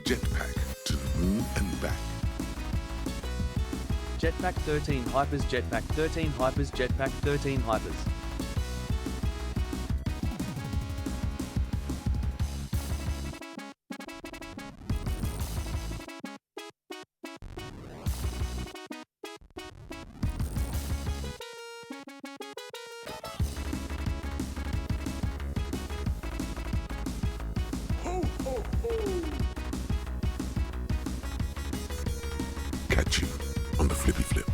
jetpack to the moon and back. Jetpack 13 hypers, jetpack 13 hypers, jetpack 13 hypers. Catch you on the flippy flip.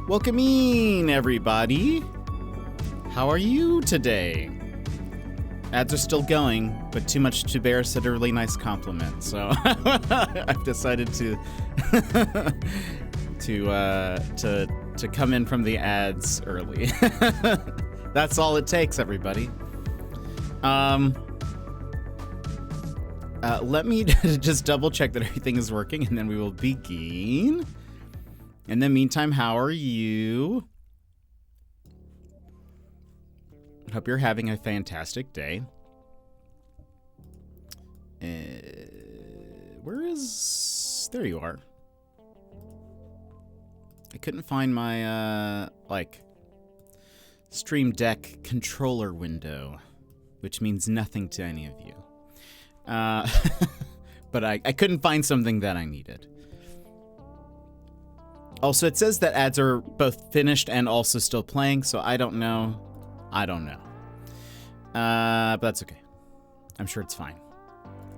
Welcome in, everybody. How are you today? Ads are still going, but too much to bear said a really nice compliment, so I've decided to to come in from the ads early. That's all it takes, everybody. Let me just double check that everything is working, and then we will begin. In the meantime, how are you? Hope you're having a fantastic day. Where is... There you are. I couldn't find my, Stream Deck controller window, which means nothing to any of you. But I couldn't find something that I needed. Also, it says that ads are both finished and also still playing, so I don't know. But that's okay. I'm sure it's fine.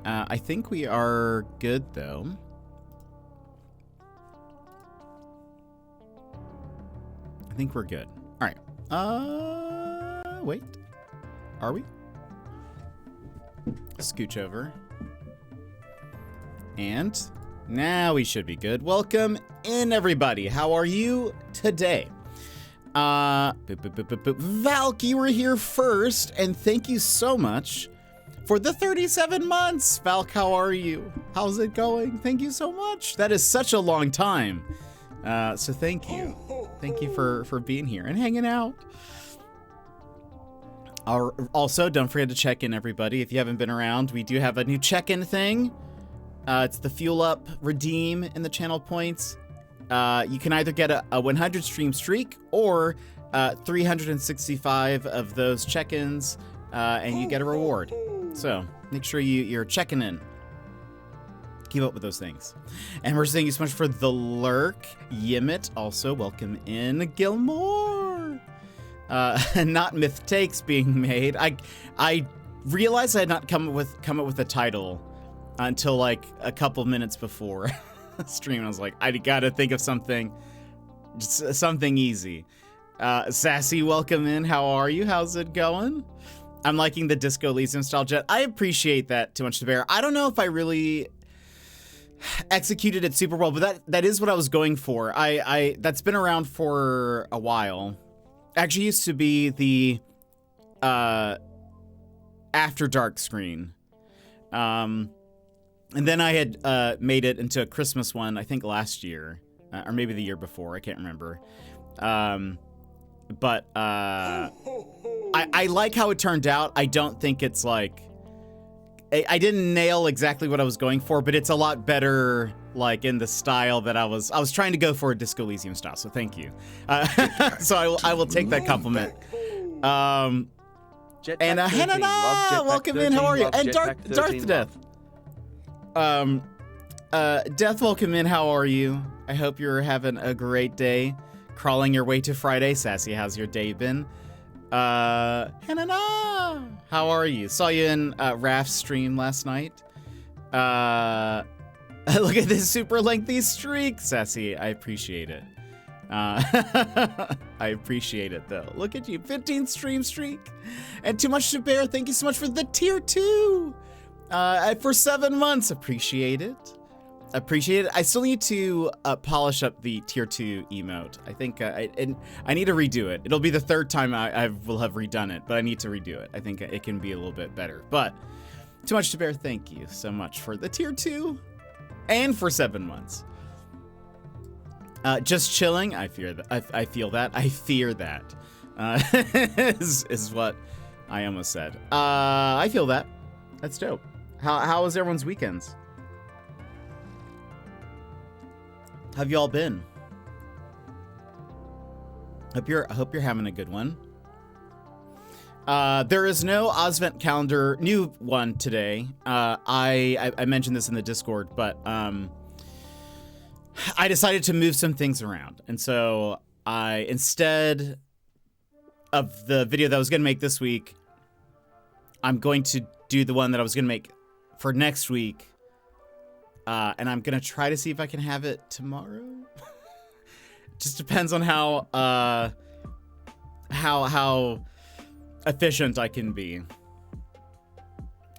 I think we are good, though. I think we're good. All right. Wait. Are we? Scooch over. And now we should be good. Welcome in, everybody. How are you today? Valk, you were here first, and thank you so much for the 37 months. Valk, how are you? How's it going? Thank you so much. That is such a long time. So thank you. Thank you for being here and hanging out. Also, don't forget to check in, everybody. If you haven't been around, we do have a new check-in thing. It's the Fuel Up Redeem in the channel points. You can either get a 100 stream streak or 365 of those check-ins, and you get a reward. So make sure you're checking in. Keep up with those things. And we're thank you so much for the lurk. Yimit, also welcome in. Gilmore. Not mythtakes being made. I realized I had not come up with a title until like a couple minutes before stream. I was like, I gotta think of something, just something easy. Sassy, welcome in. How are you? How's it going? I'm liking the Disco Elysium style jet. I appreciate that too much to bear. I don't know if I really executed it super well, but that is what I was going for. I that's been around for a while. Actually used to be the After Dark screen. And then I had made it into a Christmas one, I think last year, or maybe the year before, I can't remember. But I like how it turned out. I don't think it's like, I didn't nail exactly what I was going for, but it's a lot better, like in the style that I was trying to go for a Disco Elysium style. So thank you. So I will take that compliment. And Hannah, welcome in. How are you? And Darth Death. Death, welcome in. How are you? I hope you're having a great day. Crawling your way to Friday. Sassy, how's your day been? Hannah, how are you? Saw you in Raph's stream last night. Look at this super lengthy streak, Sassy. I appreciate it. I appreciate it though. Look at you, 15 stream streak. And Too Much to Bear, thank you so much for the tier 2. For 7 months, appreciate it. Appreciate it. I still need to polish up the tier 2 emote. I think I need to redo it. It'll be the 3rd time I will have redone it, but I need to redo it. I think it can be a little bit better. But Too Much to Bear, thank you so much for the tier 2 and for 7 months. Just chilling. I fear that. I feel that. I fear that. Is what I almost said. I feel that. That's dope. How was everyone's weekends? How have you all been? I hope you're having a good one. There is no Ozvent calendar new one today. I mentioned this in the Discord, but I decided to move some things around, and so instead of the video that I was gonna make this week, I'm going to do the one that I was gonna make for next week. And I'm gonna try to see if I can have it tomorrow. Just depends on how efficient I can be.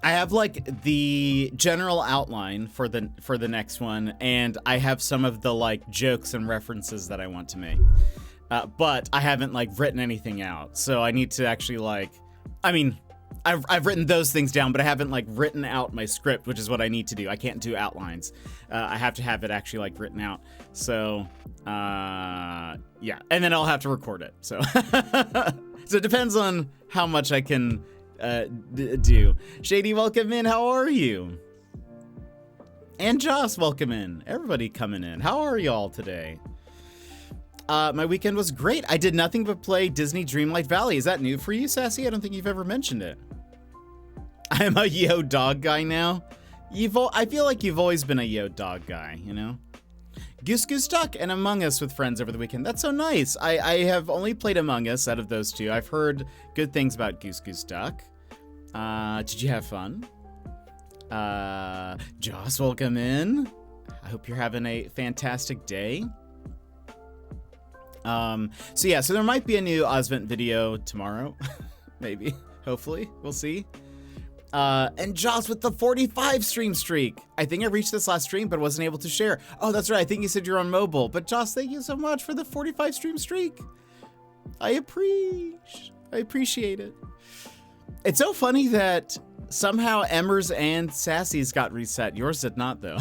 I have like the general outline for the next one, and I have some of the like jokes and references that I want to make. but I haven't like written anything out. So I need to actually like, I mean, I've written those things down, but I haven't like written out my script, which is what I need to do. I can't do outlines. I have to have it actually like written out. So yeah, and then I'll have to record it. So so it depends on how much I can do. Shady, welcome in. How are you? And Joss, welcome in. Everybody coming in. How are y'all today? My weekend was great. I did nothing but play Disney Dreamlight Valley. Is that new for you, Sassy? I don't think you've ever mentioned it. I'm a yo dog guy now. I feel like you've always been a yo dog guy, you know? Goose Goose Duck and Among Us with friends over the weekend. That's so nice. I have only played Among Us out of those two. I've heard good things about Goose Goose Duck. Did you have fun? Joss, welcome in. I hope you're having a fantastic day. So yeah, so there might be a new Osvent video tomorrow. Maybe, hopefully, we'll see. And Joss with the 45 stream streak. I think I reached this last stream, but wasn't able to share. Oh, that's right. I think you said you're on mobile, but Joss, thank you so much for the 45 stream streak. I appreciate it. It's so funny that somehow Emmers and Sassy's got reset. Yours did not, though.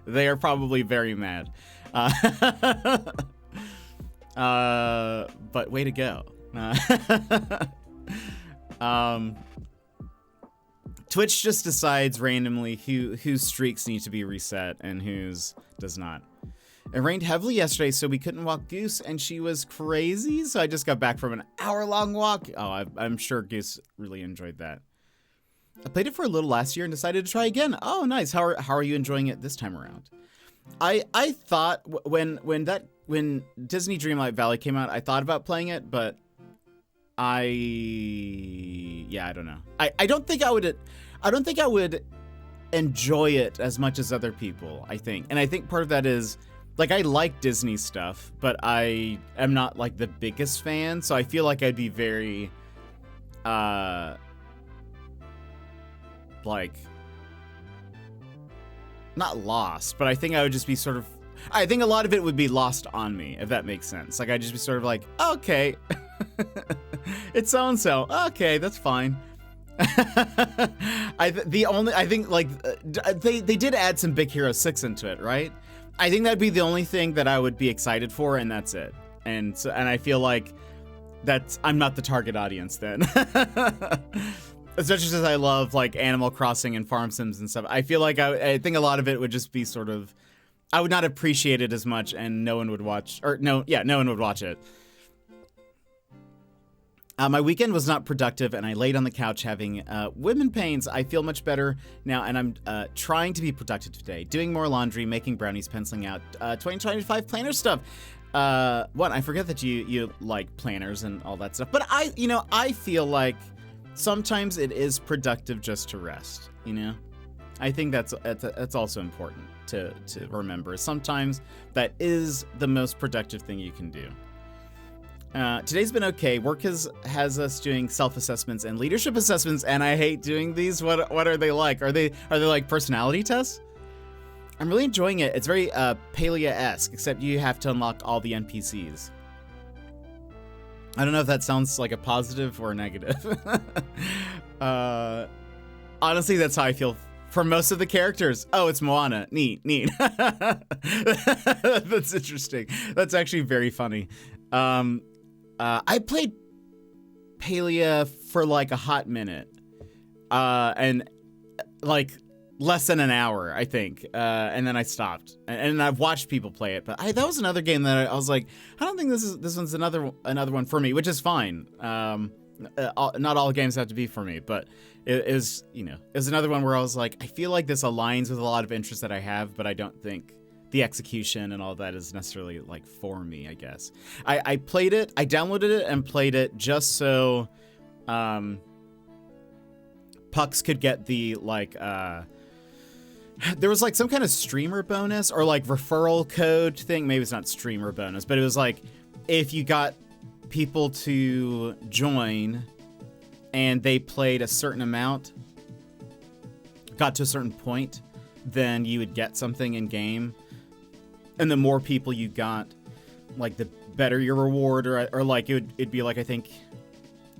They are probably very mad. But way to go. Twitch just decides randomly whose streaks need to be reset and whose does not. It rained heavily yesterday, so we couldn't walk Goose, and she was crazy, so I just got back from an hour-long walk. Oh, I'm sure Goose really enjoyed that. I played it for a little last year and decided to try again. Oh, nice. How are you enjoying it this time around? I thought when Disney Dreamlight Valley came out, I thought about playing it, but I don't know. I don't think I would enjoy it as much as other people, I think. And I think part of that is like I like Disney stuff, but I am not like the biggest fan, so I feel like I'd be very like not lost, but I think I would just be sort of, I think a lot of it would be lost on me, if that makes sense. Like I'd just be sort of like, okay, it's so-and-so. Okay, that's fine. I think like they did add some Big Hero 6 into it, right? I think that'd be the only thing that I would be excited for, and that's it. And I feel like I'm not the target audience then. Especially since I love like Animal Crossing and Farm Sims and stuff. I feel like I think a lot of it would just be sort of, I would not appreciate it as much, and no one would watch, no one would watch it. My weekend was not productive, and I laid on the couch having women pains. I feel much better now, and I'm trying to be productive today. Doing more laundry, making brownies, penciling out 2025 planner stuff. I forget that you like planners and all that stuff, but I feel like sometimes it is productive just to rest, you know? I think that's also important to remember. Sometimes that is the most productive thing you can do. Today's been okay. Work has us doing self-assessments and leadership assessments, and I hate doing these. What are they like? Are they like personality tests? I'm really enjoying it. It's very Palia-esque, except you have to unlock all the NPCs. I don't know if that sounds like a positive or a negative. Honestly, that's how I feel for most of the characters. Oh, it's Moana. Neat. That's interesting. That's actually very funny. I played Palia for like a hot minute, and like less than an hour, I think, and then I stopped. And I've watched people play it, but that was another game that I was like, I don't think this one's another one for me, which is fine. Not all games have to be for me, but it is another one where I was like, I feel like this aligns with a lot of interests that I have, but I don't think the execution and all that is necessarily like for me, I guess. I played it, I downloaded it and played it just so Pucks could get the like there was like some kind of streamer bonus or like referral code thing. Maybe it's not streamer bonus, but it was like if you got people to join and they played a certain amount, got to a certain point, then you would get something in game. And the more people you got, like the better your reward, or like it'd be like, I think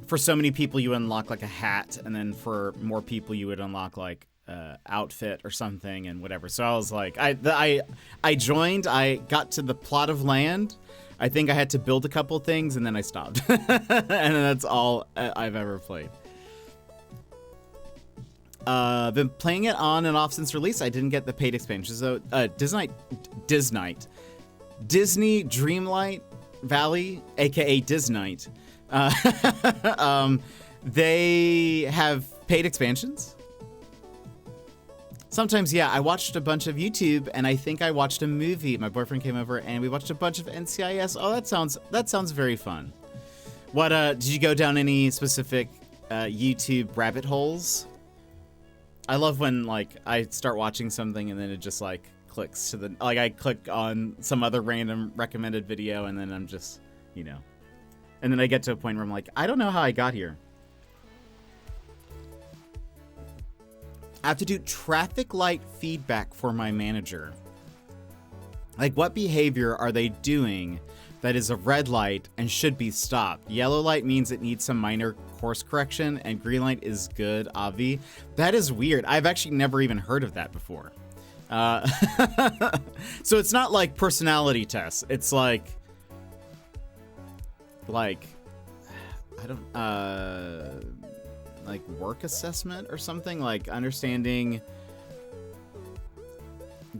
for so many people you unlock like a hat, and then for more people you would unlock like outfit or something and whatever. So I was like, I joined, I got to the plot of land. I think I had to build a couple things and then I stopped. And that's all I've ever played. Been playing it on and off since release. I didn't get the paid expansion. So Disney Dreamlight Valley, aka Disnite. They have paid expansions. Sometimes, yeah, I watched a bunch of YouTube, and I think I watched a movie. My boyfriend came over, and we watched a bunch of NCIS. Oh, that sounds very fun. What did you go down any specific YouTube rabbit holes? I love when like I start watching something and then it just like clicks to the I click on some other random recommended video, and then I'm just, you know, and then I get to a point where I'm like, I don't know how I got here. I have to do traffic light feedback for my manager. Like, what behavior are they doing that is a red light and should be stopped? Yellow light means it needs some minor course correction, and green light is good, obvi. That is weird. I've actually never even heard of that before. So it's not like personality tests. It's like I don't, like work assessment or something, like understanding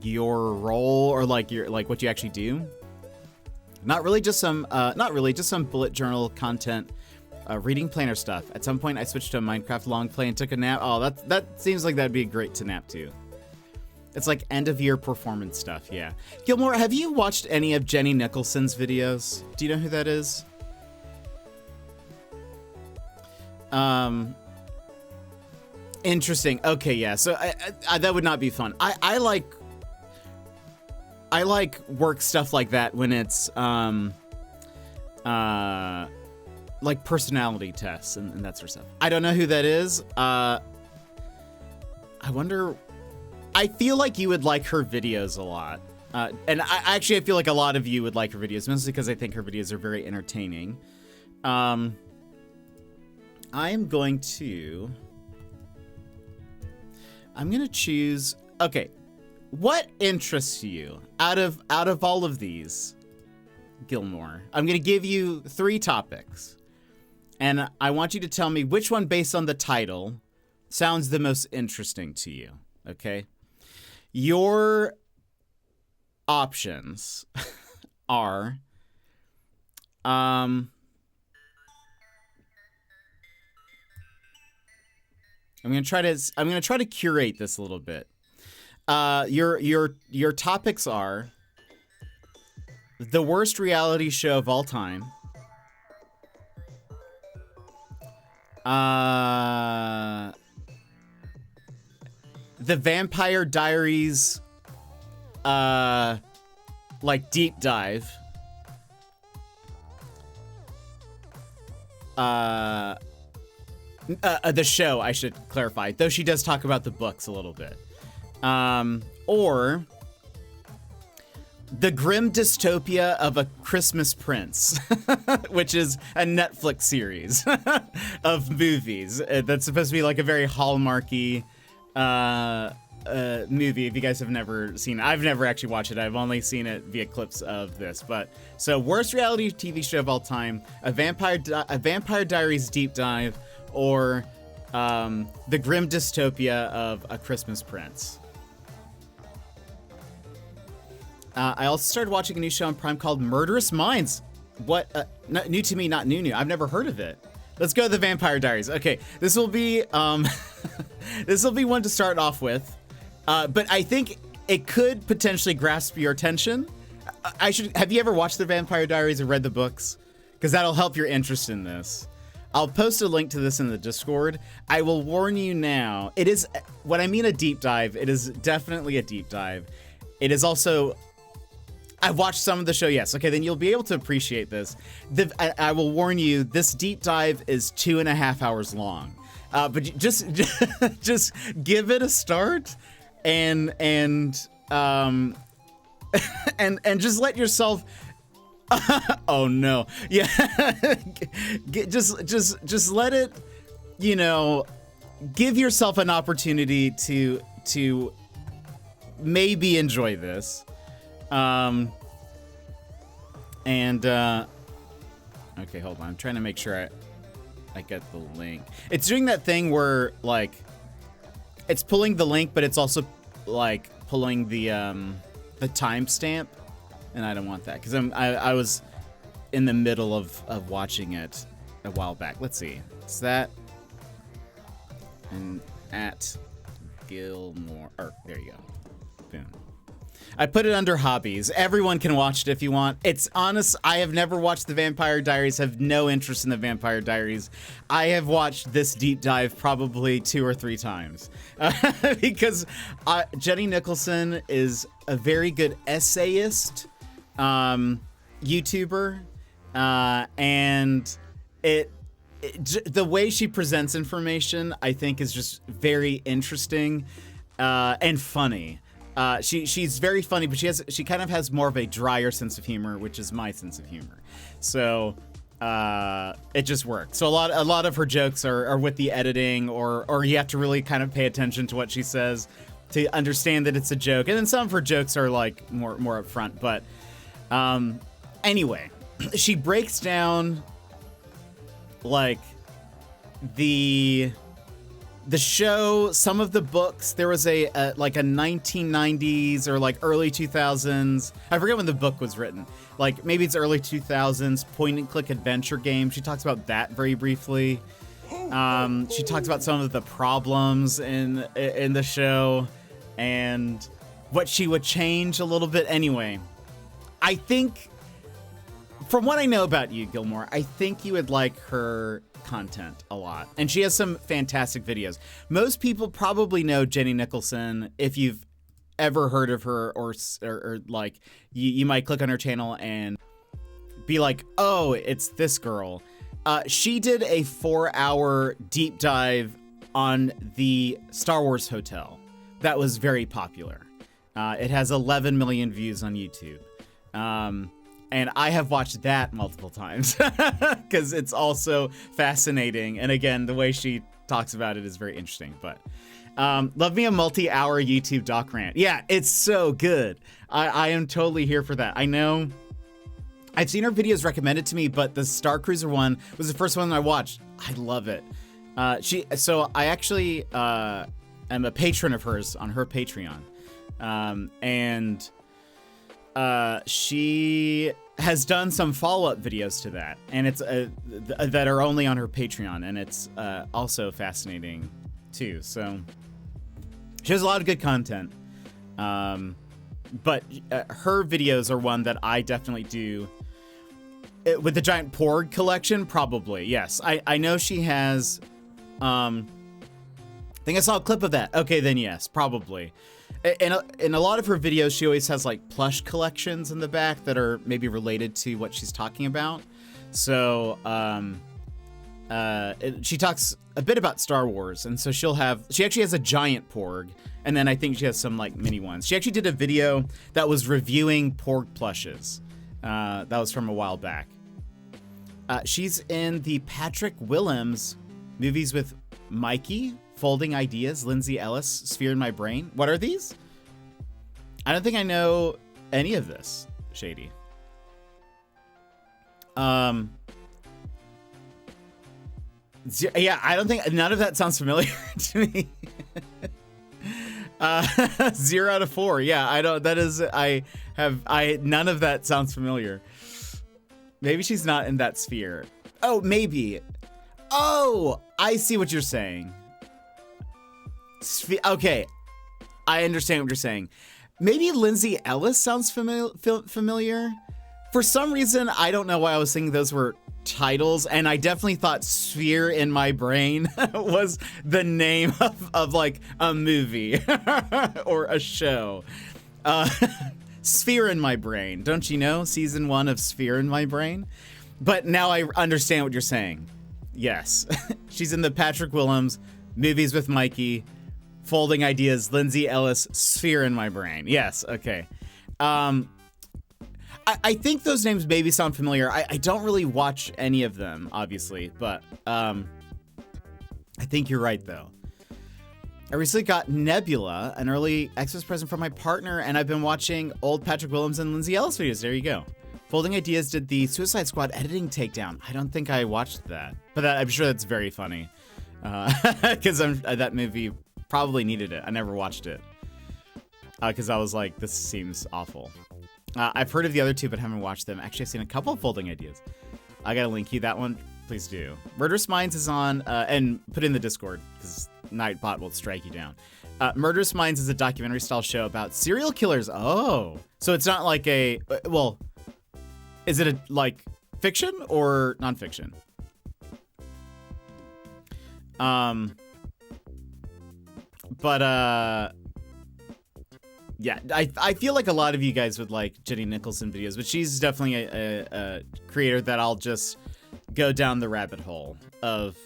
your role or like your what you actually do. Not really just some bullet journal content, reading planner stuff. At some point I switched to a Minecraft long play and took a nap. Oh, that seems like that'd be great to nap to. It's like end of year performance stuff. Yeah. Gilmore, have you watched any of Jenny Nicholson's videos? Do you know who that is? Interesting. Okay, yeah. So I that would not be fun. I like work stuff like that when it's like personality tests and that sort of stuff. I don't know who that is. I wonder. I feel like you would like her videos a lot. And I feel like a lot of you would like her videos, mostly because I think her videos are very entertaining. I am going to choose. Okay, what interests you out of all of these, Gilmore? I'm gonna give you 3 topics, and I want you to tell me which one, based on the title, sounds the most interesting to you. Okay, your options are I'm gonna try to curate this a little bit. Your topics are the worst reality show of all time, the Vampire Diaries, like deep dive, the show, I should clarify, though she does talk about the books a little bit. Or the grim dystopia of A Christmas Prince, which is a Netflix series of movies that's supposed to be like a very hallmarky movie. If you guys have never seen it, I've never actually watched it. I've only seen it via clips of this. But so, worst reality TV show of all time, a Vampire Diaries deep dive, or the grim dystopia of A Christmas Prince. I also started watching a new show on Prime called Murderous Minds. What? New to me, not new. I've never heard of it. Let's go to the Vampire Diaries. Okay, this will be this will be one to start off with, but I think it could potentially grasp your attention. Have you ever watched the Vampire Diaries or read the books? Because that'll help your interest in this. I'll post a link to this in the Discord. I will warn you now. It is, when I mean a deep dive, it is definitely a deep dive. It is also, I've watched some of the show, yes. Okay, then you'll be able to appreciate this. I will warn you, this deep dive is 2.5 hours long. But just give it a start and just let yourself Oh no. Yeah. just let it, you know, give yourself an opportunity to maybe enjoy this. Okay, hold on. I'm trying to make sure I get the link. It's doing that thing where, like, it's pulling the link, but it's also, like, pulling the timestamp, and I don't want that, because I was in the middle of watching it a while back. Let's see. It's that, and at Gilmore, or there you go. Boom. I put it under hobbies. Everyone can watch it if you want. It's honest. I have never watched The Vampire Diaries, have no interest in The Vampire Diaries. I have watched this deep dive probably 2 or 3 times because Jenny Nicholson is a very good essayist, YouTuber, and the way she presents information, I think, is just very interesting and funny. She's very funny, but she kind of has more of a drier sense of humor, which is my sense of humor. So it just works. So a lot of her jokes are with the editing, or you have to really kind of pay attention to what she says to understand that it's a joke. And then some of her jokes are like more upfront. But anyway, she breaks down like the show, some of the books. There was a like a 1990s or like early 2000s. I forget when the book was written. Like maybe it's early 2000s point and click adventure game. She talks about that very briefly. She talks about some of the problems in the show and what she would change a little bit. Anyway, I think from what I know about you, Gilmore, I think you would like her content a lot, and she has some fantastic videos. Most people probably know Jenny Nicholson if you've ever heard of her, or like you might click on her channel and be like, oh, it's this girl. She did a 4-hour deep dive on the Star Wars Hotel that was very popular. It has 11 million views on YouTube. And I have watched that multiple times because it's also fascinating. And again, the way she talks about it is very interesting. But love me a multi-hour YouTube doc rant. Yeah, it's so good. I am totally here for that. I know I've seen her videos recommended to me, but the Star Cruiser one was the first one I watched. I love it. So I actually am a patron of hers on her Patreon. And she has done some follow-up videos to that, and it's that are only on her Patreon, and it's also fascinating too. So she has a lot of good content, but her videos are one that I definitely do. With the giant porg collection, probably, yes. I know she has, I think I saw a clip of that. Okay, then yes, probably. In a lot of her videos, she always has like plush collections in the back that are maybe related to what she's talking about. So she talks a bit about Star Wars, and so she actually has a giant porg, and then I think she has some like mini ones. She actually did a video that was reviewing porg plushes. That was from a while back. She's in the Patrick Willems movies with Mikey, Folding Ideas, Lindsay Ellis, Sphere in My Brain. What are these? I don't think I know any of this, Shady. Yeah, I don't think, none of that sounds familiar to me. 0 out of 4. Yeah, none of that sounds familiar. Maybe she's not in that sphere. Oh, maybe. Oh, I see what you're saying. Okay, I understand what you're saying. Maybe Lindsay Ellis sounds familiar. For some reason, I don't know why I was thinking those were titles, and I definitely thought Sphere in My Brain was the name of like a movie or a show. Sphere in My Brain. Don't you know? Season 1 of Sphere in My Brain. But now I understand what you're saying. Yes. She's in the Patrick Willems, Movies with Mikey, Folding Ideas, Lindsay Ellis, Sphere in My Brain. Yes, okay. I think those names maybe sound familiar. I don't really watch any of them, obviously, but I think you're right, though. I recently got Nebula, an early Xmas present from my partner, and I've been watching old Patrick Willems and Lindsay Ellis videos. There you go. Folding Ideas did the Suicide Squad editing takedown. I don't think I watched that, but I'm sure that's very funny. Because that movie probably needed it. I never watched it. Because I was like, this seems awful. I've heard of the other two, but haven't watched them. Actually, I've seen a couple of Folding Ideas. I gotta link you that one. Please do. Murderous Minds is on, and put in the Discord, because Nightbot will strike you down. Murderous Minds is a documentary-style show about serial killers. Oh. So it's not like a, well, is it like fiction or nonfiction? Yeah, I feel like a lot of you guys would like Jenny Nicholson videos, but she's definitely a creator that I'll just go down the rabbit hole of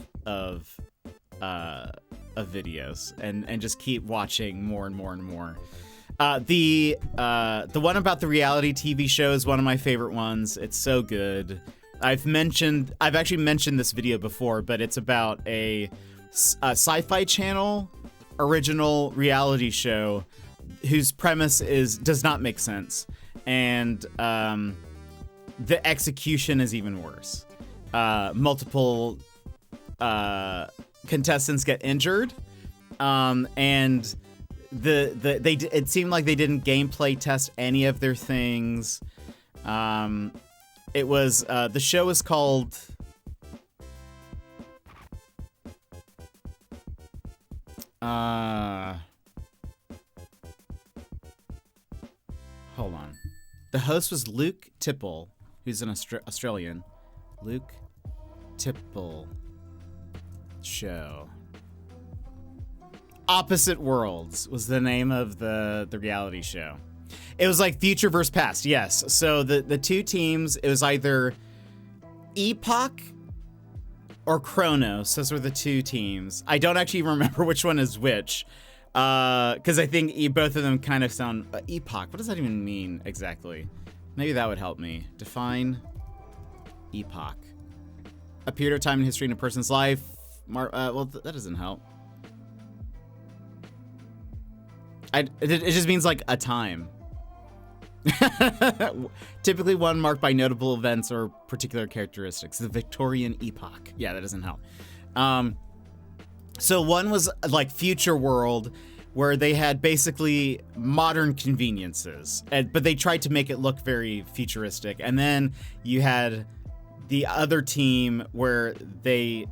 videos and just keep watching more and more and more. The one about the reality TV show is one of my favorite ones. It's so good. I've actually mentioned this video before, but it's about a Sci-Fi Channel original reality show whose premise does not make sense, and the execution is even worse. Multiple contestants get injured, and it seemed like they didn't gameplay test any of their things. It was the show is called hold on. The host was Luke Tipple, who's an Australian. Luke Tipple show. Opposite Worlds was the name of the reality show. It was like future versus past, yes. So the two teams, it was either Epoch or Chronos. Those were the two teams. I don't actually remember which one is which, because I think both of them kind of sound... Epoch, what does that even mean exactly? Maybe that would help me. Define epoch. A period of time in history in a person's life. Well, that doesn't help. It just means like a time. Typically one marked by notable events or particular characteristics. The Victorian epoch. Yeah, that doesn't help. So one was like future world, where they had basically modern conveniences, but they tried to make it look very futuristic. And then you had the other team where they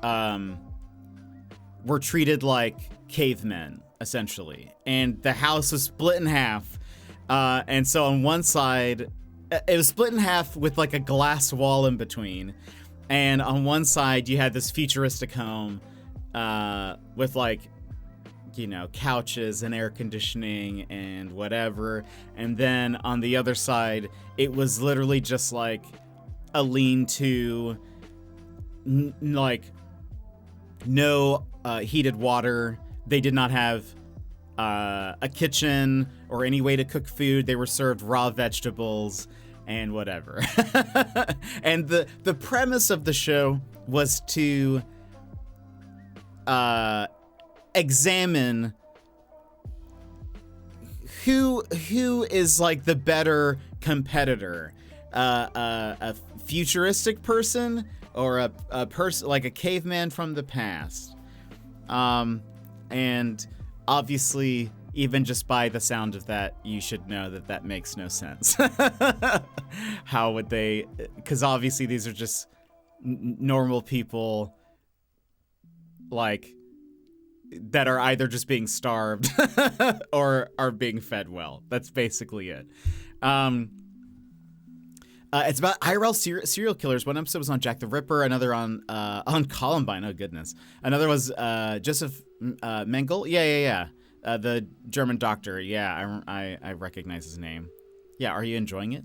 were treated like cavemen, essentially. And the house was split in half. And so on one side, it was split in half with like a glass wall in between. And on one side, you had this futuristic home with like, you know, couches and air conditioning and whatever. And then on the other side, it was literally just like a lean-to, like no heated water. They did not have a kitchen or any way to cook food. They were served raw vegetables and whatever. And the premise of the show was to examine who is like the better competitor, a futuristic person or a person like a caveman from the past. And obviously, even just by the sound of that, you should know that that makes no sense. How would they? Because obviously these are just normal people, like, that are either just being starved or are being fed well. That's basically it. It's about IRL serial killers. One episode was on Jack the Ripper, another on Columbine. Oh goodness. Another was Joseph Mengele. Yeah. The German doctor. Yeah, I recognize his name. Yeah, are you enjoying it?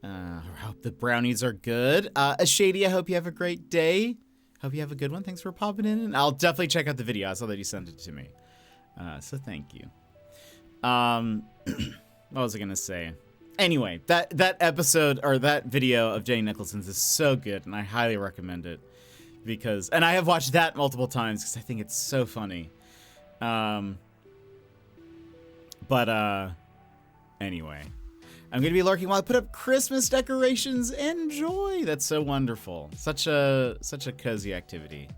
I hope the brownies are good. Shady, I hope you have a great day. Hope you have a good one. Thanks for popping in. And I'll definitely check out the video. I saw that you sent it to me. So thank you. What was I going to say? Anyway, that episode or that video of Jenny Nicholson's is so good, and I highly recommend it and I have watched that multiple times because I think it's so funny. Anyway, I'm gonna be lurking while I put up Christmas decorations. Enjoy. That's so wonderful. Such a cozy activity.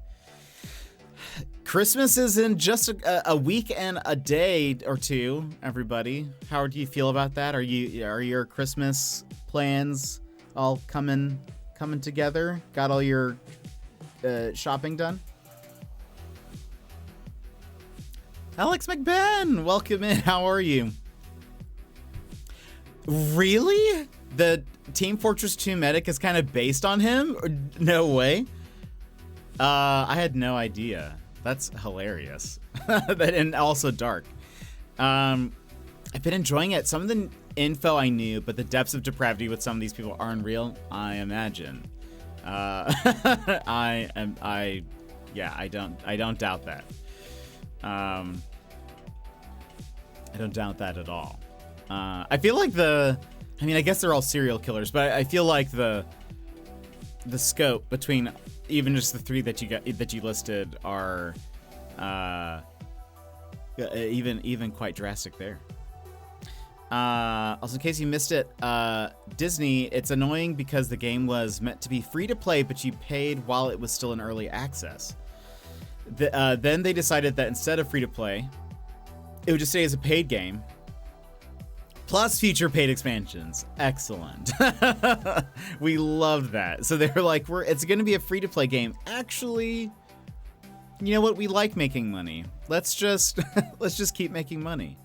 Christmas is in just a week and a day or two, everybody. How do you feel about that? Are your Christmas plans all coming together? Got all your shopping done? Alex McBen, welcome in. How are you? Really? The Team Fortress 2 medic is kind of based on him? No way. I had no idea. That's hilarious. And also dark. I've been enjoying it. Some of the info I knew, but the depths of depravity with some of these people aren't real, I imagine. I don't doubt that. I don't doubt that at all. I feel like I guess they're all serial killers, but I feel like the scope between even just the three that you listed are even quite drastic there. Also, in case you missed it, Disney, it's annoying because the game was meant to be free to play, but you paid while it was still in early access. Then they decided that instead of free to play, it would just stay as a paid game, plus future paid expansions. Excellent. We love that. So they were like, it's going to be a free to play game. Actually, you know what? We like making money. Let's just keep making money.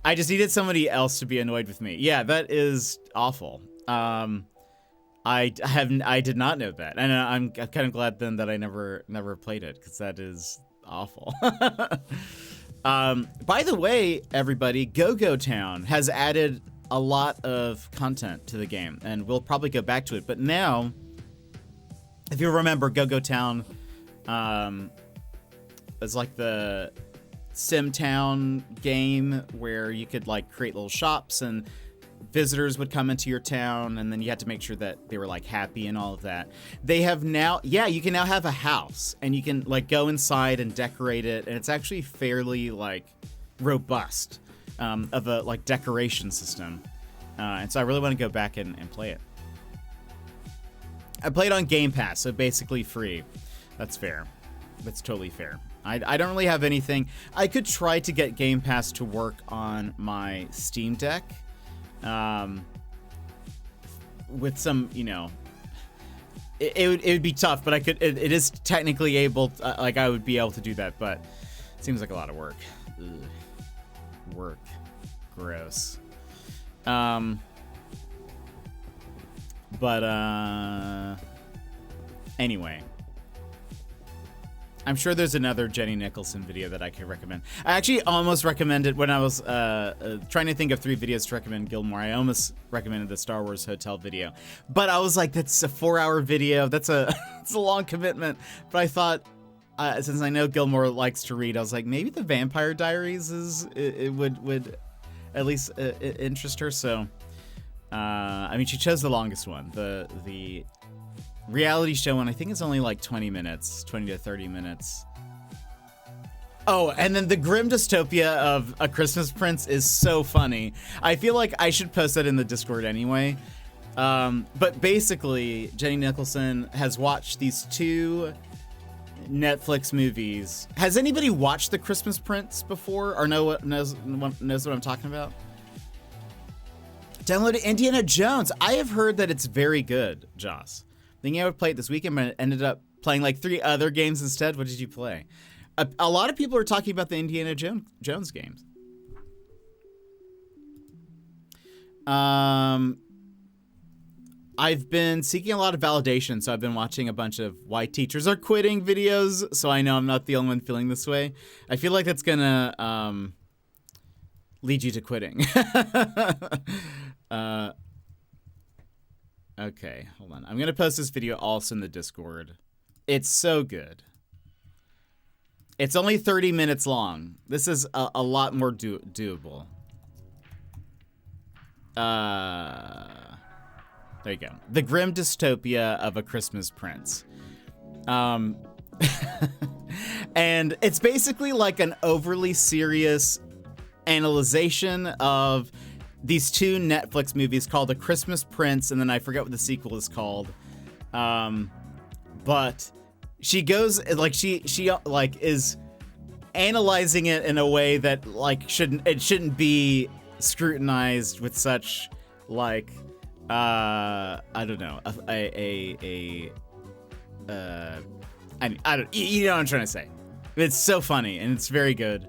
I just needed somebody else to be annoyed with me. Yeah, that is awful. I did not know that, and I'm kind of glad then that I never played it, because that is awful. By the way, everybody, Go-Go Town has added a lot of content to the game, and we'll probably go back to it. But now, if you remember, Go-Go Town is like the SimTown game where you could like create little shops and visitors would come into your town, and then you had to make sure that they were like happy and all of that. They have now, you can now have a house, and you can like go inside and decorate it, and it's actually fairly like robust of a like decoration system. And so I really want to go back and play it. I played on Game Pass, so basically free. That's fair. That's totally fair. I don't really have anything. I could try to get Game Pass to work on my Steam Deck. With some, it would be tough, but I could. It is technically able. Like I would be able to do that, but it seems like a lot of work. Ugh. Work, gross. Anyway. I'm sure there's another Jenny Nicholson video that I could recommend. I actually almost recommended, when I was trying to think of 3 videos to recommend Gilmore, I almost recommended the Star Wars Hotel video. But I was like, that's a 4-hour video. That's it's a long commitment. But I thought, since I know Gilmore likes to read, I was like, maybe the Vampire Diaries it would at least interest her. So, she chose the longest one. The reality show one, I think it's only like 20 to 30 minutes. Oh, and then the grim dystopia of A Christmas Prince is so funny. I feel like I should post that in the Discord anyway. But basically, Jenny Nicholson has watched these 2 Netflix movies. Has anybody watched The Christmas Prince before, or knows what I'm talking about? Downloaded Indiana Jones. I have heard that it's very good, Joss. Thinking I would play it this weekend, but I ended up playing like 3 other games instead. What did you play? A lot of people are talking about the Indiana Jones games. I've been seeking a lot of validation, so I've been watching a bunch of why teachers are quitting videos, so I know I'm not the only one feeling this way. I feel like that's gonna lead you to quitting. Okay, hold on. I'm going to post this video also in the Discord. It's so good. It's only 30 minutes long. This is a lot more doable. There you go. The grim dystopia of A Christmas Prince. And it's basically like an overly serious analyzation of these two Netflix movies called A Christmas Prince, and then I forget what the sequel is called. But she goes like she like is analyzing it in a way that like shouldn't be scrutinized with such like I don't know I don't, you know what I'm trying to say. It's so funny and it's very good.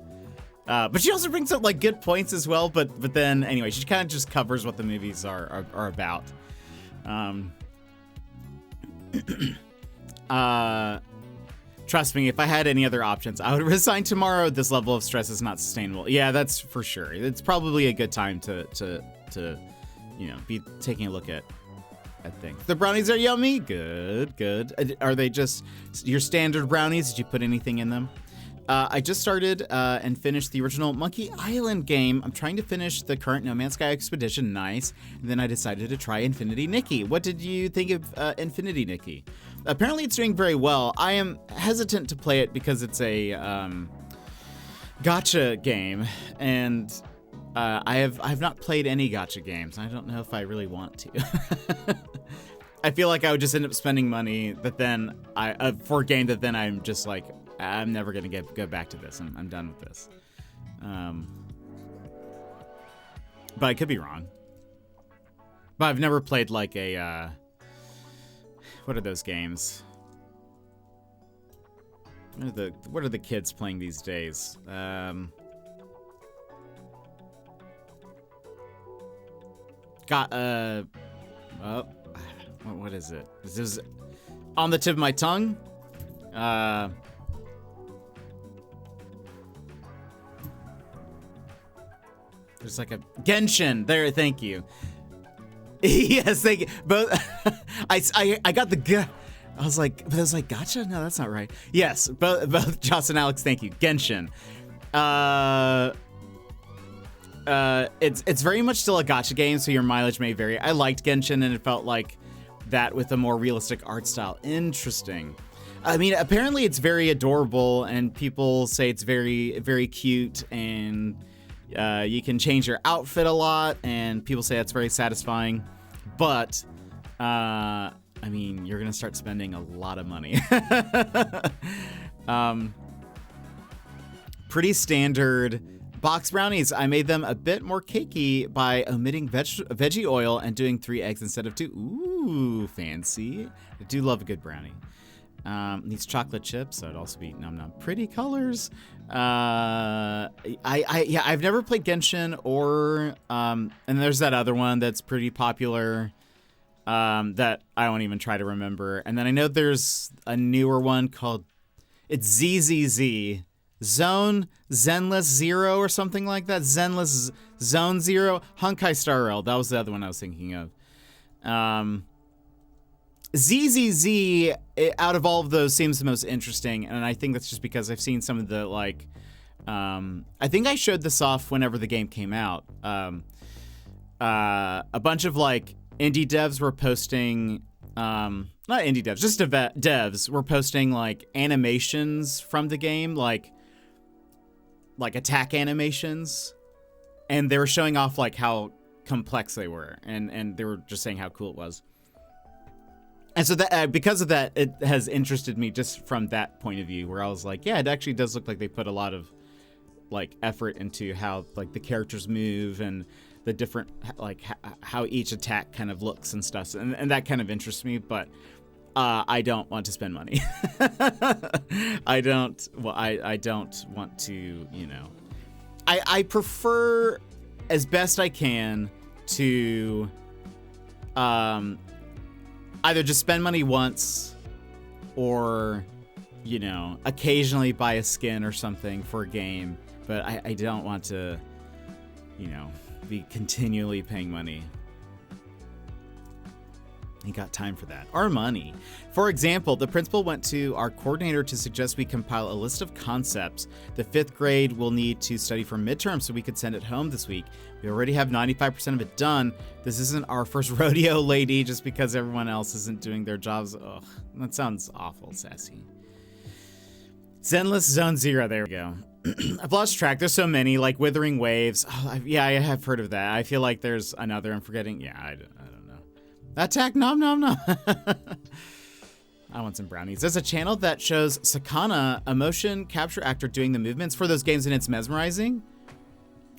But she also brings up like good points as well. But then anyway, she kind of just covers what the movies are about. Trust me, if I had any other options, I would resign tomorrow. This level of stress is not sustainable. Yeah, that's for sure. It's probably a good time to you know, be taking a look at things. The brownies are yummy. Good. Are they just your standard brownies? Did you put anything in them? I just started and finished the original Monkey Island game. I'm trying to finish the current No Man's Sky Expedition. Nice. And then I decided to try Infinity Nikki. What did you think of Infinity Nikki? Apparently it's doing very well. I am hesitant to play it because it's a gacha game, and I have not played any gacha games. I don't know if I really want to. I feel like I would just end up spending money that then for a game that then I'm just like, I'm never gonna go back to this. I'm done with this. But I could be wrong. But I've never played like a what are those games? What are the kids playing these days? What is it? This is on the tip of my tongue. There's like a Genshin there. Thank you. Yes, thank you. Both. I got the g. I was like gotcha. No, that's not right. Yes, both Joss and Alex. Thank you. Genshin. It's very much still a gacha game, so your mileage may vary. I liked Genshin, and it felt like that with a more realistic art style. Interesting. I mean, apparently it's very adorable, and people say it's very, very cute, and you can change your outfit a lot, and people say that's very satisfying. But, I mean, you're gonna start spending a lot of money. Pretty standard box brownies. I made them a bit more cakey by omitting veggie oil and doing 3 eggs instead of 2. Ooh, fancy. I do love a good brownie. Needs chocolate chips, so it'd also be num num. Pretty colors. I've never played Genshin or and there's that other one that's pretty popular that I won't even try to remember. And then I know there's a newer one called ZZZ Zenless Zero or something like that. Zenless Zone Zero. Honkai Star Rail. That was the other one I was thinking of. ZZZ, out of all of those, seems the most interesting, and I think that's just because I've seen some of the, like, I think I showed this off whenever the game came out. A bunch of, like, indie devs were posting, not indie devs, just devs were posting, like, animations from the game, like attack animations, and they were showing off, like, how complex they were, and they were just saying how cool it was. And so that because of that, it has interested me just from that point of view, where I was like, yeah, it actually does look like they put a lot of like effort into how like the characters move and the different like how each attack kind of looks and stuff, and that kind of interests me. But I don't want to spend money. I don't want to, you know. I prefer as best I can to either just spend money once or, you know, occasionally buy a skin or something for a game. But I don't want to, you know, be continually paying money. He got time for that. Our money. For example, the principal went to our coordinator to suggest we compile a list of concepts the 5th grade will need to study for midterm so we could send it home this week. We already have 95% of it done. This isn't our first rodeo, lady, just because everyone else isn't doing their jobs. Ugh, that sounds awful, sassy. Zenless Zone Zero, there we go. I've lost track. There's so many, like Withering Waves. Oh, yeah, I have heard of that. I feel like there's another I'm forgetting. Yeah, I don't know. Attack nom nom nom. I want some brownies. There's a channel that shows Sakana, a motion capture actor, doing the movements for those games, and it's mesmerizing.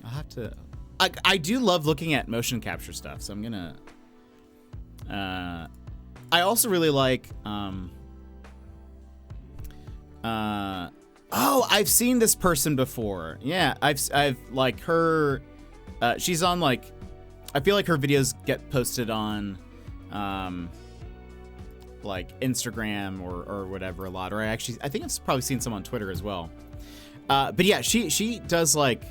I'll have to... I do love looking at motion capture stuff, so I'm gonna... I also really like... Oh, I've seen this person before. Yeah, I've like her... she's on like... I feel like her videos get posted on... like Instagram or whatever a lot, or I think I've probably seen some on Twitter as well. But yeah, she does like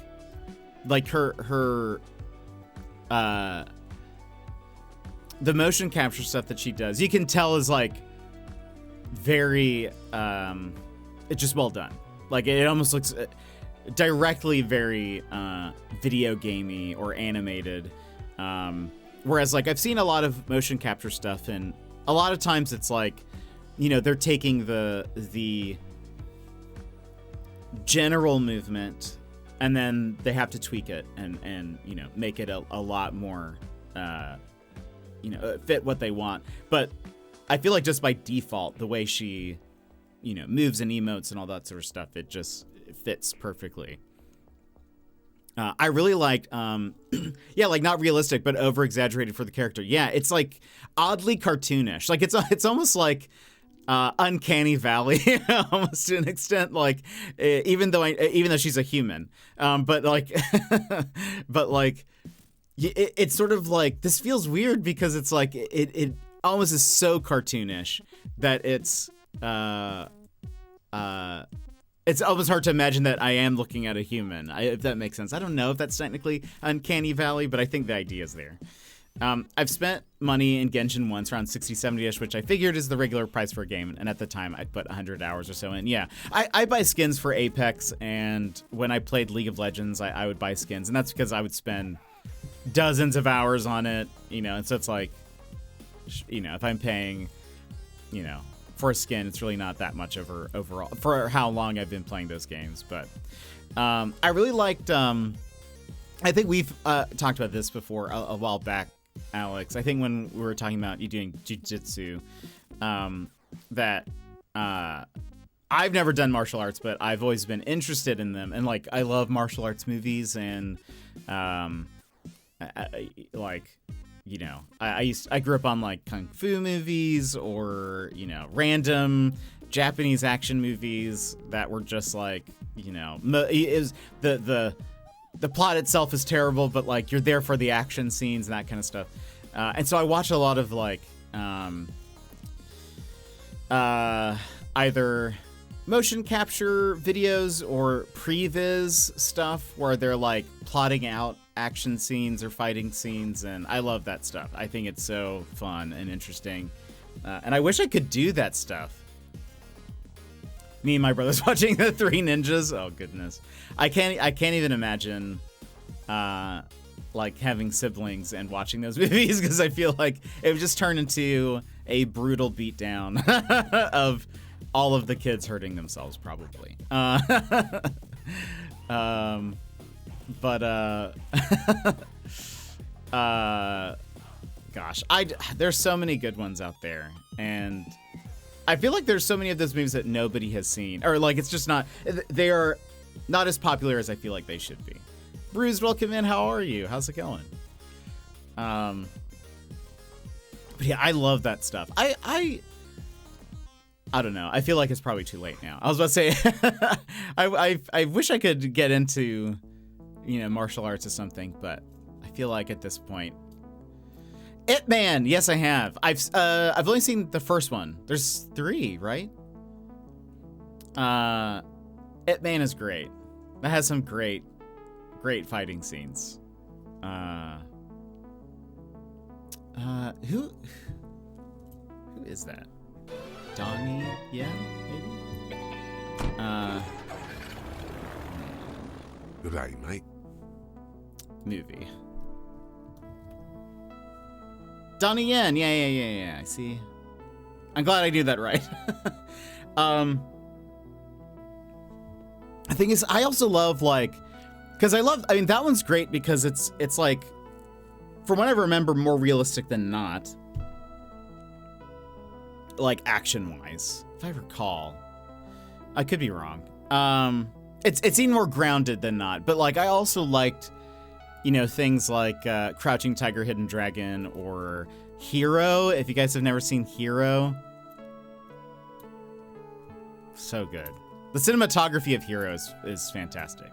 her the motion capture stuff that she does. You can tell is like very it's just well done. Like it almost looks directly very video gamey or animated. Whereas, like, I've seen a lot of motion capture stuff, and a lot of times it's like, you know, they're taking the general movement, and then they have to tweak it and you know, make it a lot more, you know, fit what they want. But I feel like just by default, the way she, you know, moves and emotes and all that sort of stuff, it just fits perfectly. I really liked, yeah, like not realistic, but over exaggerated for the character. Yeah, it's like oddly cartoonish. Like it's almost like Uncanny Valley, almost to an extent. Like even though she's a human, but like, it's sort of like this feels weird because it's like it almost is so cartoonish that it's almost hard to imagine that I am looking at a human, if that makes sense. I don't know if that's technically Uncanny Valley, but I think the idea is there. I've spent money in Genshin once, around 60, 70-ish, which I figured is the regular price for a game, and at the time I'd put 100 hours or so in. Yeah, I buy skins for Apex, and when I played League of Legends, I would buy skins, and that's because I would spend dozens of hours on it, you know, and so it's like, you know, if I'm paying, you know, for a skin, it's really not that much overall for how long I've been playing those games. But I really liked, I think we've talked about this before a while back, Alex. I think when we were talking about you doing jiu-jitsu, that I've never done martial arts, but I've always been interested in them. And like, I love martial arts movies, and like, you know, I grew up on like kung fu movies, or, you know, random Japanese action movies that were just like, you know, is the plot itself is terrible, but like you're there for the action scenes and that kind of stuff. And so I watch a lot of like either motion capture videos or previs stuff where they're like plotting out action scenes or fighting scenes, and I love that stuff. I think it's so fun and interesting, and I wish I could do that stuff. Me and my brother's watching the Three Ninjas. Oh goodness, I can't even imagine like having siblings and watching those movies, because I feel like it would just turn into a brutal beatdown of all of the kids hurting themselves, probably. Gosh, there's so many good ones out there, and I feel like there's so many of those movies that nobody has seen, or like it's just not, they are not as popular as I feel like they should be. Bruce, welcome in. How are you? How's it going? But yeah, I love that stuff. I don't know. I feel like it's probably too late now. I was about to say, I wish I could get into, you know, martial arts or something, but I feel like at this point, Ip Man. Yes, I have. I've only seen the first one. There's 3, right? Ip Man is great. That has some great fighting scenes. Who is that? Donnie Yen, maybe? Good day, mate. Movie. Donnie Yen, yeah. I see. I'm glad I do that right. The thing is, I also love, like, because I mean, that one's great because it's like, from what I remember, more realistic than not. Like, action-wise, if I recall. I could be wrong. It seemed more grounded than not, but, like, I also liked, you know, things like Crouching Tiger, Hidden Dragon, or Hero. If you guys have never seen Hero, so good. The cinematography of Hero is fantastic.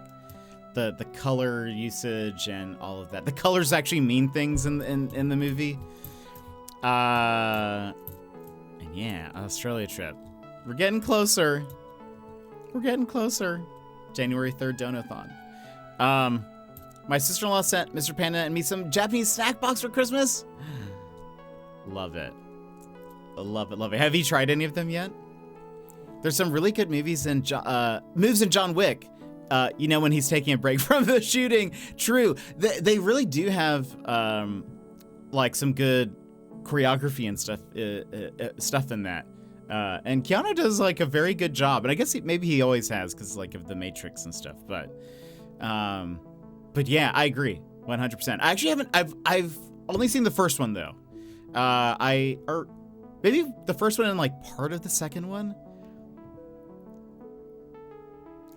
The color usage and all of that. The colors actually mean things in the movie. And yeah, Australia trip. We're getting closer. January 3rd, Donathon. My sister-in-law sent Mr. Panda and me some Japanese snack box for Christmas. Love it. Love it. Have you tried any of them yet? There's some really good moves in John Wick. You know, when he's taking a break from the shooting. True. They really do have like some good choreography and stuff in that. And Keanu does like a very good job. And I guess maybe he always has because like of the Matrix and stuff. But yeah, I agree 100%. I actually haven't. I've only seen the first one though. Or maybe the first one and like part of the second one.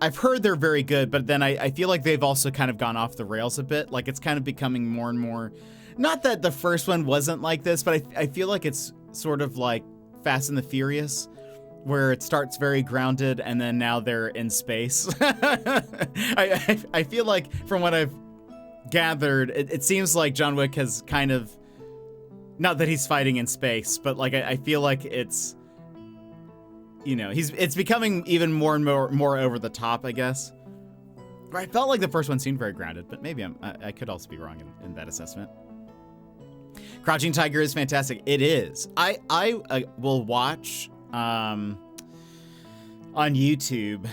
I've heard they're very good, but then I feel like they've also kind of gone off the rails a bit. Like it's kind of becoming more and more, not that the first one wasn't like this, but I feel like it's sort of like Fast and the Furious, where it starts very grounded and then now they're in space. I feel like from what I've gathered, it seems like John Wick has kind of, not that he's fighting in space, but like I feel like it's, you know, it's becoming even more and more over the top, I guess. I felt like the first one seemed very grounded, but maybe I could also be wrong in that assessment. Crouching Tiger is fantastic. It is. I will watch on YouTube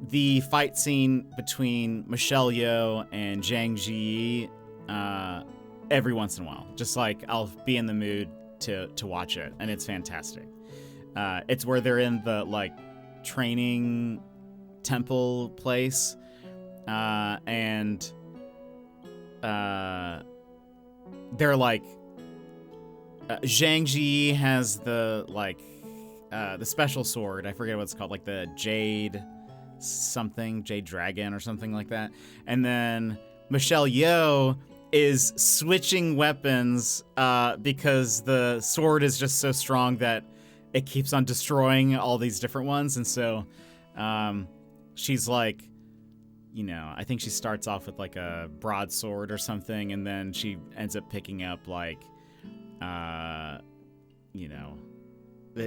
the fight scene between Michelle Yeoh and Zhang Ji every once in a while. Just like I'll be in the mood to watch it, and it's fantastic. It's where they're in the like training temple place, and they're like Zhang Ji has the like the special sword. I forget what it's called, like the Jade Dragon or something like that. And then Michelle Yeoh is switching weapons because the sword is just so strong that it keeps on destroying all these different ones. And so she's like, you know, I think she starts off with like a broadsword or something, and then she ends up picking up like, you know,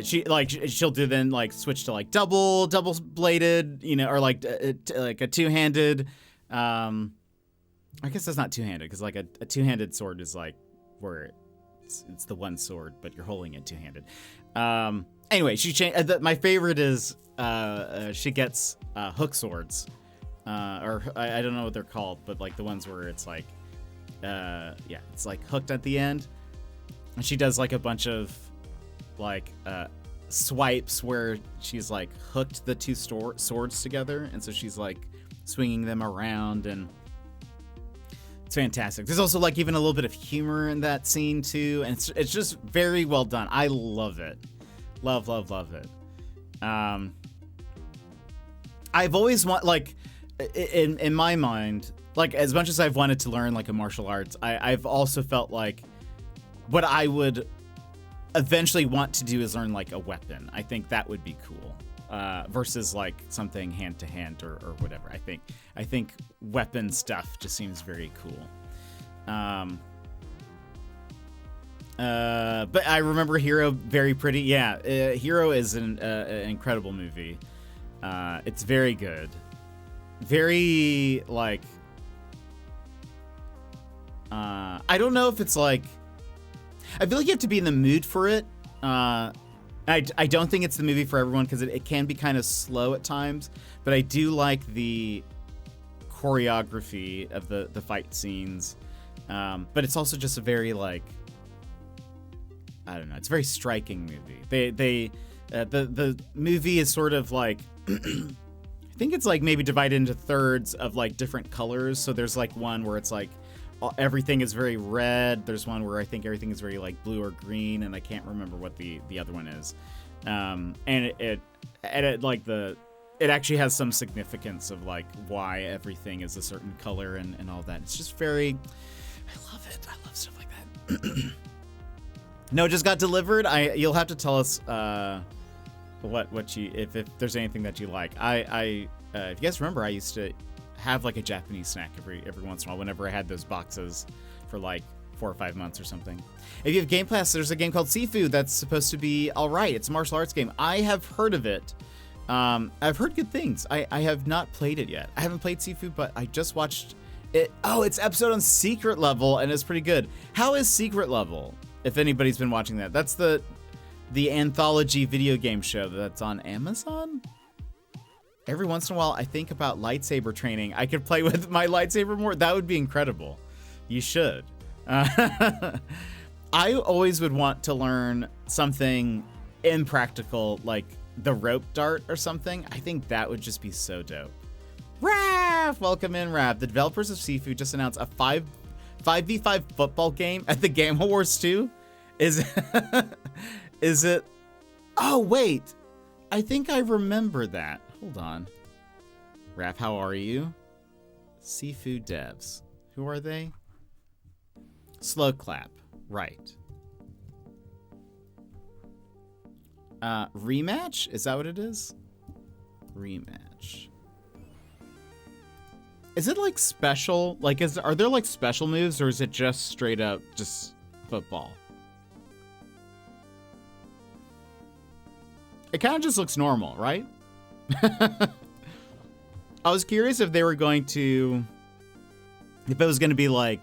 she'll do then like switch to like double bladed, you know, or like a two-handed. I guess that's not two-handed because like a two-handed sword is like where it's the one sword, but you're holding it two-handed. Anyway, she changed. My favorite is she gets hook swords, or I don't know what they're called, but like the ones where it's like, yeah, it's like hooked at the end, and she does like a bunch of like swipes where she's like hooked the two swords together, and so she's like swinging them around, and it's fantastic. There's also like even a little bit of humor in that scene too, and it's just very well done. I love it. Love it. I've always like in my mind, like as much as I've wanted to learn like a martial arts, I've also felt like what I would eventually want to do is learn like a weapon. I think that would be cool. Versus like something hand to hand or whatever. I think weapon stuff just seems very cool. But I remember Hero very pretty. Yeah, Hero is an incredible movie. It's very good. Very like I don't know if it's like, I feel like you have to be in the mood for it. I don't think it's the movie for everyone because it can be kind of slow at times, but I do like the choreography of the fight scenes. But it's also just a very, like, I don't know, it's a very striking movie. The movie is sort of like, I think it's like maybe divided into thirds of like different colors. So there's like one where it's like everything is very red. There's one where I think everything is very like blue or green, and I can't remember what the other one is. And it actually has some significance of like why everything is a certain color and all that. It's just very, I love it. I love stuff like that. No, it just got delivered. You'll have to tell us what you if there's anything that you like. If you guys remember, I used to have like a Japanese snack every once in a while whenever I had those boxes for like 4 or 5 months or something. If you have Game Pass, there's a game called Seafood that's supposed to be all right. It's a martial arts game. I have heard of it. I've heard good things. I have not played it yet. I haven't played Seafood, but I just watched it. Oh, it's episode on Secret Level, and it's pretty good. How is Secret Level? If anybody's been watching that, that's the anthology video game show that's on Amazon. Every once in a while, I think about lightsaber training. I could play with my lightsaber more. That would be incredible. You should. I always would want to learn something impractical, like the rope dart or something. I think that would just be so dope. Raph! Welcome in, Raph. The developers of Seafood just announced a 5v5 football game at the Game Awards 2? Is it? Oh, wait. I think I remember that. Hold on. Raph, how are you? Seafood devs. Who are they? Slow Clap. Right. Rematch? Is that what it is? Rematch. Is it like special? Like, are there like special moves, or is it just straight up just football? It kind of just looks normal, right? I was curious if they were going to, if it was going to be like,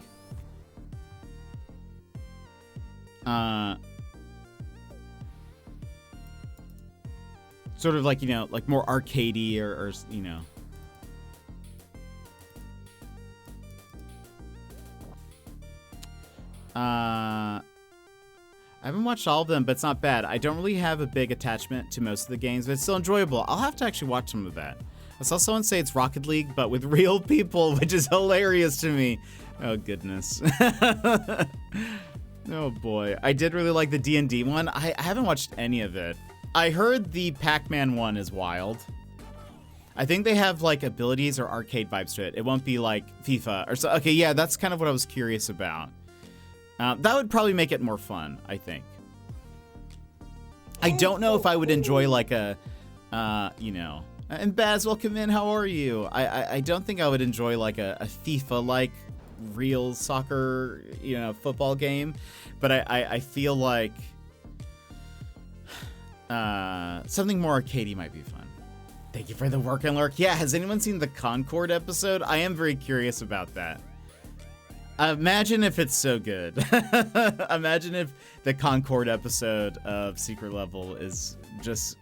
sort of like, you know, like more arcadey or you know. I haven't watched all of them, but it's not bad. I don't really have a big attachment to most of the games, but it's still enjoyable. I'll have to actually watch some of that. I saw someone say it's Rocket League, but with real people, which is hilarious to me. Oh, goodness. Oh, boy. I did really like the D&D one. I haven't watched any of it. I heard the Pac-Man one is wild. I think they have, like, abilities or arcade vibes to it. It won't be like FIFA or so. Okay, yeah, that's kind of what I was curious about. That would probably make it more fun, I think. I don't know if I would enjoy like a, you know, and Baz, welcome in, how are you? I don't think I would enjoy like a FIFA-like real soccer, you know, football game, but I feel like something more arcadey might be fun. Thank you for the work and lurk. Yeah, has anyone seen the Concord episode? I am very curious about that. Imagine if it's so good. Imagine if the Concord episode of Secret Level is just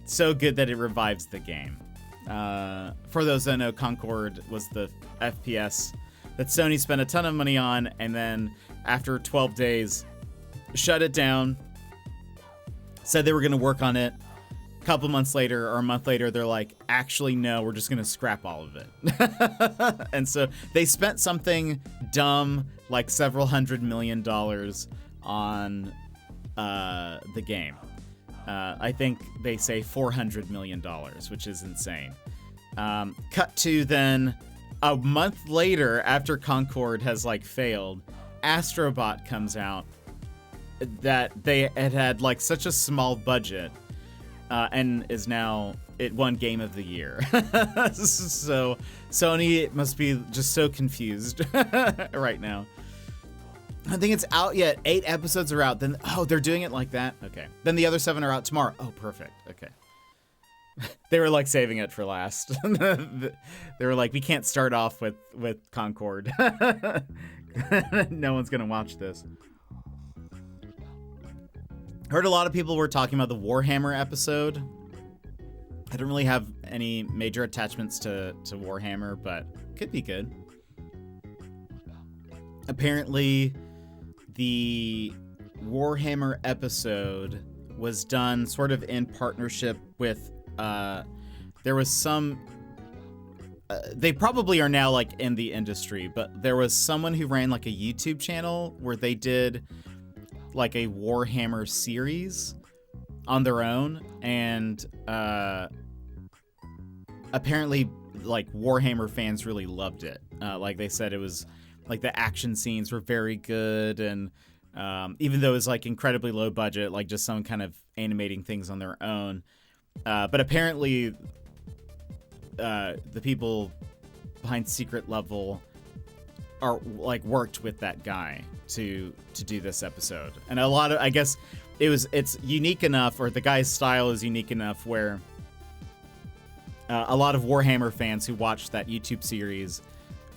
so good that it revives the game. For those that know, Concord was the FPS that Sony spent a ton of money on, and then after 12 days, shut it down, said they were going to work on it. A couple months later or a month later, they're like, actually, no, we're just going to scrap all of it. And so they spent something dumb, like several $100 million on the game. I think they say $400 million, which is insane. Cut to then a month later, after Concord has like failed, Astrobot comes out that they had like such a small budget. And is now, it won Game of the Year. So Sony must be just so confused right now. I think it's out yet. 8 episodes are out. Then, oh, they're doing it like that? Okay. Then the other 7 are out tomorrow. Oh, perfect. Okay. They were like saving it for last. They were like, we can't start off with Concord. No one's going to watch this. Heard a lot of people were talking about the Warhammer episode. I don't really have any major attachments to Warhammer, but could be good. Apparently, the Warhammer episode was done sort of in partnership with, there was some, they probably are now like in the industry, but there was someone who ran like a YouTube channel where they did like a Warhammer series on their own, and apparently like Warhammer fans really loved it. Like they said it was like the action scenes were very good, and even though it was like incredibly low budget, like just someone kind of animating things on their own. But apparently the people behind Secret Level are like worked with that guy to do this episode. And a lot of, I guess it's unique enough, or the guy's style is unique enough where a lot of Warhammer fans who watched that YouTube series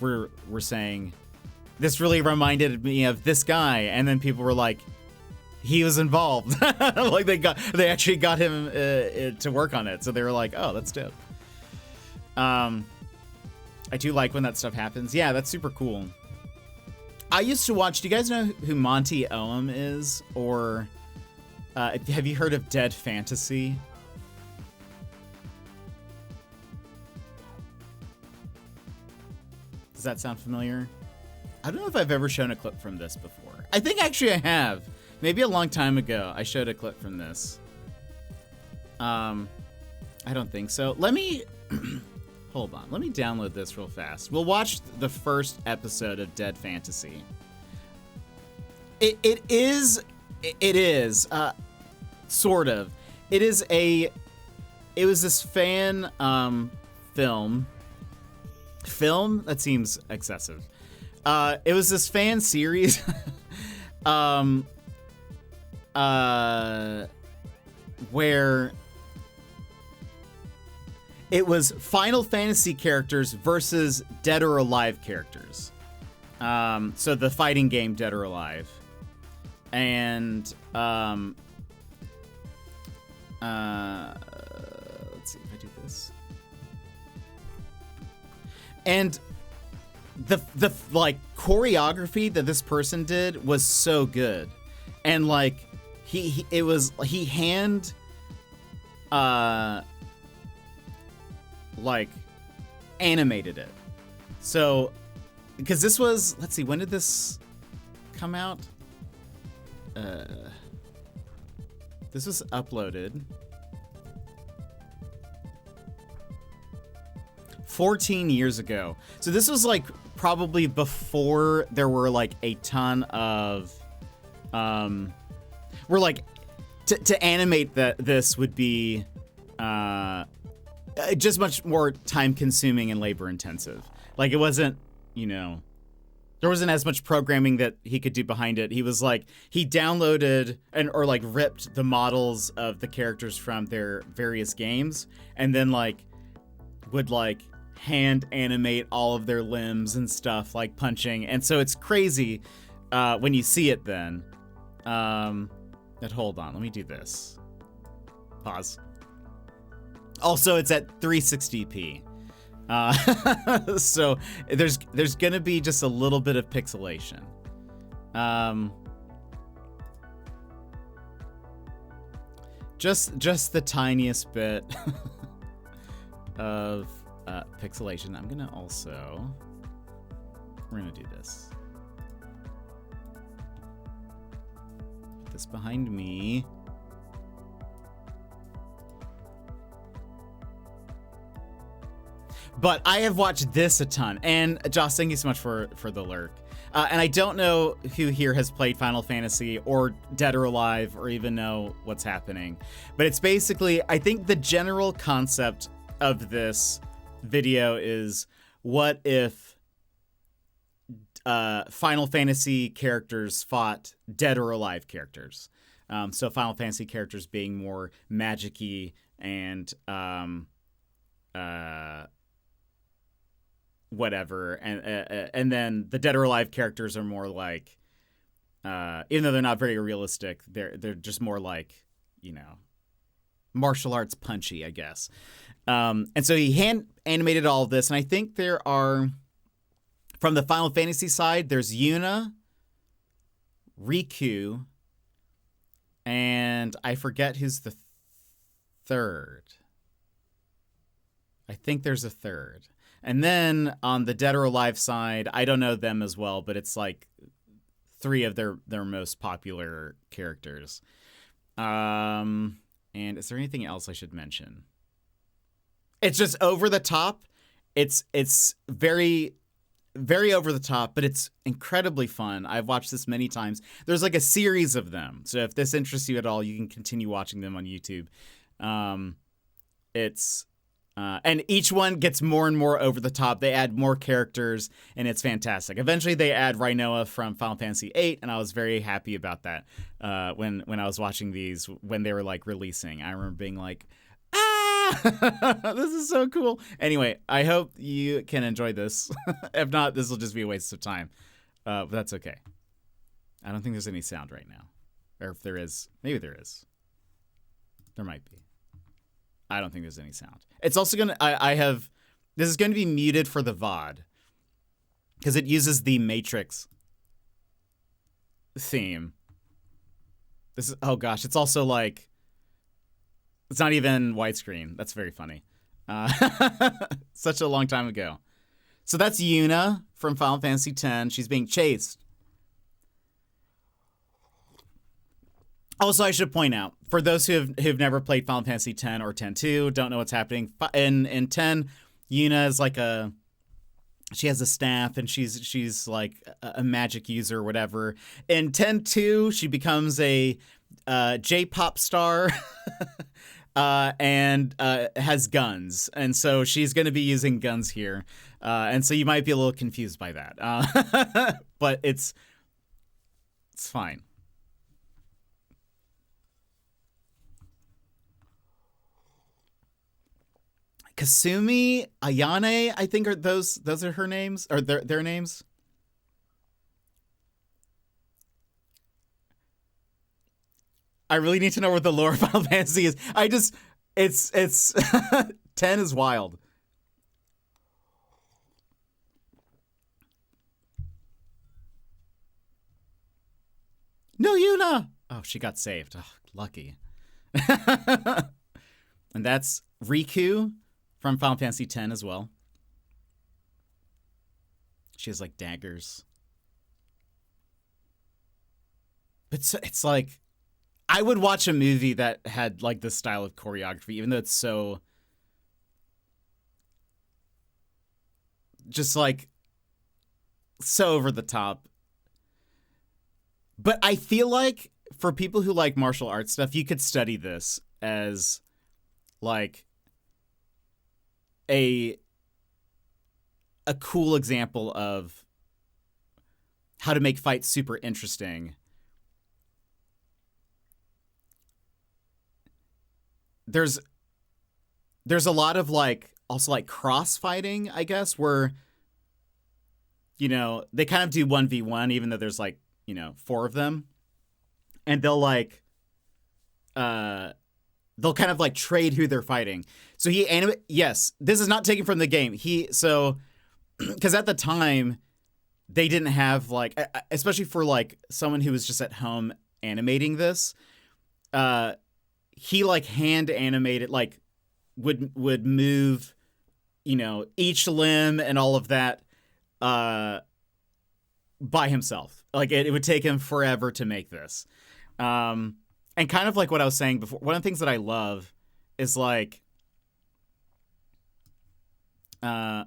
were saying, this really reminded me of this guy, and then people were like, he was involved. Like they actually got him to work on it, so they were like, oh, that's dope. I do like when that stuff happens. Yeah, that's super cool. I used to watch, do you guys know who Monty Oum is? Or have you heard of Dead Fantasy? Does that sound familiar? I don't know if I've ever shown a clip from this before. I think actually I have. Maybe a long time ago I showed a clip from this. I don't think so. Let me hold on. Let me download this real fast. We'll watch the first episode of Dead Fantasy. It is sort of. It was this fan film. That seems excessive. It was this fan series where it was Final Fantasy characters versus Dead or Alive characters. So the fighting game Dead or Alive. And let's see if I do this. And the like choreography that this person did was so good. And like he hand like animated it. So because this was, let's see, when did this come out? This was uploaded 14 years ago. So this was like probably before there were like a ton of we're like to animate this would be just much more time consuming and labor intensive. Like it wasn't, there wasn't as much programming that he could do behind it. He was like, he downloaded or like ripped the models of the characters from their various games, and then like would like hand animate all of their limbs and stuff, like punching. And so it's crazy when you see it then. But hold on, let me do this. Pause. Also, it's at 360p. So there's gonna be just a little bit of pixelation. Just the tiniest bit of pixelation. We're gonna do this. Put this behind me. But I have watched this a ton. And Joss, thank you so much for the lurk. And I don't know who here has played Final Fantasy or Dead or Alive or even know what's happening. But it's basically, I think the general concept of this video is, what if Final Fantasy characters fought Dead or Alive characters? So Final Fantasy characters being more magic-y and whatever, and then the Dead or Alive characters are more like Even though they're not very realistic, they're just more like, you know, martial arts punchy, I guess. And so he hand animated all of this, and I think there are, from the Final Fantasy side, there's Yuna, Riku, and I forget who's the third. I think there's a third. And then on the Dead or Alive side, I don't know them as well, but it's like 3 of their most popular characters. And is there anything else I should mention? It's just over the top. It's very, very over the top, but it's incredibly fun. I've watched this many times. There's like a series of them. So if this interests you at all, you can continue watching them on YouTube. And each one gets more and more over the top. They add more characters, and it's fantastic. Eventually, they add Rinoa from Final Fantasy VIII, and I was very happy about that when I was watching these, when they were, like, releasing. I remember being like, this is so cool. Anyway, I hope you can enjoy this. If not, this will just be a waste of time. But that's okay. I don't think there's any sound right now. Or if there is, maybe there is. There might be. I don't think there's any sound. It's also going to, this is going to be muted for the VOD because it uses the Matrix theme. This is, oh gosh, it's also like, it's not even widescreen. That's very funny. Such a long time ago. So that's Yuna from Final Fantasy X. She's being chased. Also, I should point out, for those who've never played Final Fantasy X or X-2, don't know what's happening, in 10, Yuna is like she has a staff, and she's like a magic user or whatever. In X-2, she becomes a J-pop star and has guns. And so she's going to be using guns here. And so you might be a little confused by that. But it's fine. Kasumi, Ayane, I think those are her names, or their names. I really need to know what the lore of Final Fantasy is. It's 10 is wild. No, Yuna! Oh, she got saved. Oh, lucky. And that's Riku from Final Fantasy X as well. She has like daggers. It's like, I would watch a movie that had like this style of choreography, even though it's so just like so over the top. But I feel like for people who like martial arts stuff, you could study this as like a cool example of how to make fights super interesting. There's a lot of like also like cross fighting, I guess, where, you know, they kind of do 1v1 even though there's like, you know, 4 of them, and they'll like they'll kind of like trade who they're fighting. So yes, this is not taken from the game. Because at the time, they didn't have like, especially for like someone who was just at home animating this, he like hand animated, like would move, you know, each limb and all of that by himself. Like it would take him forever to make this. And kind of like what I was saying before, one of the things that I love is like, so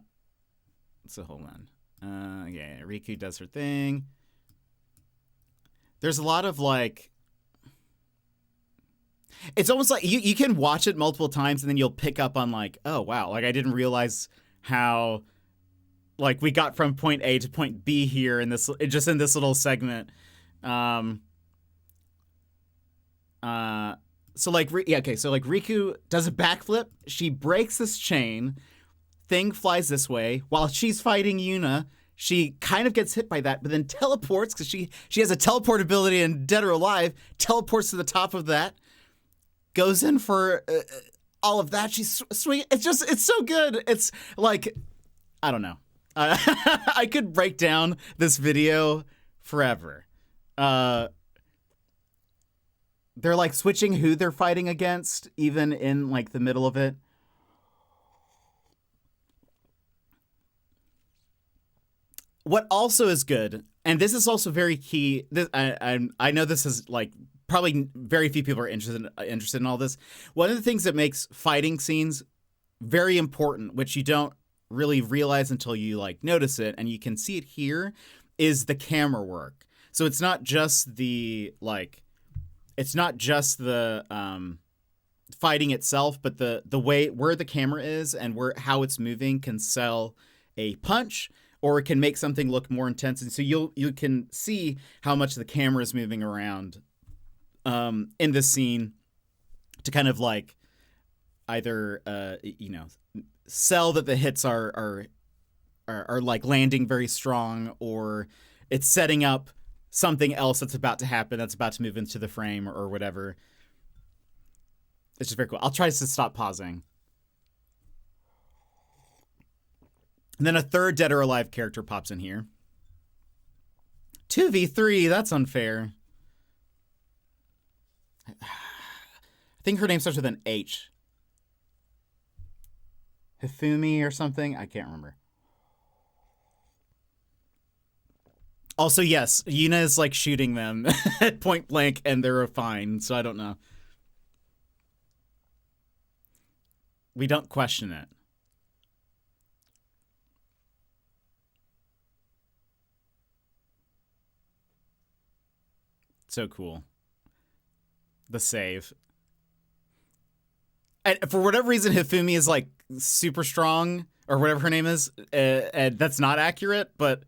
hold on. Yeah, Riku does her thing. There's a lot of like, it's almost like you can watch it multiple times and then you'll pick up on like, oh wow, like I didn't realize how like we got from point A to point B here in this, just in this little segment. So like, so like Riku does a backflip. She breaks this chain. Thing flies this way while she's fighting Yuna. she kind of gets hit by that, but then teleports because she has a teleport ability in Dead or Alive, teleports to the top of that, goes in for all of that. She's sweet. It's so good. It's like, I don't know. I could break down this video forever. They're like switching who they're fighting against, even in like the middle of it. What also is good, and this is also very key. I know this is like probably very few people are interested in all this. One of the things that makes fighting scenes very important, which you don't really realize until you like notice it, and you can see it here, is the camera work. So it's not just the fighting itself, but the way where the camera is and how it's moving can sell a punch, or it can make something look more intense. And so you can see how much the camera is moving around in this scene to kind of like either sell that the hits are like landing very strong, or it's setting up something else that's about to happen, that's about to move into the frame or whatever. It's just very cool. I'll try to stop pausing. And then a third Dead or Alive character pops in here. 2v3, that's unfair. I think her name starts with an H. Hifumi or something? I can't remember. Also, yes, Yuna is like shooting them at point blank and they're fine, so I don't know. We don't question it. So cool. The save. And for whatever reason, Hifumi is like super strong, or whatever her name is, and that's not accurate, but...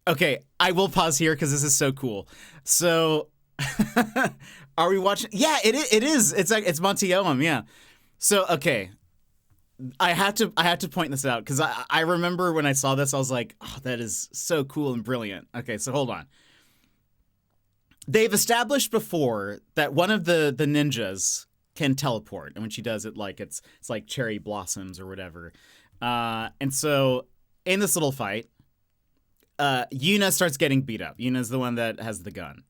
Okay, I will pause here because this is so cool. So, are we watching? Yeah, it is. It's like it's Monty Oum, yeah. So, okay, I have to point this out because I remember when I saw this, I was like, oh, that is so cool and brilliant. Okay, so hold on. They've established before that one of the ninjas can teleport, and when she does it, like it's like cherry blossoms or whatever. And so in this little fight, Yuna starts getting beat up. Yuna's the one that has the gun.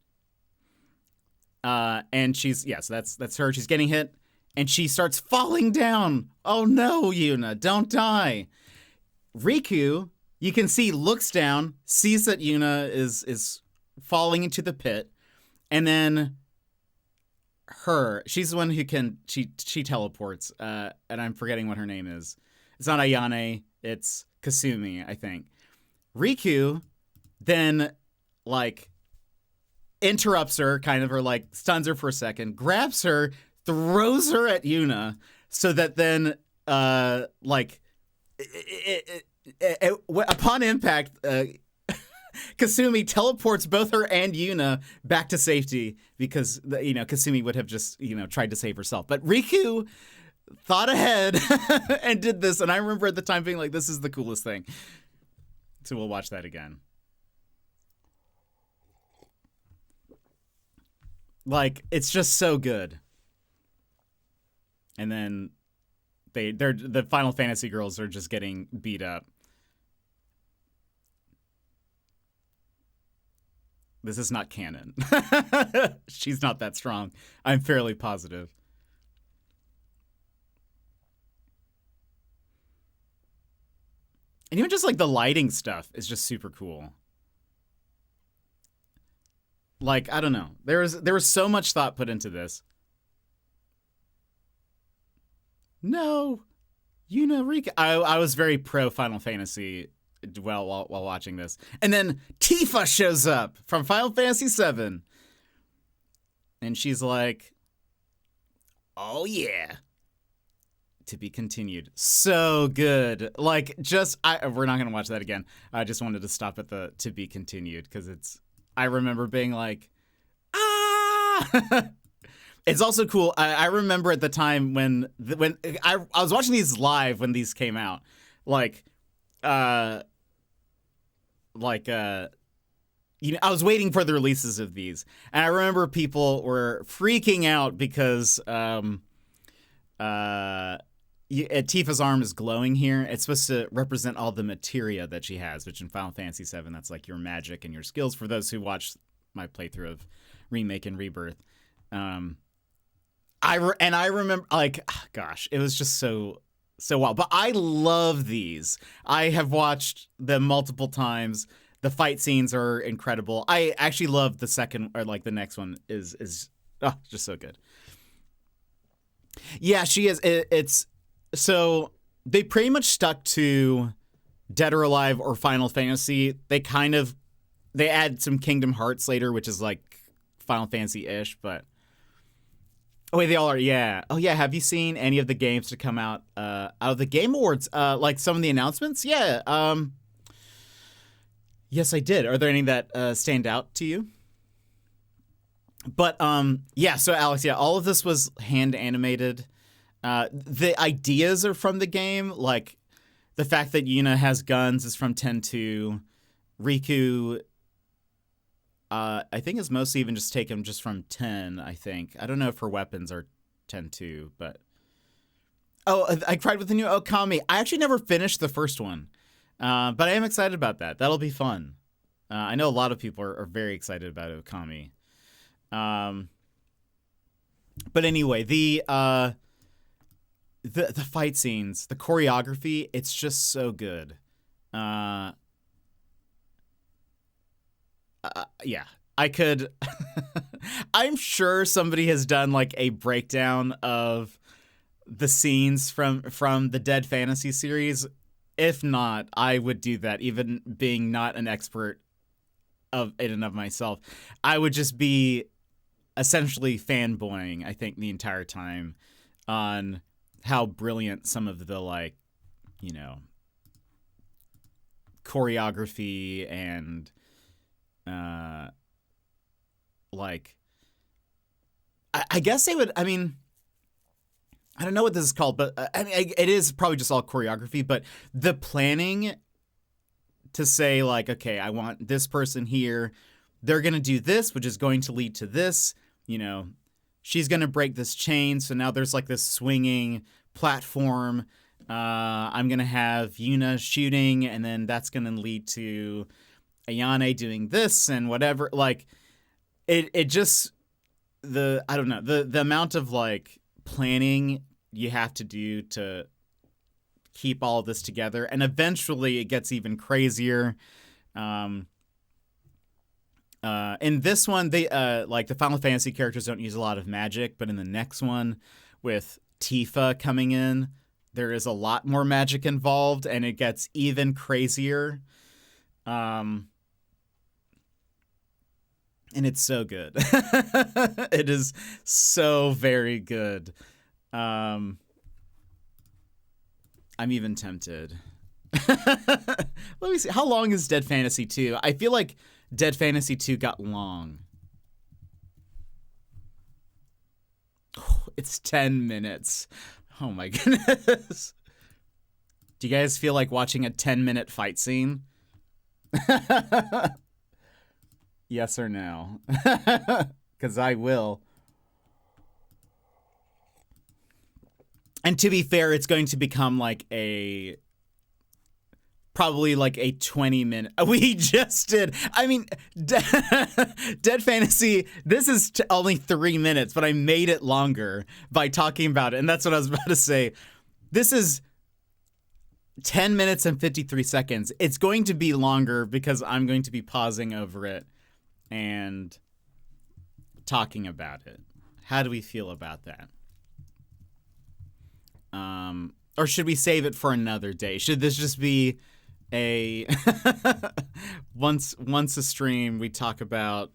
And so that's her. She's getting hit, and she starts falling down. Oh no, Yuna, don't die. Riku, you can see, looks down, sees that Yuna is falling into the pit, and then she's the one who she teleports, and I'm forgetting what her name is. It's not Ayane, it's Kasumi, I think. Riku then, like, interrupts her, kind of, or, like, stuns her for a second, grabs her, throws her at Yuna, so that then, upon impact, Kasumi teleports both her and Yuna back to safety because, Kasumi would have just, tried to save herself. But Riku thought ahead and did this, and I remember at the time being like, this is the coolest thing. So we'll watch that again. Like, it's just so good. And then the Final Fantasy girls are just getting beat up. This is not canon. She's not that strong. I'm fairly positive. And even just like the lighting stuff is just super cool. Like, I don't know. There was so much thought put into this. No. Rika. I was very pro Final Fantasy while watching this. And then Tifa shows up from Final Fantasy VII. And she's like, oh yeah. To be continued. So good. Like, we're not going to watch that again. I just wanted to stop at the to be continued because I remember being like, ah! It's also cool. I remember at the time when I was watching these live when these came out, I was waiting for the releases of these, and I remember people were freaking out because Tifa's arm is glowing here. It's supposed to represent all the materia that she has, which in Final Fantasy VII, that's like your magic and your skills. For those who watched my playthrough of Remake and Rebirth, I remember, gosh, it was just so wild. But I love these. I have watched them multiple times. The fight scenes are incredible. I actually love the second, or the next one is just so good. Yeah, she is. It's so they pretty much stuck to Dead or Alive or Final Fantasy. They add some Kingdom Hearts later, which is like Final Fantasy-ish, but oh wait, they all are. Yeah. Oh yeah. Have you seen any of the games to come out of the Game Awards? Like some of the announcements? Yeah. Yes, I did. Are there any that stand out to you? But yeah. So Alex, yeah, all of this was hand animated. The ideas are from the game, like the fact that Yuna has guns is from 10-2. Riku, I think is mostly even just taken just from 10, I think. I don't know if her weapons are 10-2, but... Oh, I cried with the new Okami. I actually never finished the first one, but I am excited about that. That'll be fun. I know a lot of people are very excited about Okami. But anyway, the fight scenes, the choreography, it's just so good. Yeah, I could. I'm sure somebody has done like a breakdown of the scenes from the Dead Fantasy series. If not, I would do that, even being not an expert of it and of myself. I would just be essentially fanboying, I think, the entire time on how brilliant some of the choreography and I guess they would. I mean, I don't know what this is called, but it is probably just all choreography. But the planning to say okay, I want this person here. They're gonna do this, which is going to lead to this. She's gonna break this chain. So now there's this swinging platform. I'm gonna have Yuna shooting, and then that's gonna lead to Ayane doing this and whatever. It just I don't know, the amount of planning you have to do to keep all of this together, and eventually it gets even crazier. In this one, they the Final Fantasy characters don't use a lot of magic, but in the next one with Tifa coming in, there is a lot more magic involved, and it gets even crazier. And it's so good. It is so very good. I'm even tempted. Let me see. How long is Dead Fantasy 2? I feel like Dead Fantasy 2 got long. It's 10 minutes. Oh my goodness. Do you guys feel like watching a 10-minute fight scene? Yes or no? Because I will. And to be fair, it's going to become probably a 20-minute. We just did. I mean, Dead Fantasy, this is only 3 minutes, but I made it longer by talking about it. And that's what I was about to say. This is 10 minutes and 53 seconds. It's going to be longer because I'm going to be pausing over it and talking about it. How do we feel about that? Or should we save it for another day? Should this just be a once a stream we talk about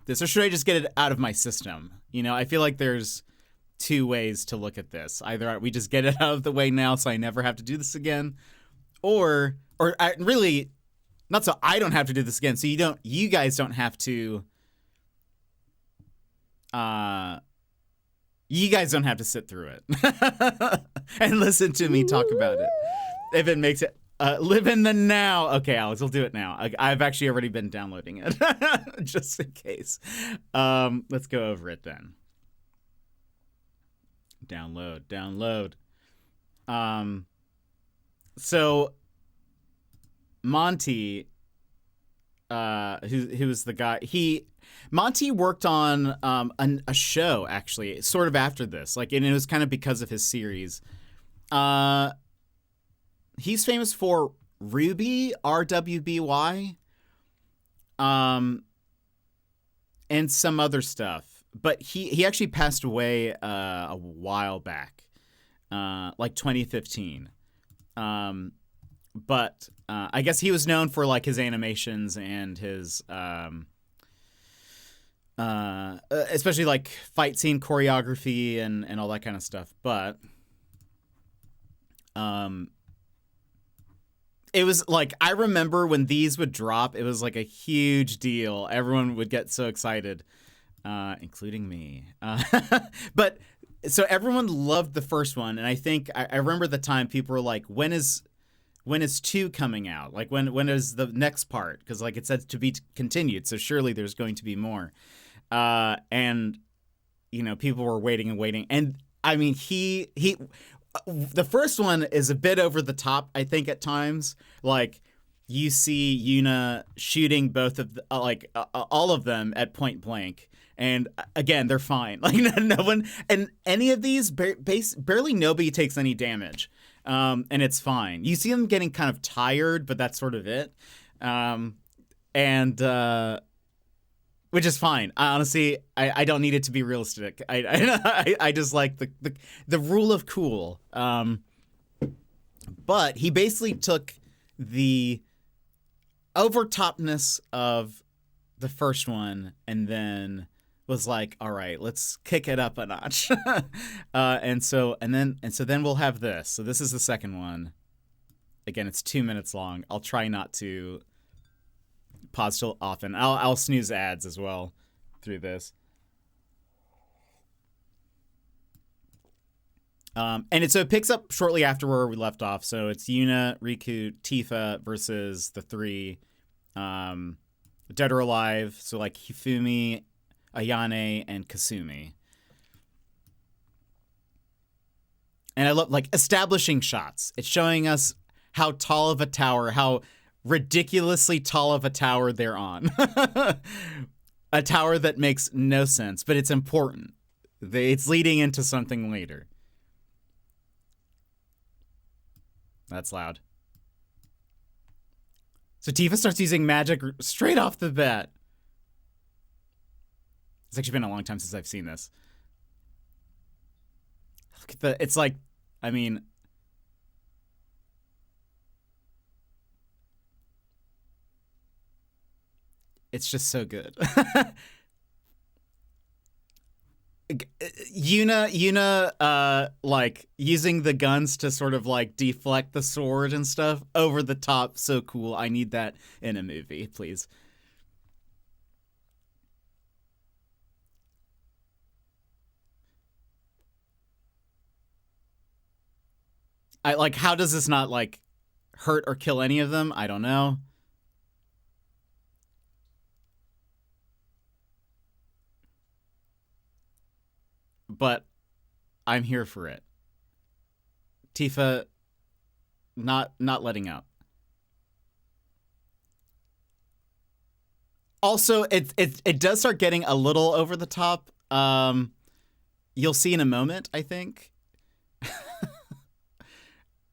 this, or should I just get it out of my system? I feel like there's two ways to look at this. Either we just get it out of the way now so I never have to do this again, or I really, not so I don't have to do this again, so you guys don't have to You guys don't have to sit through it and listen to me talk about it. If it makes it live in the now. Okay, Alex, we'll do it now. I've actually already been downloading it just in case. Let's go over it then. Download. So Monty, who was the guy, Monty worked on a show actually, sort of after this, like, and it was kind of because of his series. He's famous for Ruby, RWBY, and some other stuff. But he actually passed away a while back, like 2015. But I guess he was known for like his animations and his, especially like fight scene choreography and all that kind of stuff. But it was like, I remember when these would drop, it was like a huge deal. Everyone would get so excited, including me. But so everyone loved the first one, and I think I remember the time people were like, when is 2 coming out? Like when is the next part? Because like it said to be continued, so surely there's going to be more. And you know, people were waiting and waiting, and I mean the first one is a bit over the top, I think, at times. Like, you see Yuna shooting both of all of them at point blank, and again, they're fine. Like, no one, and any of these barely nobody takes any damage, and it's fine. You see them getting kind of tired, but that's sort of it, which is fine. Honestly, I don't need it to be realistic. I just like the rule of cool. But he basically took the overtopness of the first one and then was like, all right, let's kick it up a notch. and so then we'll have this. So this is the second one. Again, it's 2 minutes long. I'll try not to pause too often. I'll snooze ads as well through this. So it picks up shortly after where we left off. So it's Yuna, Riku, Tifa versus the 3, dead or alive. So like Hifumi, Ayane, and Kasumi. And I love like establishing shots. It's showing us how tall of a tower, how ridiculously tall of a tower they're on. A tower that makes no sense, but it's important. It's leading into something later. That's loud. So Tifa starts using magic straight off the bat. It's actually been a long time since I've seen this. Look at it's like, I mean, it's just so good. Yuna, like using the guns to sort of like deflect the sword and stuff, over the top, so cool. I need that in a movie, please. I like, how does this not like hurt or kill any of them? I don't know. But I'm here for it. Tifa not letting up. Also, it does start getting a little over the top. You'll see in a moment, I think.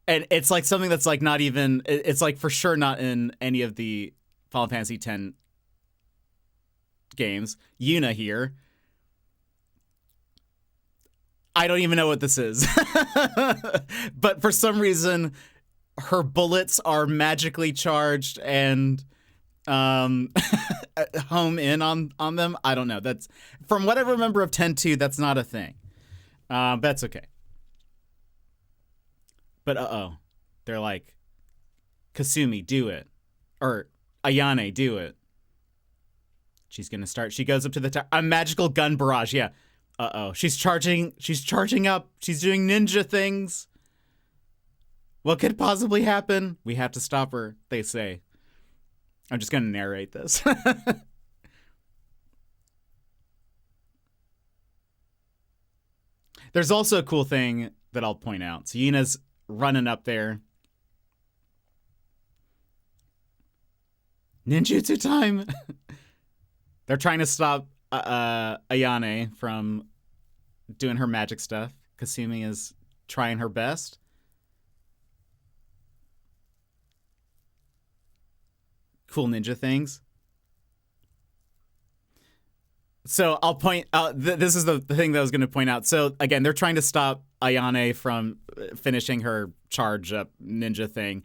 And it's like something that's like not even, it's like for sure not in any of the Final Fantasy X games. Yuna here. I don't even know what this is. But for some reason, her bullets are magically charged and home in on them. I don't know. That's, from what I remember of 10-2, that's not a thing. That's okay. But they're like, Kasumi, do it. Or Ayane, do it. She's gonna start. She goes up to the tower. A magical gun barrage, yeah. Uh-oh. She's charging up. She's doing ninja things. What could possibly happen? We have to stop her, they say. I'm just going to narrate this. There's also a cool thing that I'll point out. So Yuna's running up there. Ninjutsu time. They're trying to stop Ayane from doing her magic stuff. Kasumi is trying her best. Cool ninja things. So I'll point out, this is the thing that I was going to point out. So again, they're trying to stop Ayane from finishing her charge up ninja thing.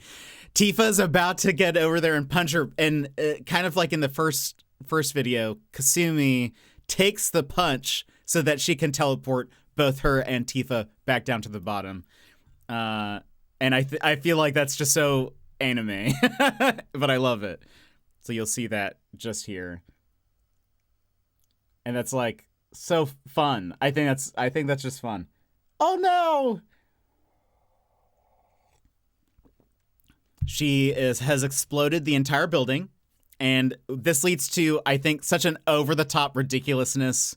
Tifa's about to get over there and punch her. And kind of like in the first video, Kasumi takes the punch so that she can teleport both her and Tifa back down to the bottom. And I feel like that's just so anime, but I love it. So you'll see that just here. And that's like so fun. I think that's just fun. Oh no! She has exploded the entire building, and this leads to, I think, such an over-the-top ridiculousness,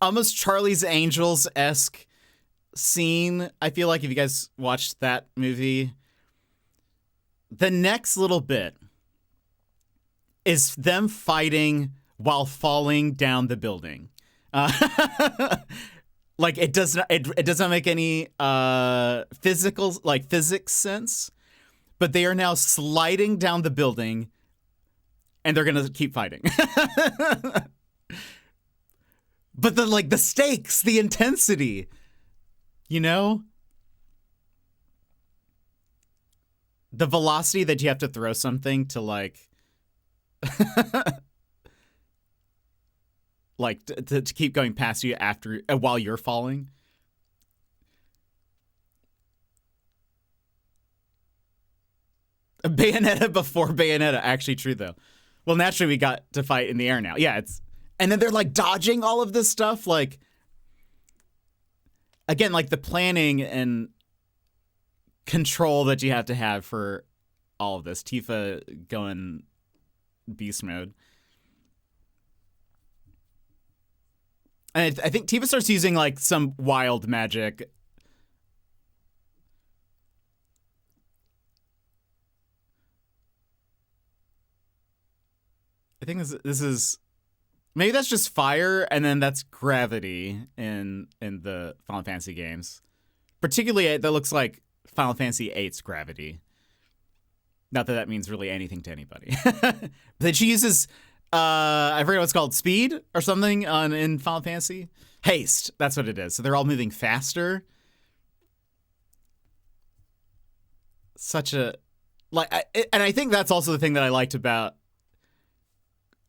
almost Charlie's Angels-esque scene. I feel like if you guys watched that movie, the next little bit is them fighting while falling down the building. Like it does not make any physics sense, but they are now sliding down the building and they're gonna keep fighting. But the stakes, the intensity, you know? The velocity that you have to throw something to to keep going past you after while you're falling. Bayonetta before Bayonetta, actually true though. Well, naturally we got to fight in the air now. Yeah, and then they're dodging all of this stuff, again, the planning and control that you have to have for all of this. Tifa going beast mode. And I think Tifa starts using some wild magic. I think this is maybe that's just fire, and then that's gravity in the Final Fantasy games. Particularly, that looks like Final Fantasy VIII's gravity. Not that means really anything to anybody. But then she uses, I forget what it's called, speed or something in Final Fantasy? Haste, that's what it is. So they're all moving faster. Such a, and I think that's also the thing that I liked about,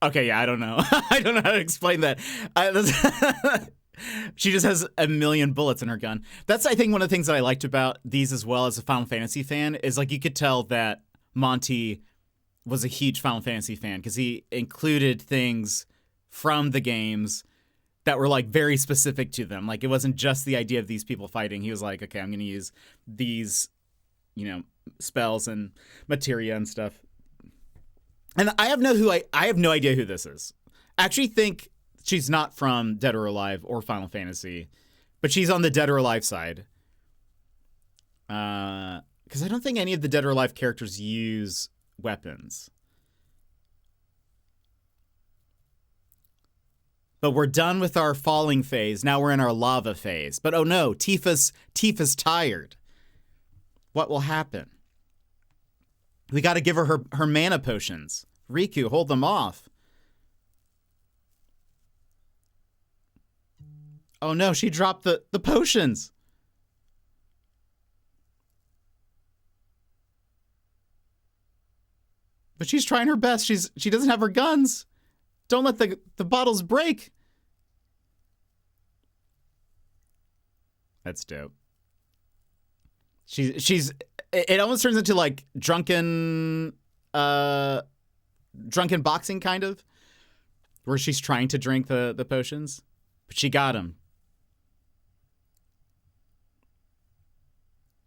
okay, yeah, I don't know. I don't know how to explain that. She just has a million bullets in her gun. That's, I think, one of the things that I liked about these as well as a Final Fantasy fan is you could tell that Monty was a huge Final Fantasy fan because he included things from the games that were very specific to them. It wasn't just the idea of these people fighting. He was like, okay, I'm going to use these, spells and materia and stuff. And I have no idea who this is. I actually think she's not from Dead or Alive or Final Fantasy, but she's on the Dead or Alive side. Because I don't think any of the Dead or Alive characters use weapons. But we're done with our falling phase. Now we're in our lava phase. But oh no, Tifa's tired. What will happen? We got to give her mana potions. Riku, hold them off. Oh no, she dropped the potions. But she's trying her best. She doesn't have her guns. Don't let the bottles break. That's dope. It almost turns into drunken boxing kind of, where she's trying to drink the potions, but she got him.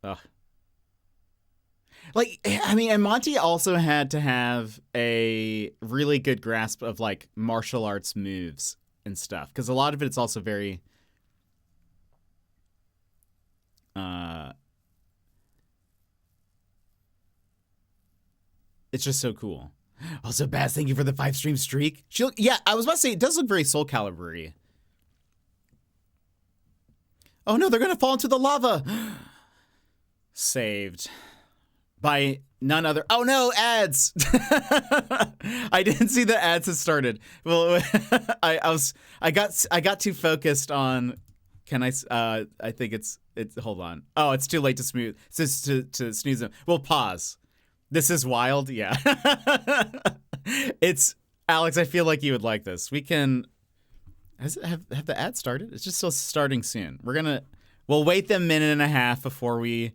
Ugh. Like, I mean, and Monty also had to have a really good grasp of like martial arts moves and stuff, because a lot of it's also very it's just so cool. Also, Baz, thank you for the 5-stream streak. Yeah, I was about to say, it does look very Soul Calibur-y. Oh no, they're gonna fall into the lava. Saved by none other. Oh no, ads. I didn't see the ads had started. Well, I got too focused on. I think it's hold on. Oh, it's too late to snooze them. We'll pause. This is wild. Yeah. It's Alex. I feel like you would like this. We can. Have the ad started? It's just still starting soon. We'll wait the minute and a half before we.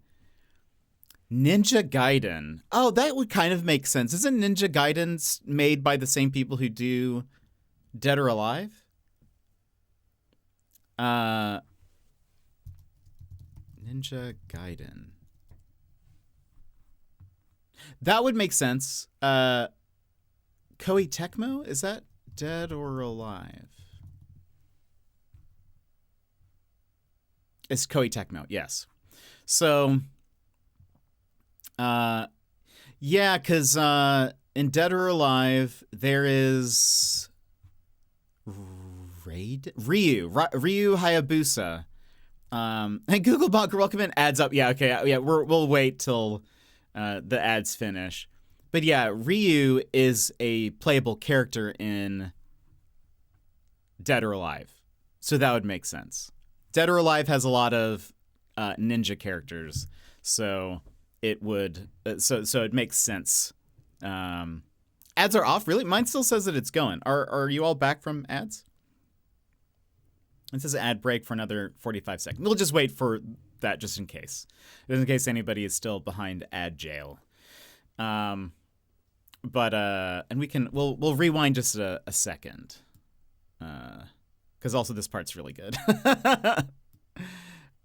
Ninja Gaiden. Oh, that would kind of make sense. Isn't Ninja Gaiden made by the same people who do Dead or Alive? Ninja Gaiden. That would make sense. Koei Tecmo? Is that Dead or Alive? It's Koei Tecmo, yes. So, yeah, because in Dead or Alive, there is Ryu Hayabusa. And Googlebot, welcome in. Ads up. Yeah, okay. Yeah, we'll wait till the ads finish. But yeah, Ryu is a playable character in Dead or Alive. So that would make sense. Dead or Alive has a lot of ninja characters. So it would so it makes sense. Ads are off, really? Mine still says that it's going. Are you all back from ads? It says ad break for another 45 seconds. We'll just wait for that just in case. Just in case anybody is still behind ad jail. And we'll rewind just a second. Because also this part's really good.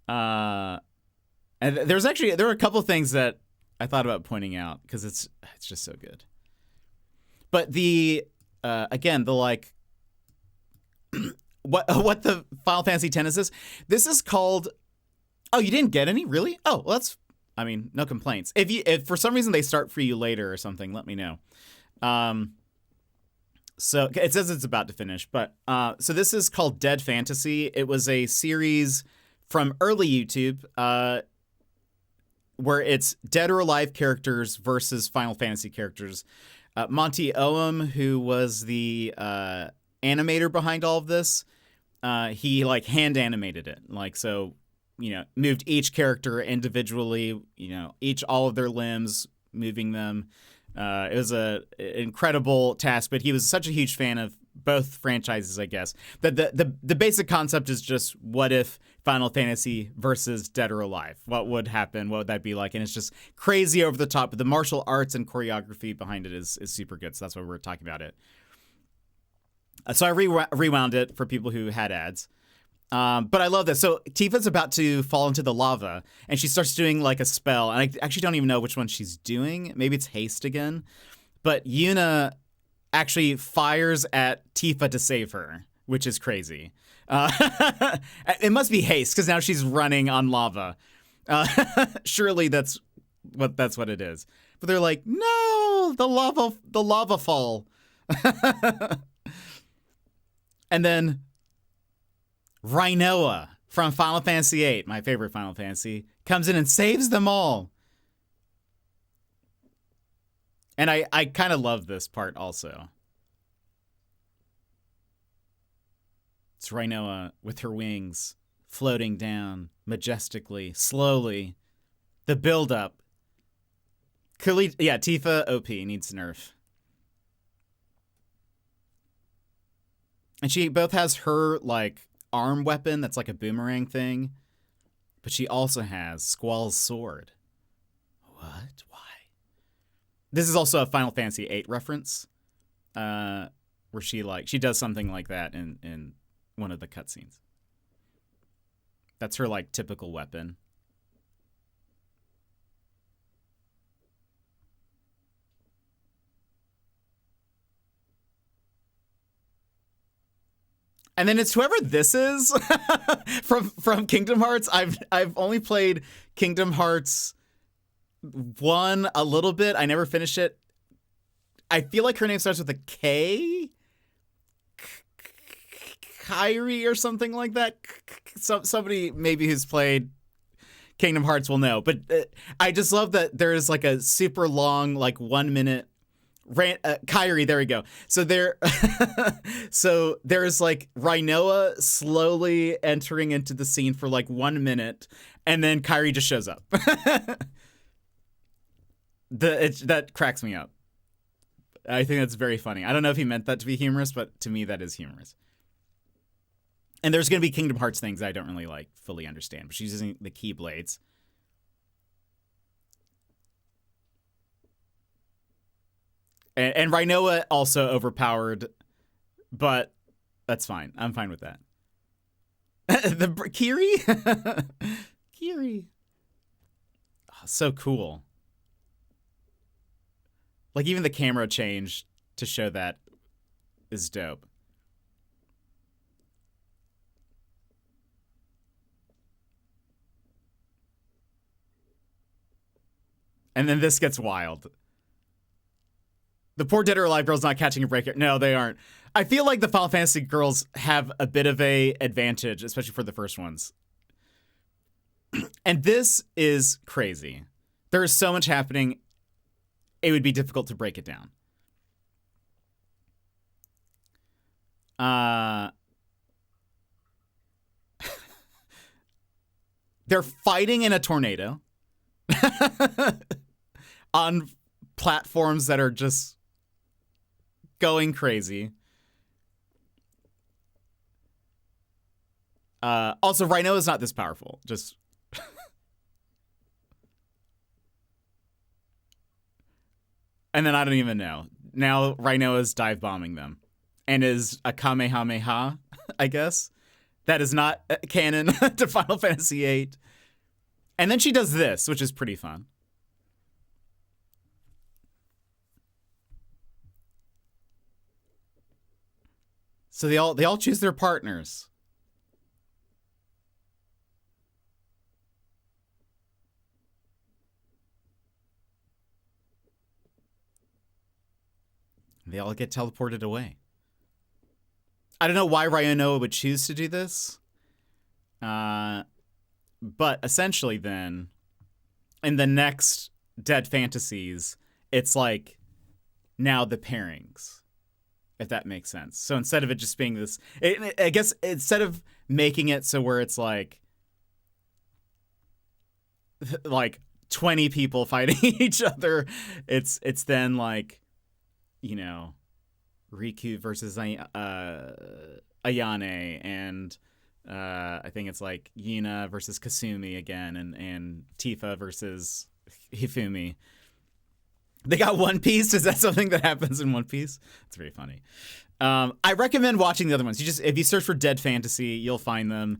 And there were a couple things that I thought about pointing out because it's just so good. But again, the like what the Final Fantasy X is. This is called. Oh, you didn't get any, really? Oh, well, no complaints. If for some reason they start for you later or something, let me know. So it says it's about to finish, but so this is called Dead Fantasy. It was a series from early YouTube where it's Dead or Alive characters versus Final Fantasy characters. Monty Oum, who was the animator behind all of this, he like hand animated it, like so, moved each character individually, all of their limbs, moving them. It was an incredible task, but he was such a huge fan of both franchises, I guess, that the basic concept is just what if Final Fantasy versus Dead or Alive? What would happen? What would that be like? And it's just crazy over the top. But the martial arts and choreography behind it is super good. So that's why we're talking about it. So I rewound it for people who had ads. But I love this. So Tifa's about to fall into the lava, and she starts doing like a spell. And I actually don't even know which one she's doing. Maybe it's haste again. But Yuna actually fires at Tifa to save her, which is crazy. It must be haste because now she's running on lava. Surely that's what it is. But they're like, no, the lava fall. And then Rhinoa from Final Fantasy VIII, my favorite Final Fantasy, comes in and saves them all. And I kind of love this part also. It's Rhinoa with her wings floating down majestically, slowly. The build-up. Tifa OP needs nerf. And she both has her, like, arm weapon that's like a boomerang thing. But she also has Squall's sword. What? Why? This is also a Final Fantasy VIII reference. Where she does something like that in one of the cutscenes. That's her, like, typical weapon. And then it's whoever this is from Kingdom Hearts. I've only played Kingdom Hearts 1 a little bit. I never finished it. I feel like her name starts with a K. Kyrie or something like that. Somebody maybe who's played Kingdom Hearts will know. But I just love that there is like a super long, like 1 minute Kyrie, there we go. So there's like Rinoa slowly entering into the scene for like 1 minute, and then Kyrie just shows up. That cracks me up. I think that's very funny. I don't know if he meant that to be humorous, but to me that is humorous. And there's going to be Kingdom Hearts things I don't really like fully understand, but she's using the Keyblades. And Rinoa also overpowered, but that's fine. I'm fine with that. The Kiri? Kiri. Oh, so cool. Like, even the camera change to show that is dope. And then this gets wild. The poor Dead or Alive girls not catching a break here. No, they aren't. I feel like the Final Fantasy girls have a bit of a advantage, especially for the first ones. And this is crazy. There is so much happening. It would be difficult to break it down. They're fighting in a tornado on platforms that are just going crazy. Also, Rhino is not this powerful. Just and then I don't even know. Now Rhino is dive bombing them and is a Kamehameha, I guess. That is not canon to Final Fantasy VIII. And then she does this, which is pretty fun. So they all choose their partners. They all get teleported away. I don't know why Ryonoa would choose to do this. But essentially then, in the next Dead Fantasies, it's like now the pairings, if that makes sense. So instead of it just being this, I guess instead of making it so where it's like 20 people fighting each other, it's then like, you know, Riku versus Ayane, and I think it's like Yuna versus Kasumi again, and Tifa versus Hifumi. They got One Piece. Is that something that happens in One Piece? It's very funny. I recommend watching the other ones. If you search for Dead Fantasy, you'll find them.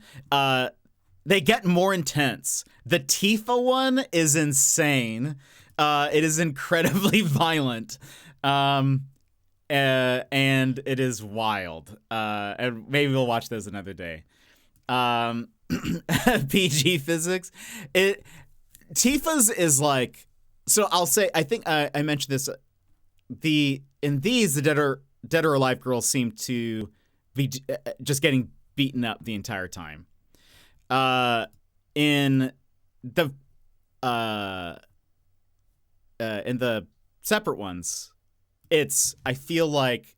They get more intense. The Tifa one is insane. It is incredibly violent. And it is wild. And maybe we'll watch those another day. PG physics. Tifa's is like, so I'll say, I think I mentioned this. In these, the Dead or Alive girls seem to be just getting beaten up the entire time. In the separate ones, I feel like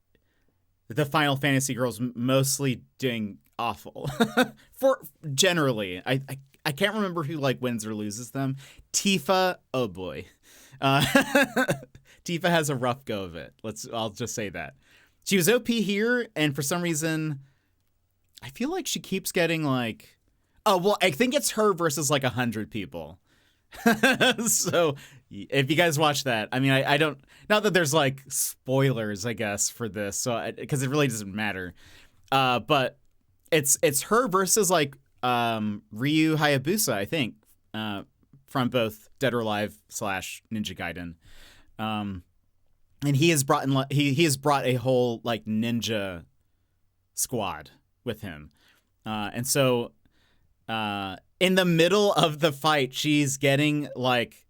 the Final Fantasy girls mostly doing awful. For generally, I can't remember who like wins or loses them. Tifa, oh boy. Tifa has a rough go of it. I'll just say that. She was OP here, and for some reason, I feel like she keeps getting like, oh well, I think it's her versus like 100 people. So if you guys watch that, I mean, I don't, not that there's like spoilers, I guess, for this, so because it really doesn't matter. But it's her versus like Ryu Hayabusa, I think, from both Dead or Alive / Ninja Gaiden. And he has brought a whole like ninja squad with him. And so in the middle of the fight, she's getting like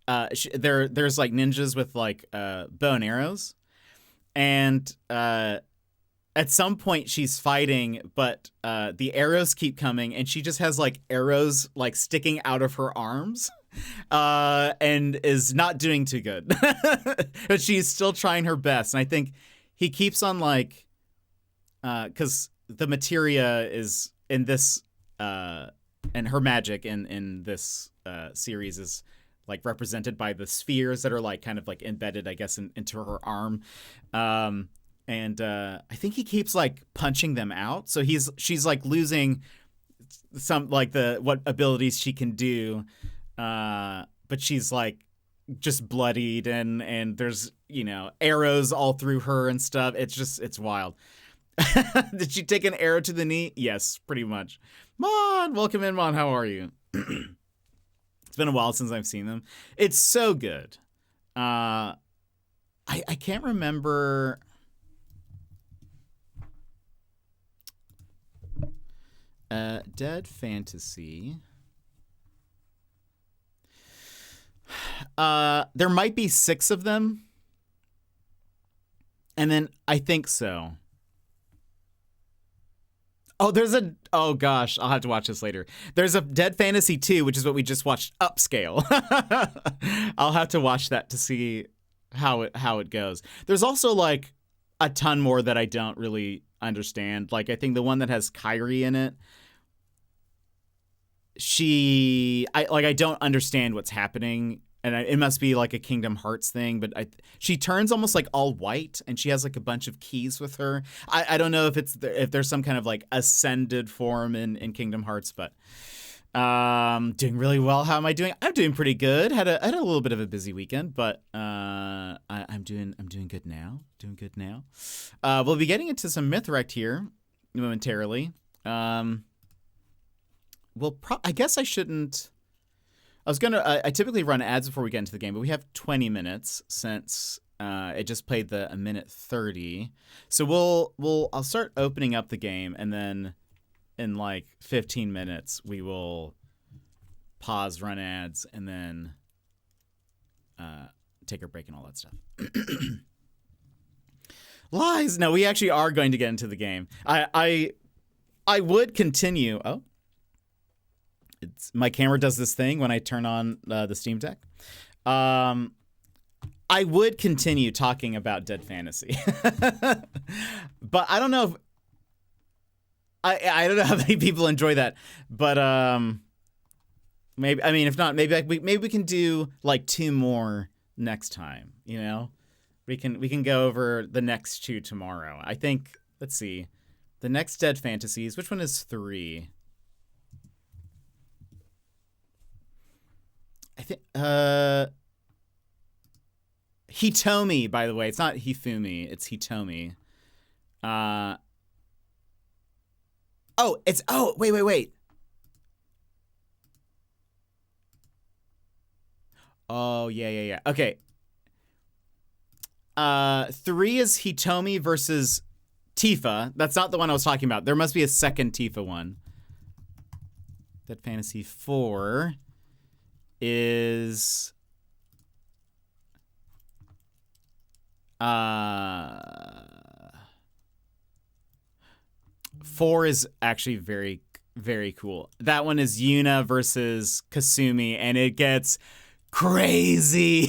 there's like ninjas with like bow and arrows, and at some point she's fighting, but the arrows keep coming, and she just has like arrows like sticking out of her arms, and is not doing too good. But she's still trying her best, and I think he keeps on like, because the materia is in this, and her magic in this series is like represented by the spheres that are like kind of like embedded, I guess, into her arm. And I think he keeps like punching them out. So she's like losing some like what abilities she can do. But she's like just bloodied, and there's, you know, arrows all through her and stuff. It's wild. Did she take an arrow to the knee? Yes, pretty much. Mon, welcome in, Mon. How are you? It's been a while since I've seen them. It's so good. I can't remember. Dead Fantasy. There might be 6 of them. And then I think so. Oh gosh, I'll have to watch this later. There's a Dead Fantasy 2, which is what we just watched upscale. I'll have to watch that to see how it goes. There's also like a ton more that I don't really understand. Like I think the one that has Kyrie in it, I don't understand what's happening, and it must be like a Kingdom Hearts thing, but she turns almost like all white, and she has like a bunch of keys with her. I don't know if there's some kind of like ascended form in Kingdom Hearts, but doing really well. How am I doing? I'm doing pretty good. Had a little bit of a busy weekend, but I'm doing good now. Doing good now. We'll be getting into some Mythwrecked here momentarily. I guess I shouldn't. I typically run ads before we get into the game, but we have 20 minutes since it just played a minute 30. So I'll start opening up the game, and then in like 15 minutes we will pause, run ads, and then take a break and all that stuff. Lies. No, we actually are going to get into the game. I would continue. Oh. My camera does this thing when I turn on the Steam Deck. I would continue talking about Dead Fantasy, but I don't know if I don't know how many people enjoy that. But maybe, I mean, if not, maybe we can do like 2 more next time. You know, we can go over the next 2 tomorrow. I think. Let's see, the next Dead Fantasies. Which one is 3? I think Hitomi, by the way. It's not Hifumi, it's Hitomi. Wait. Oh, yeah. Okay. 3 is Hitomi versus Tifa. That's not the one I was talking about. There must be a second Tifa one. Dead Fantasy 4 is 4 is actually very, very cool. That one is Yuna versus Kasumi, and it gets crazy.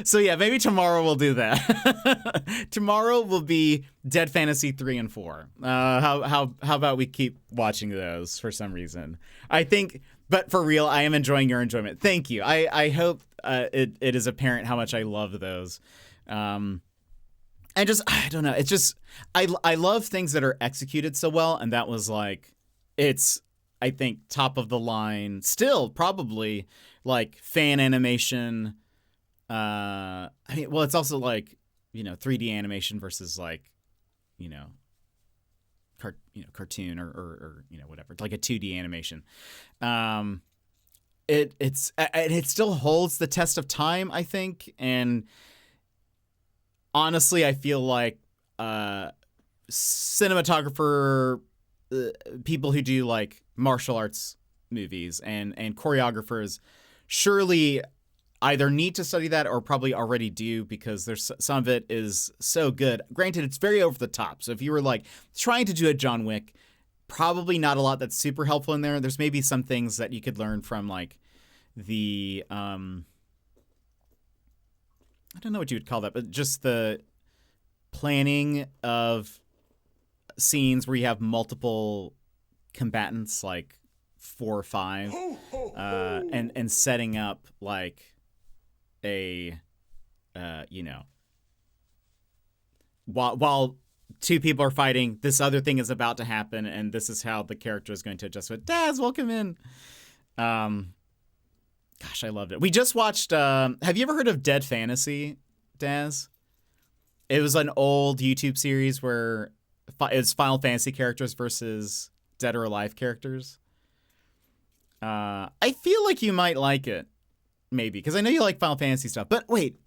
So yeah, maybe tomorrow we'll do that. Tomorrow will be Dead Fantasy 3 and 4. How about we keep watching those for some reason? I think. But for real, I am enjoying your enjoyment. Thank you. I hope it is apparent how much I love those. And just, I don't know. It's just, I love things that are executed so well. And that was like, it's, I think, top of the line. Still, probably, like, fan animation. I mean, well, it's also like, you know, 3D animation versus like, you know, cartoon or you know, whatever, like a 2D animation. It still holds the test of time, I think, and honestly, I feel like cinematographer, people who do like martial arts movies and choreographers surely either need to study that or probably already do, because there's some of it is so good. Granted, it's very over the top. So if you were like trying to do a John Wick, probably not a lot that's super helpful in there. There's maybe some things that you could learn from like the I don't know what you would call that, but just the planning of scenes where you have multiple combatants, like 4 or 5, and setting up like a while 2 people are fighting, this other thing is about to happen, and this is how the character is going to adjust it. Daz, welcome in. Gosh, I loved it. We just watched, have you ever heard of Dead Fantasy, Daz? It was an old YouTube series where it's Final Fantasy characters versus Dead or Alive characters. I feel like you might like it, maybe, because I know you like Final Fantasy stuff. But wait,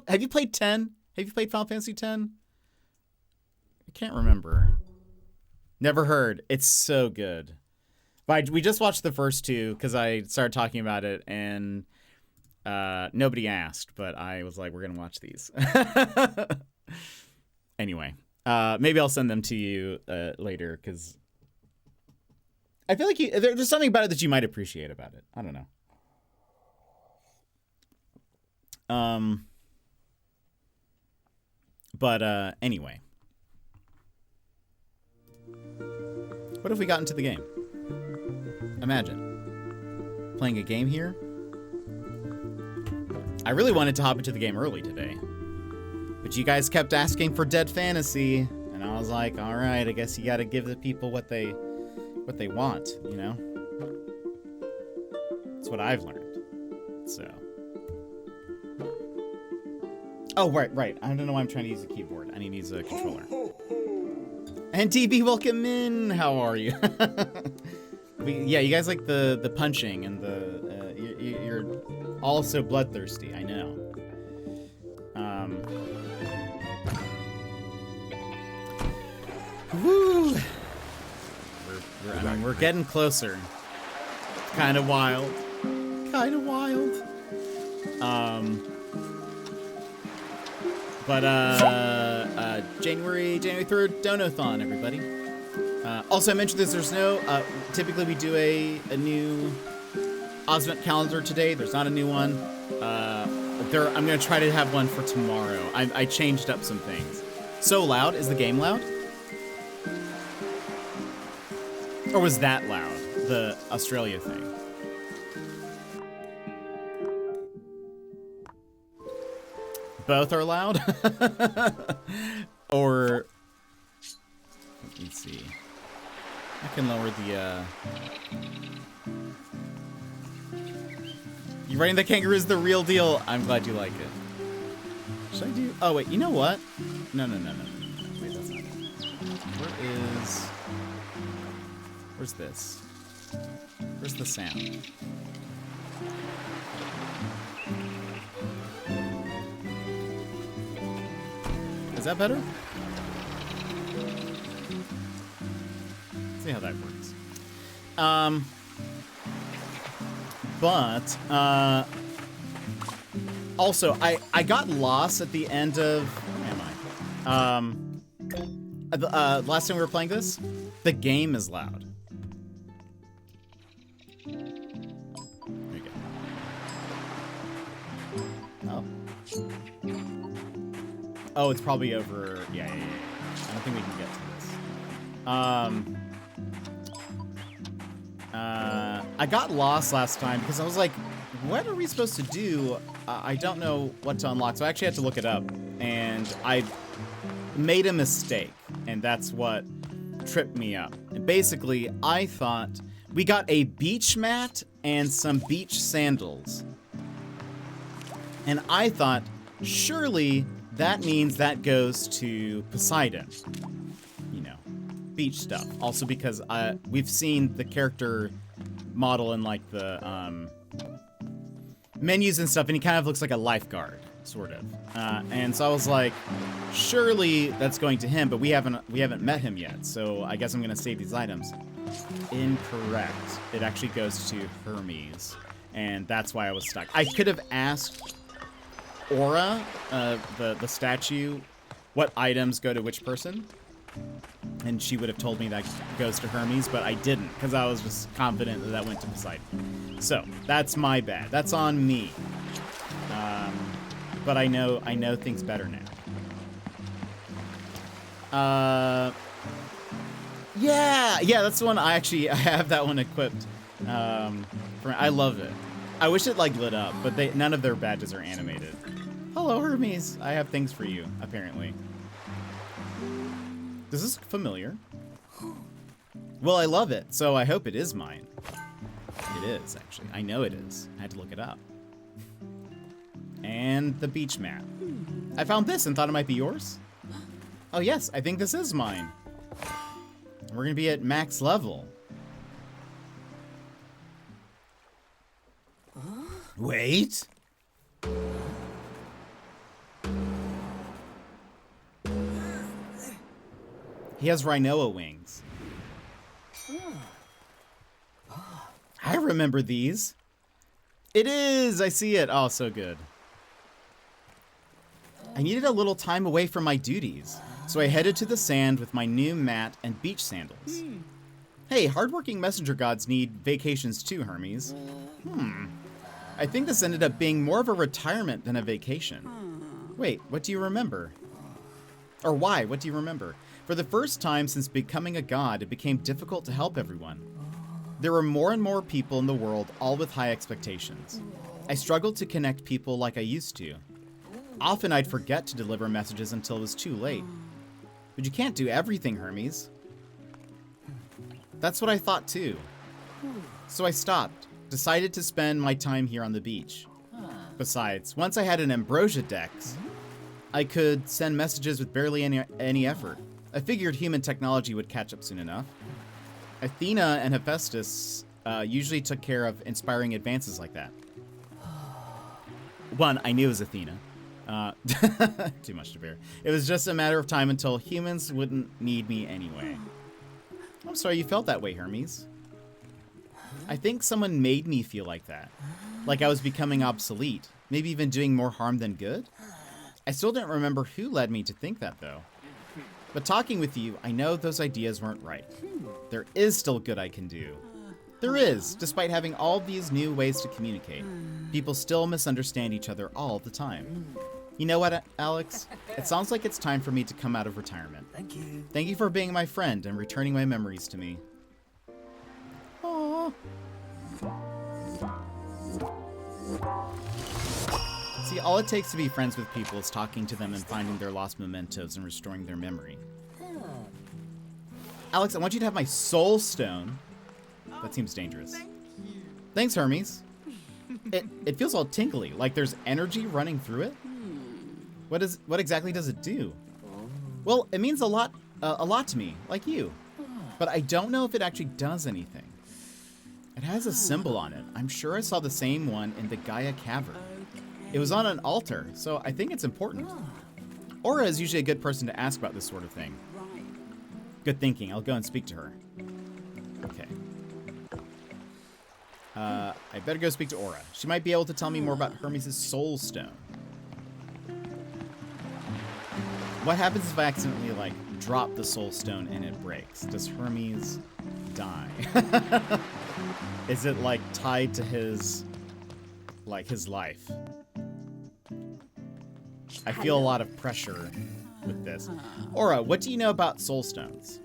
have you played 10? Have you played Final Fantasy 10? I can't remember. Never heard. It's so good. But we just watched the first 2 because I started talking about it, and nobody asked, but I was like, we're going to watch these. Anyway, maybe I'll send them to you later, because I feel like there's something about it that you might appreciate about it. I don't know. But anyway. What if we got into the game? Imagine playing a game here. I really wanted to hop into the game early today, but you guys kept asking for Dead Fantasy, and I was like, all right, I guess you got to give the people what they want, you know? That's what I've learned. So. Oh, right. I don't know why I'm trying to use a keyboard. I need to use a controller. And DB, welcome in. How are you? Yeah, you guys like the punching and the you're all so bloodthirsty. I know. Woo! We're getting closer. Kind of wild. But January 3rd, Donathon, everybody. Also, I mentioned this. There's no. Typically, we do a new Osment calendar today. There's not a new one. I'm gonna try to have one for tomorrow. I changed up some things. So loud? Is the game loud? Or was that loud? The Australia thing. Both are loud? Or let me see. I can lower the You writing the kangaroo is the real deal. I'm glad you like it. Should I do? Oh wait, you know what? No. Wait, that's not it. Where's this? Where's the sound? Is that better? See how that works. Also, I got lost at the end of. Where am I? Last time we were playing this, the game is loud. There you go. Oh. Oh, it's probably over. Yeah. I don't think we can get to this. I got lost last time because I was like, what are we supposed to do? I don't know what to unlock, so I actually had to look it up, and I made a mistake, and that's what tripped me up. And basically, I thought we got a beach mat and some beach sandals, and I thought, surely that means that goes to Poseidon. You know, beach stuff. Also because we've seen the character model in like the menus and stuff, and he kind of looks like a lifeguard. sort of. And so I was like, surely that's going to him, but we haven't met him yet. So I guess I'm gonna save these items. Incorrect. It actually goes to Hermes, and that's why I was stuck. I could have asked Aura, the statue, what items go to which person, and she would have told me that goes to Hermes, but I didn't because I was just confident that went to Poseidon. So that's my bad. That's on me. But I know things better now. Yeah, that's the one I have that one equipped. I love it. I wish it like lit up, but none of their badges are animated. Hello, Hermes. I have things for you, apparently. This is familiar. Well, I love it, so I hope it is mine. It is, actually. I know it is. I had to look it up. And the beach map. I found this and thought it might be yours. Oh, yes, I think this is mine. We're going to be at max level. Wait. He has Rhinoa wings. I remember these. It is! I see it. Oh, so good. I needed a little time away from my duties, so I headed to the sand with my new mat and beach sandals. Hey, hardworking messenger gods need vacations too, Hermes. I think this ended up being more of a retirement than a vacation. Wait, what do you remember? Or why? What do you remember? For the first time since becoming a god, it became difficult to help everyone. There were more and more people in the world, all with high expectations. I struggled to connect people like I used to. Often I'd forget to deliver messages until it was too late. But you can't do everything, Hermes. That's what I thought too. So I stopped, decided to spend my time here on the beach. Besides, once I had an Ambrosia dex, I could send messages with barely any effort. I figured human technology would catch up soon enough. Athena and Hephaestus usually took care of inspiring advances like that. One, I knew it was Athena. Too much to bear. It was just a matter of time until humans wouldn't need me anyway. I'm sorry you felt that way, Hermes. I think someone made me feel like that. Like I was becoming obsolete. Maybe even doing more harm than good? I still don't remember who led me to think that, though. But talking with you, I know those ideas weren't right. There is still good I can do. There is, despite having all these new ways to communicate. People still misunderstand each other all the time. You know what, Alex? It sounds like it's time for me to come out of retirement. Thank you. Thank you for being my friend and returning my memories to me. Aww. See, all it takes to be friends with people is talking to them and finding their lost mementos and restoring their memory. Alex, I want you to have my soul stone. That seems dangerous. Thanks, Hermes. It feels all tingly, like there's energy running through it. What exactly does it do? Well, it means a lot to me, like you. But I don't know if it actually does anything. It has a symbol on it. I'm sure I saw the same one in the Gaia Cavern. It was on an altar, so I think it's important. Aura is usually a good person to ask about this sort of thing. Good thinking. I'll go and speak to her. Okay. I better go speak to Aura. She might be able to tell me more about Hermes' soul stone. What happens if I accidentally, like, drop the soul stone and it breaks? Does Hermes die? Is it, like, tied to his life? I feel a lot of pressure with this. Aura, what do you know about soul stones?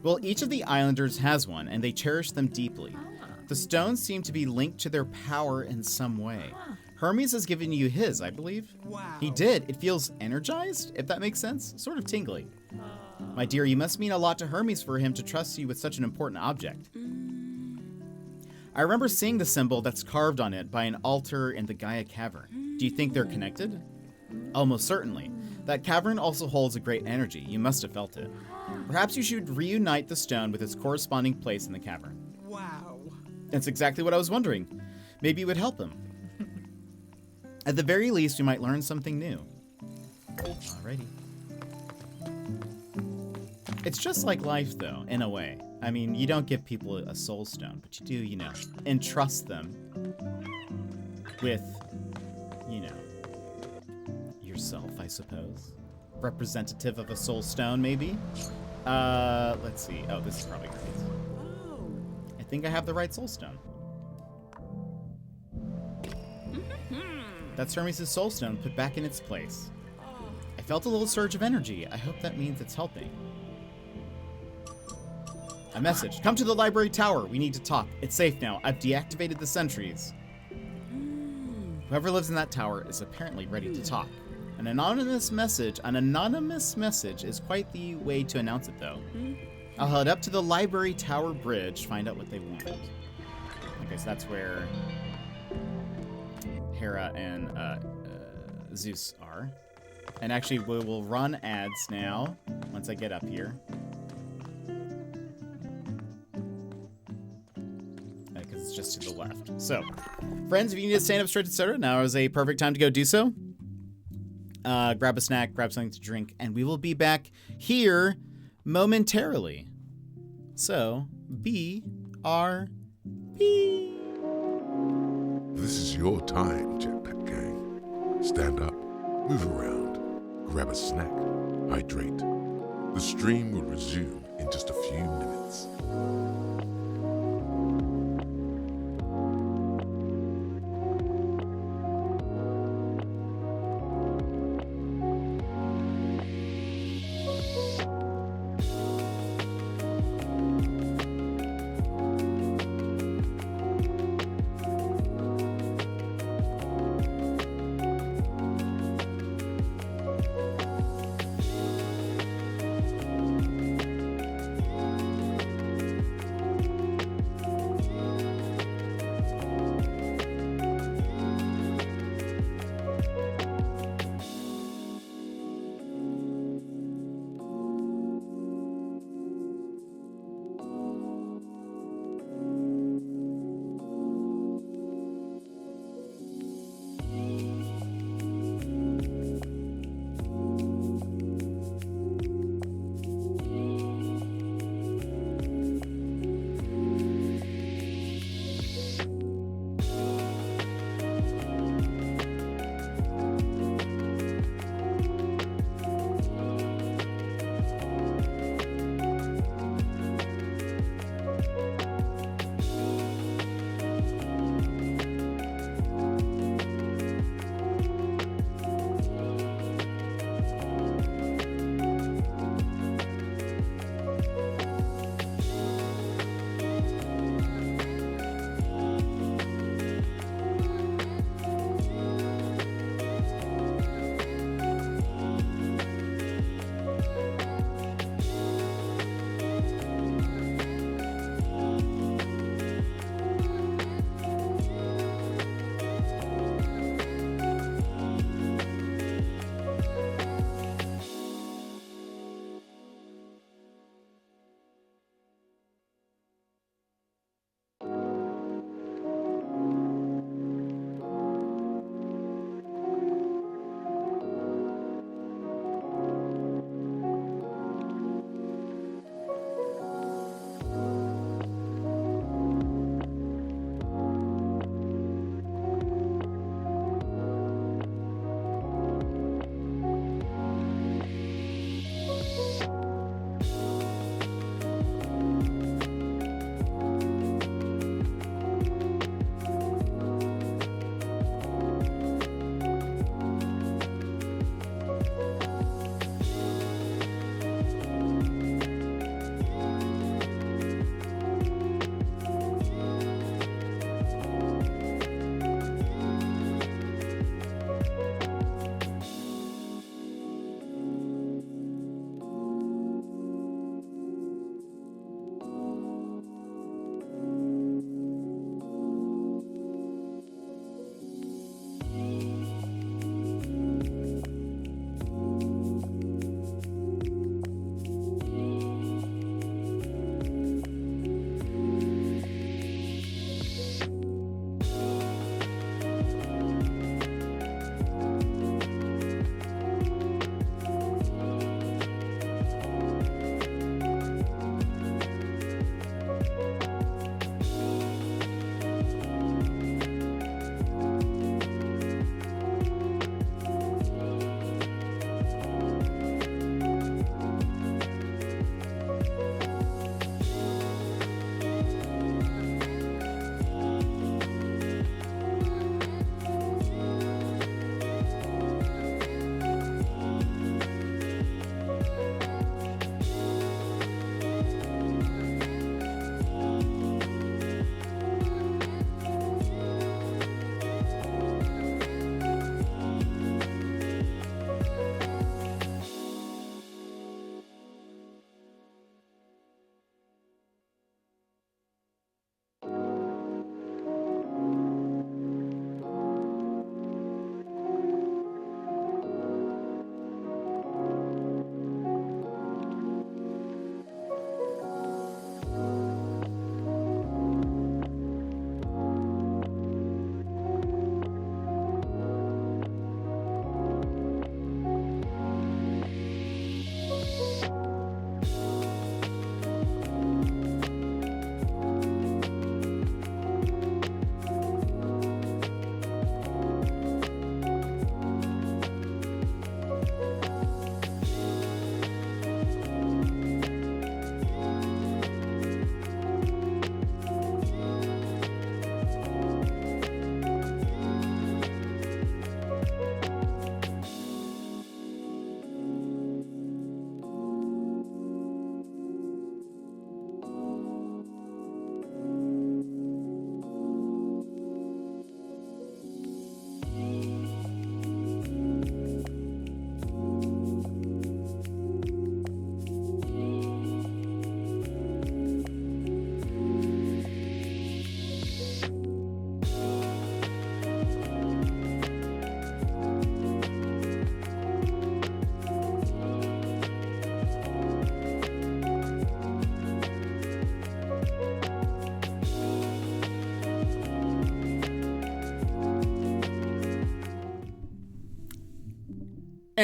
Well, each of the islanders has one, and they cherish them deeply. The stones seem to be linked to their power in some way. Hermes has given you his, I believe. Wow. He did. It feels energized, if that makes sense. Sort of tingly. My dear, you must mean a lot to Hermes for him to trust you with such an important object. I remember seeing the symbol that's carved on it by an altar in the Gaia Cavern. Do you think they're connected? Almost certainly. That cavern also holds a great energy. You must have felt it. Perhaps you should reunite the stone with its corresponding place in the cavern. Wow. That's exactly what I was wondering. Maybe it would help him. At the very least, we might learn something new. Alrighty. It's just like life, though, in a way. I mean, you don't give people a soul stone, but you do, you know, entrust them with, you know, yourself, I suppose. Representative of a soul stone, maybe? Let's see. Oh, this is probably great. I think I have the right soul stone. That's Hermes' soul stone put back in its place. I felt a little surge of energy. I hope that means it's helping. A message. Come to the library tower. We need to talk. It's safe now. I've deactivated the sentries. Whoever lives in that tower is apparently ready to talk. An anonymous message is quite the way to announce it, though. I'll head up to the library tower bridge, find out what they want. Okay, so that's where Hera and Zeus are. And actually, we will run ads now, once I get up here. Because it's just to the left. So, friends, if you need to stand up straight, etc., now is a perfect time to go do so. Grab a snack, grab something to drink, and we will be back here momentarily. So, BRB. This is your time, Jetpack Gang. Stand up, move around, grab a snack, hydrate. The stream will resume in just a few minutes.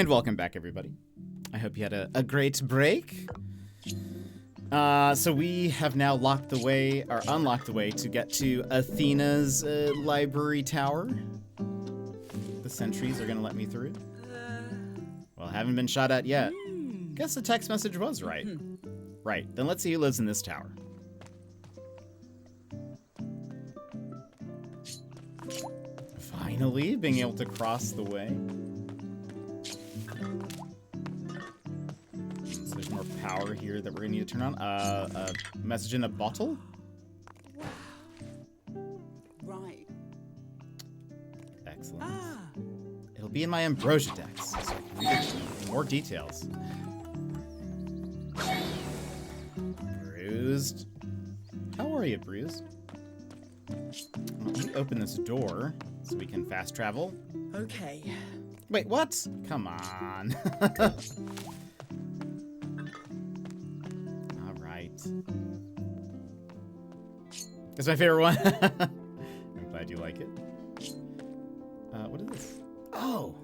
And welcome back, everybody. I hope you had a great break. So we have now locked the way, or unlocked the way, to get to Athena's library tower. The sentries are gonna let me through. Well, I haven't been shot at yet. Guess the text message was right. Right, then let's see who lives in this tower. Finally, being able to cross the way. So there's more power here that we're gonna need to turn on. A message in a bottle? Right. Excellent. It'll be in my Ambrosia decks, so I can read it in more details. Bruised. How are you, Bruised? Let me open this door so we can fast travel. Okay. Wait, what? Come on. All right. That's my favorite one. I'm glad you like it. What is this? Oh.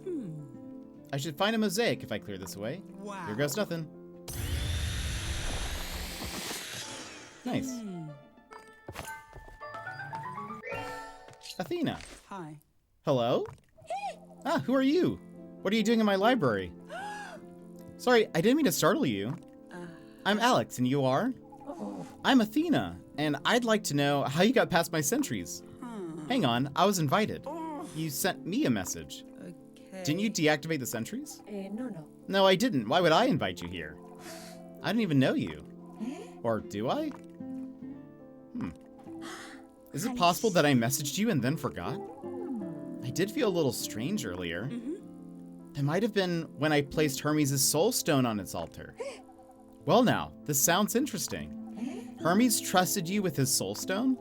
I should find a mosaic if I clear this away. Wow. Here goes nothing. Nice. Athena. Hi. Hello? Ah, who are you? What are you doing in my library? Sorry, I didn't mean to startle you. I'm Alex, and you are? I'm Athena, and I'd like to know how you got past my sentries. Hang on, I was invited. You sent me a message. Okay. Didn't you deactivate the sentries? No. No, I didn't. Why would I invite you here? I don't even know you. Or do I? Is it possible that I messaged you and then forgot? I did feel a little strange earlier. It might have been when I placed Hermes' soul stone on its altar. Well now, this sounds interesting. Hermes trusted you with his soul stone?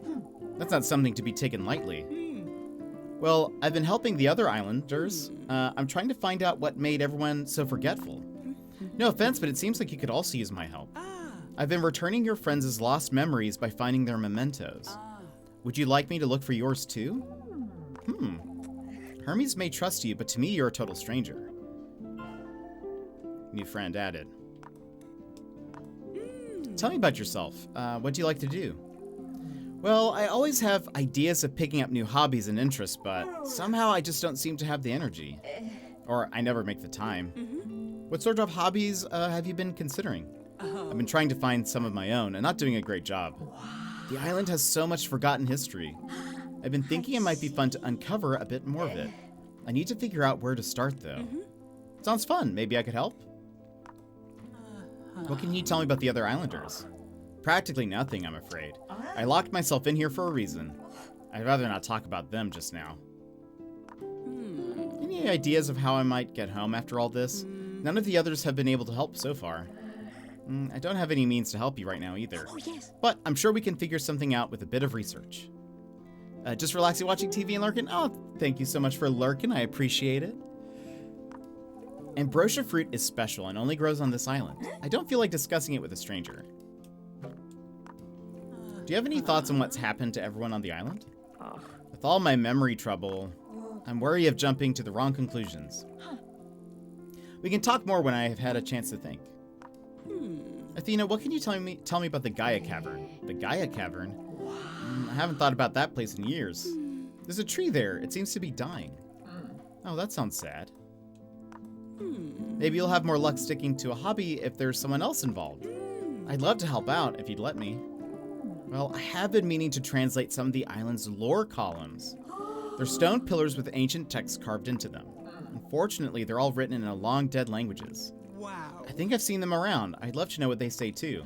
That's not something to be taken lightly. Well, I've been helping the other islanders. I'm trying to find out what made everyone so forgetful. No offense, but it seems like you could also use my help. I've been returning your friends' lost memories by finding their mementos. Would you like me to look for yours too? Hermes may trust you, but to me you're a total stranger. New friend added. Tell me about yourself. What do you like to do? Well, I always have ideas of picking up new hobbies and interests, but somehow I just don't seem to have the energy. Or I never make the time. What sort of hobbies have you been considering? I've been trying to find some of my own and not doing a great job. The island has so much forgotten history. I've been thinking it might be fun to uncover a bit more of it. I need to figure out where to start, though. Sounds fun. Maybe I could help? What can you tell me about the other islanders? Practically nothing, I'm afraid. I locked myself in here for a reason. I'd rather not talk about them just now. Any ideas of how I might get home after all this? None of the others have been able to help so far. I don't have any means to help you right now either. But I'm sure we can figure something out with a bit of research. Just relaxing watching TV and lurking? Oh, thank you so much for lurking. I appreciate it. Ambrosia fruit is special and only grows on this island. I don't feel like discussing it with a stranger. Do you have any thoughts on what's happened to everyone on the island? With all my memory trouble, I'm wary of jumping to the wrong conclusions. We can talk more when I have had a chance to think. Athena, what can you tell me about the Gaia Cavern? The Gaia Cavern? I haven't thought about that place in years. There's a tree there. It seems to be dying. Oh, that sounds sad. Maybe you'll have more luck sticking to a hobby if there's someone else involved. I'd love to help out if you'd let me. Well, I have been meaning to translate some of the island's lore columns. They're stone pillars with ancient texts carved into them. Unfortunately, they're all written in long dead languages. Wow. I think I've seen them around. I'd love to know what they say too.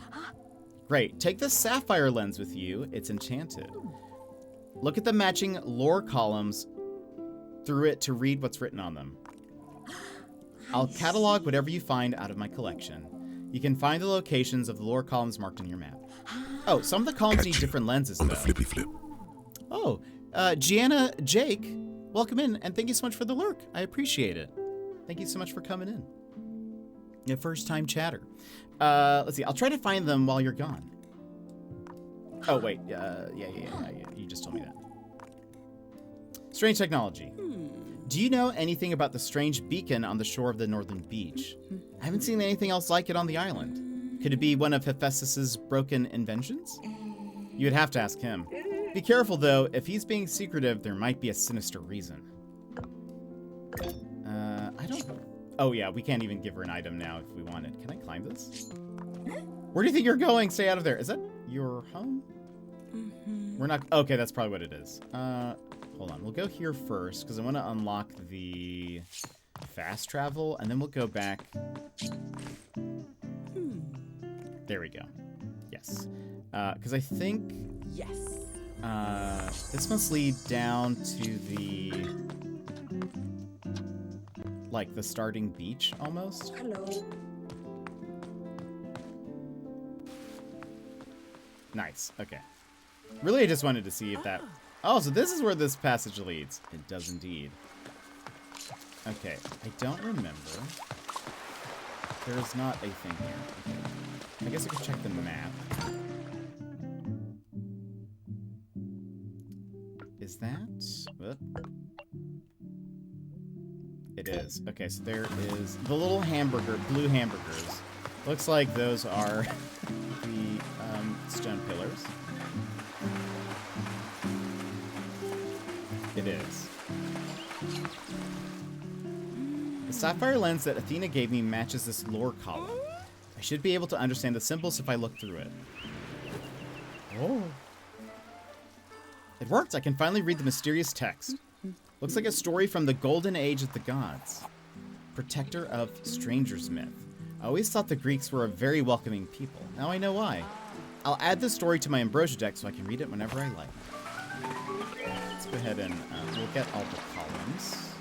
Great, take the sapphire lens with you. It's enchanted. Look at the matching lore columns through it to read what's written on them. I'll catalog whatever you find out of my collection. You can find the locations of the lore columns marked on your map. Oh, some of the columns need different lenses On though. the flippy flip. Oh, Gianna Jake, welcome in, and thank you so much for the lurk. I appreciate it. Thank you so much for coming in. Your first time chatter. Let's see, I'll try to find them while you're gone. Oh, wait, yeah, you just told me that. Strange technology. Do you know anything about the strange beacon on the shore of the northern beach? I haven't seen anything else like it on the island. Could it be one of Hephaestus's broken inventions? You would have to ask him. Be careful, though. If he's being secretive, there might be a sinister reason. I don't... Oh, yeah, we can't even give her an item now if we wanted. Can I climb this? Where do you think you're going? Stay out of there. Is that your home? We're not... Okay, that's probably what it is. Hold on. We'll go here first, because I want to unlock the fast travel, and then we'll go back. There we go. Yes. Because I think... Yes. This must lead down to the... like, the starting beach, almost. Hello. Nice. Okay. Really, I just wanted to see if that... Oh, so this is where this passage leads. It does indeed. Okay. I don't remember. There is not a thing here. Okay. I guess I could check the map. Is that... Whoop. It is. Okay, so there is the little blue hamburgers. Looks like those are the stone pillars. It is. The sapphire lens that Athena gave me matches this lore column. I should be able to understand the symbols if I look through it. Oh. It worked! I can finally read the mysterious text. Looks like a story from the golden age of the gods. Protector of strangers myth. I always thought the Greeks were a very welcoming people. Now I know why. I'll add this story to my Ambrosia deck so I can read it whenever I like. Let's go ahead and we'll get all the columns.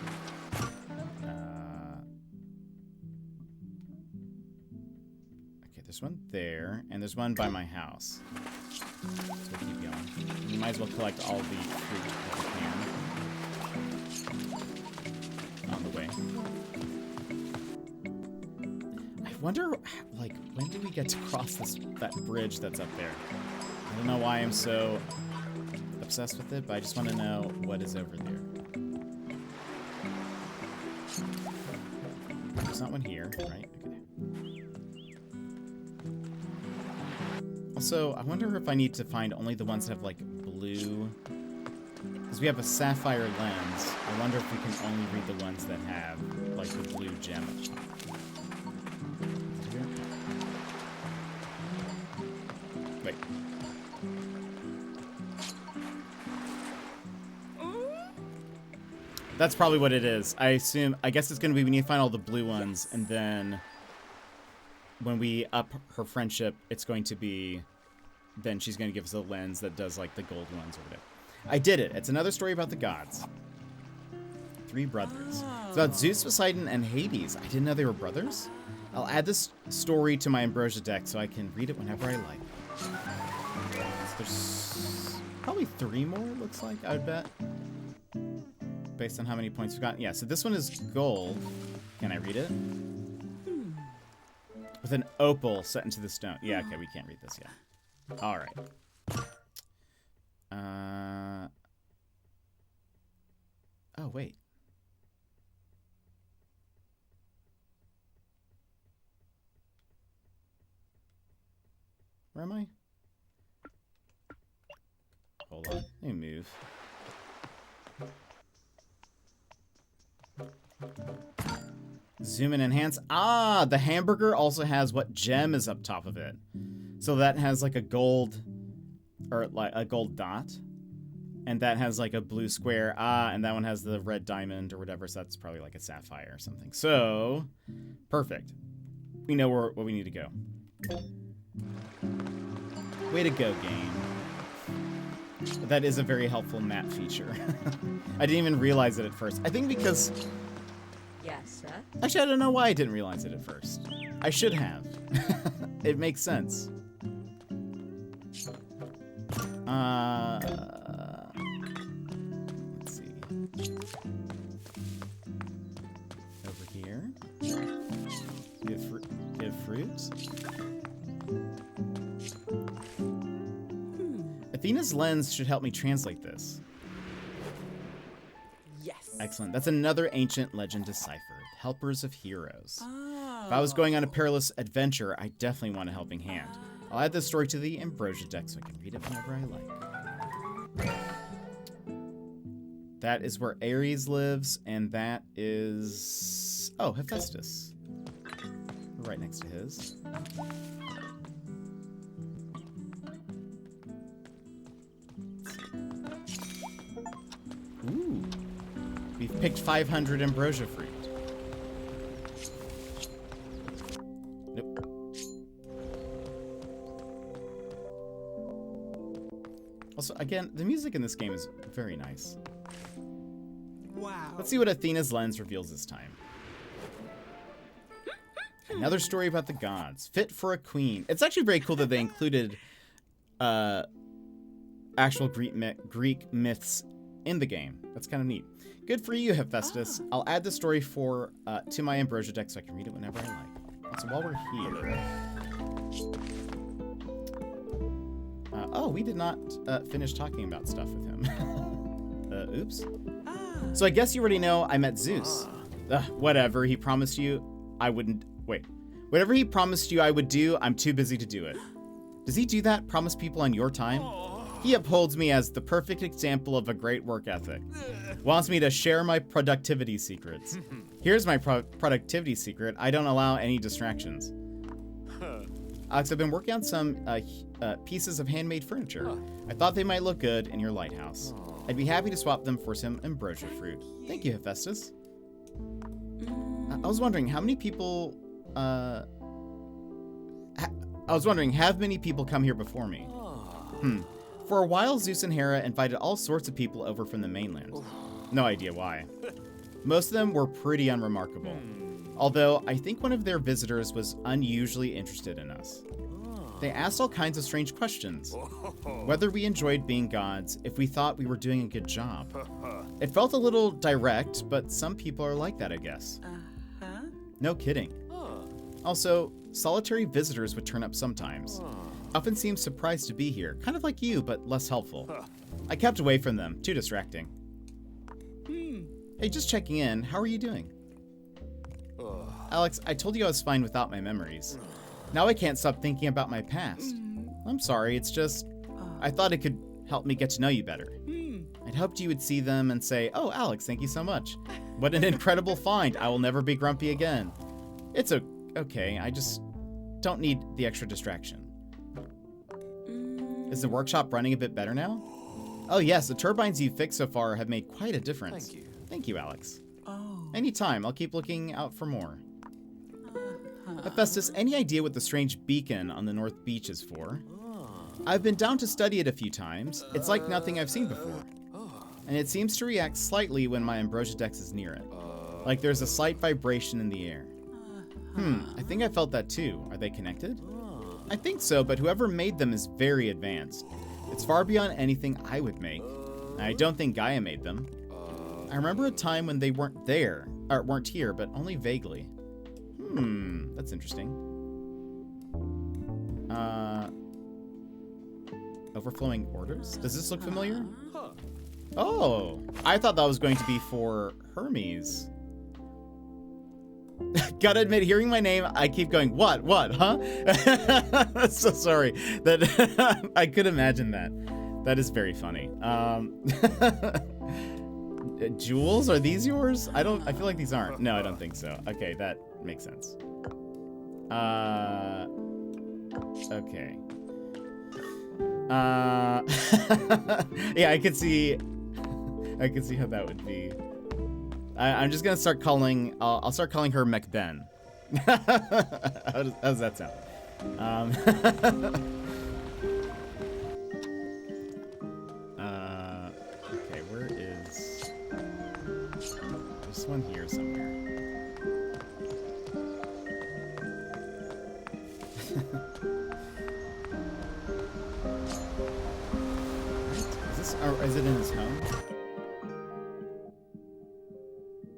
Okay, there's one there, and there's one by my house. So keep going. You might as well collect all the fruit that you can on the way. I wonder, like, when do we get to cross that bridge that's up there? I don't know why I'm so obsessed with it, but I just want to know what is over there. There's not one here, right? Okay. Also, I wonder if I need to find only the ones that have, like, blue... Because we have a sapphire lens. I wonder if we can only read the ones that have, like, the blue gem up top. Wait. That's probably what it is. I guess it's going to be we need to find all the blue ones, and then when we up her friendship, it's going to be, then she's going to give us a lens that does, like, the gold ones or whatever. I did it. It's another story about the gods. 3 brothers. It's about Zeus, Poseidon, and Hades. I didn't know they were brothers. I'll add this story to my Ambrosia deck so I can read it whenever I like. So there's probably 3 more, it looks like, I would bet. Based on how many points we've got. Yeah, so this one is gold. Can I read it? With an opal set into the stone. Yeah, okay, we can't read this yet. All right. Oh, wait. Where am I? Hold on. Let me move. Zoom and enhance. Ah, the hamburger also has what gem is up top of it. So that has like a gold, or like a gold dot. And that has like a blue square. Ah, and that one has the red diamond or whatever. So that's probably like a sapphire or something. So, perfect. We know where we need to go. Way to go, game. That is a very helpful map feature. I didn't even realize it at first. I think because... Yes, sir. Actually, I don't know why I didn't realize it at first. I should have. It makes sense. Let's see. Over here. Give fruits. Athena's lens should help me translate this. Yes. Excellent. That's another ancient legend deciphered. Helpers of heroes. If I was going on a perilous adventure, I definitely want a helping hand. I'll add this story to the Ambrosia deck so I can read it whenever I like. That is where Ares lives, and that is... Oh, Hephaestus. We're right next to his. Ooh. We've picked 500 Ambrosia fruit. Nope. Also, again, the music in this game is very nice. Wow. Let's see what Athena's lens reveals this time. Another story about the gods. Fit for a queen. It's actually very cool that they included actual Greek myths in the game. That's kind of neat. Good for you, Hephaestus. I'll add the story to my Ambrosia deck so I can read it whenever I like. So while we're here... oh, we did not finish talking about stuff with him. Oops. So I guess you already know I met Zeus. Whatever he promised you, I wouldn't... Wait. Whatever he promised you I would do, I'm too busy to do it. Does he do that? Promise people on your time? He upholds me as the perfect example of a great work ethic. Wants me to share my productivity secrets. Here's my productivity secret. I don't allow any distractions. Alex, I've been working on some pieces of handmade furniture. I thought they might look good in your lighthouse. I'd be happy to swap them for some ambrosia fruit. Thank you, Hephaestus. I was wondering, how many people... I was wondering, have many people come here before me? For a while, Zeus and Hera invited all sorts of people over from the mainland. No idea why. Most of them were pretty unremarkable. Although, I think one of their visitors was unusually interested in us. They asked all kinds of strange questions. Whether we enjoyed being gods, if we thought we were doing a good job. It felt a little direct, but some people are like that, I guess. No kidding. Also, solitary visitors would turn up sometimes. Often seemed surprised to be here, kind of like you, but less helpful. I kept away from them, too distracting. Hey, just checking in, how are you doing? Alex, I told you I was fine without my memories. Now I can't stop thinking about my past. I'm sorry, it's just... I thought it could help me get to know you better. I'd hoped you would see them and say, oh, Alex, thank you so much. What an incredible find, I will never be grumpy again. It's okay, I just don't need the extra distraction. Is the workshop running a bit better now? Oh yes, the turbines you've fixed so far have made quite a difference. Thank you. Thank you, Alex. Anytime, I'll keep looking out for more. Hephaestus, any idea what the strange beacon on the North Beach is for? I've been down to study it a few times. It's like nothing I've seen before. And it seems to react slightly when my Ambrosia Dex is near it. Like there's a slight vibration in the air. I think I felt that too. Are they connected? I think so, but whoever made them is very advanced. It's far beyond anything I would make. I don't think Gaia made them. I remember a time when they weren't here, but only vaguely. That's interesting. Overflowing orders? Does this look familiar? Oh, I thought that was going to be for Hermes. Gotta admit, hearing my name, I keep going, what, huh? So sorry. That I could imagine that. That is very funny. Jewels, are these yours? I feel like these aren't. No, I don't think so. Okay, that makes sense. Okay. Yeah, I could see how that would be. I'm just gonna start calling. I'll start calling her McBen. How does that sound? Okay, where is this one here somewhere? Is this? Or is it in his home?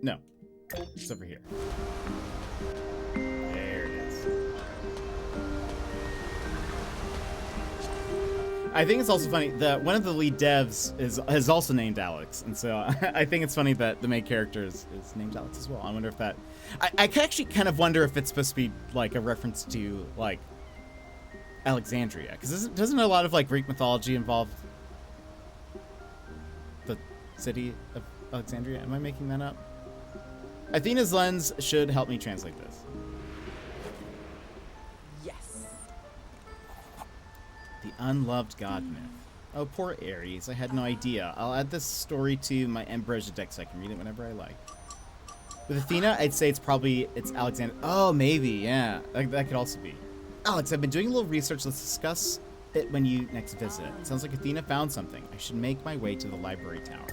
No, it's over here. There it is. I think it's also funny that one of the lead devs is also named Alex, and so I think it's funny that the main character is named Alex as well. I wonder if that... I actually kind of wonder if it's supposed to be like a reference to like Alexandria, because doesn't a lot of like Greek mythology involve the city of Alexandria? Am I making that up? Athena's lens should help me translate this. Yes. The unloved god myth. Oh, poor Ares. I had no idea. I'll add this story to my Ambrosia deck so I can read it whenever I like. With Athena, I'd say it's Alexander. Oh, maybe, yeah. That could also be. Alex, I've been doing a little research. Let's discuss it when you next visit. It sounds like Athena found something. I should make my way to the library tower.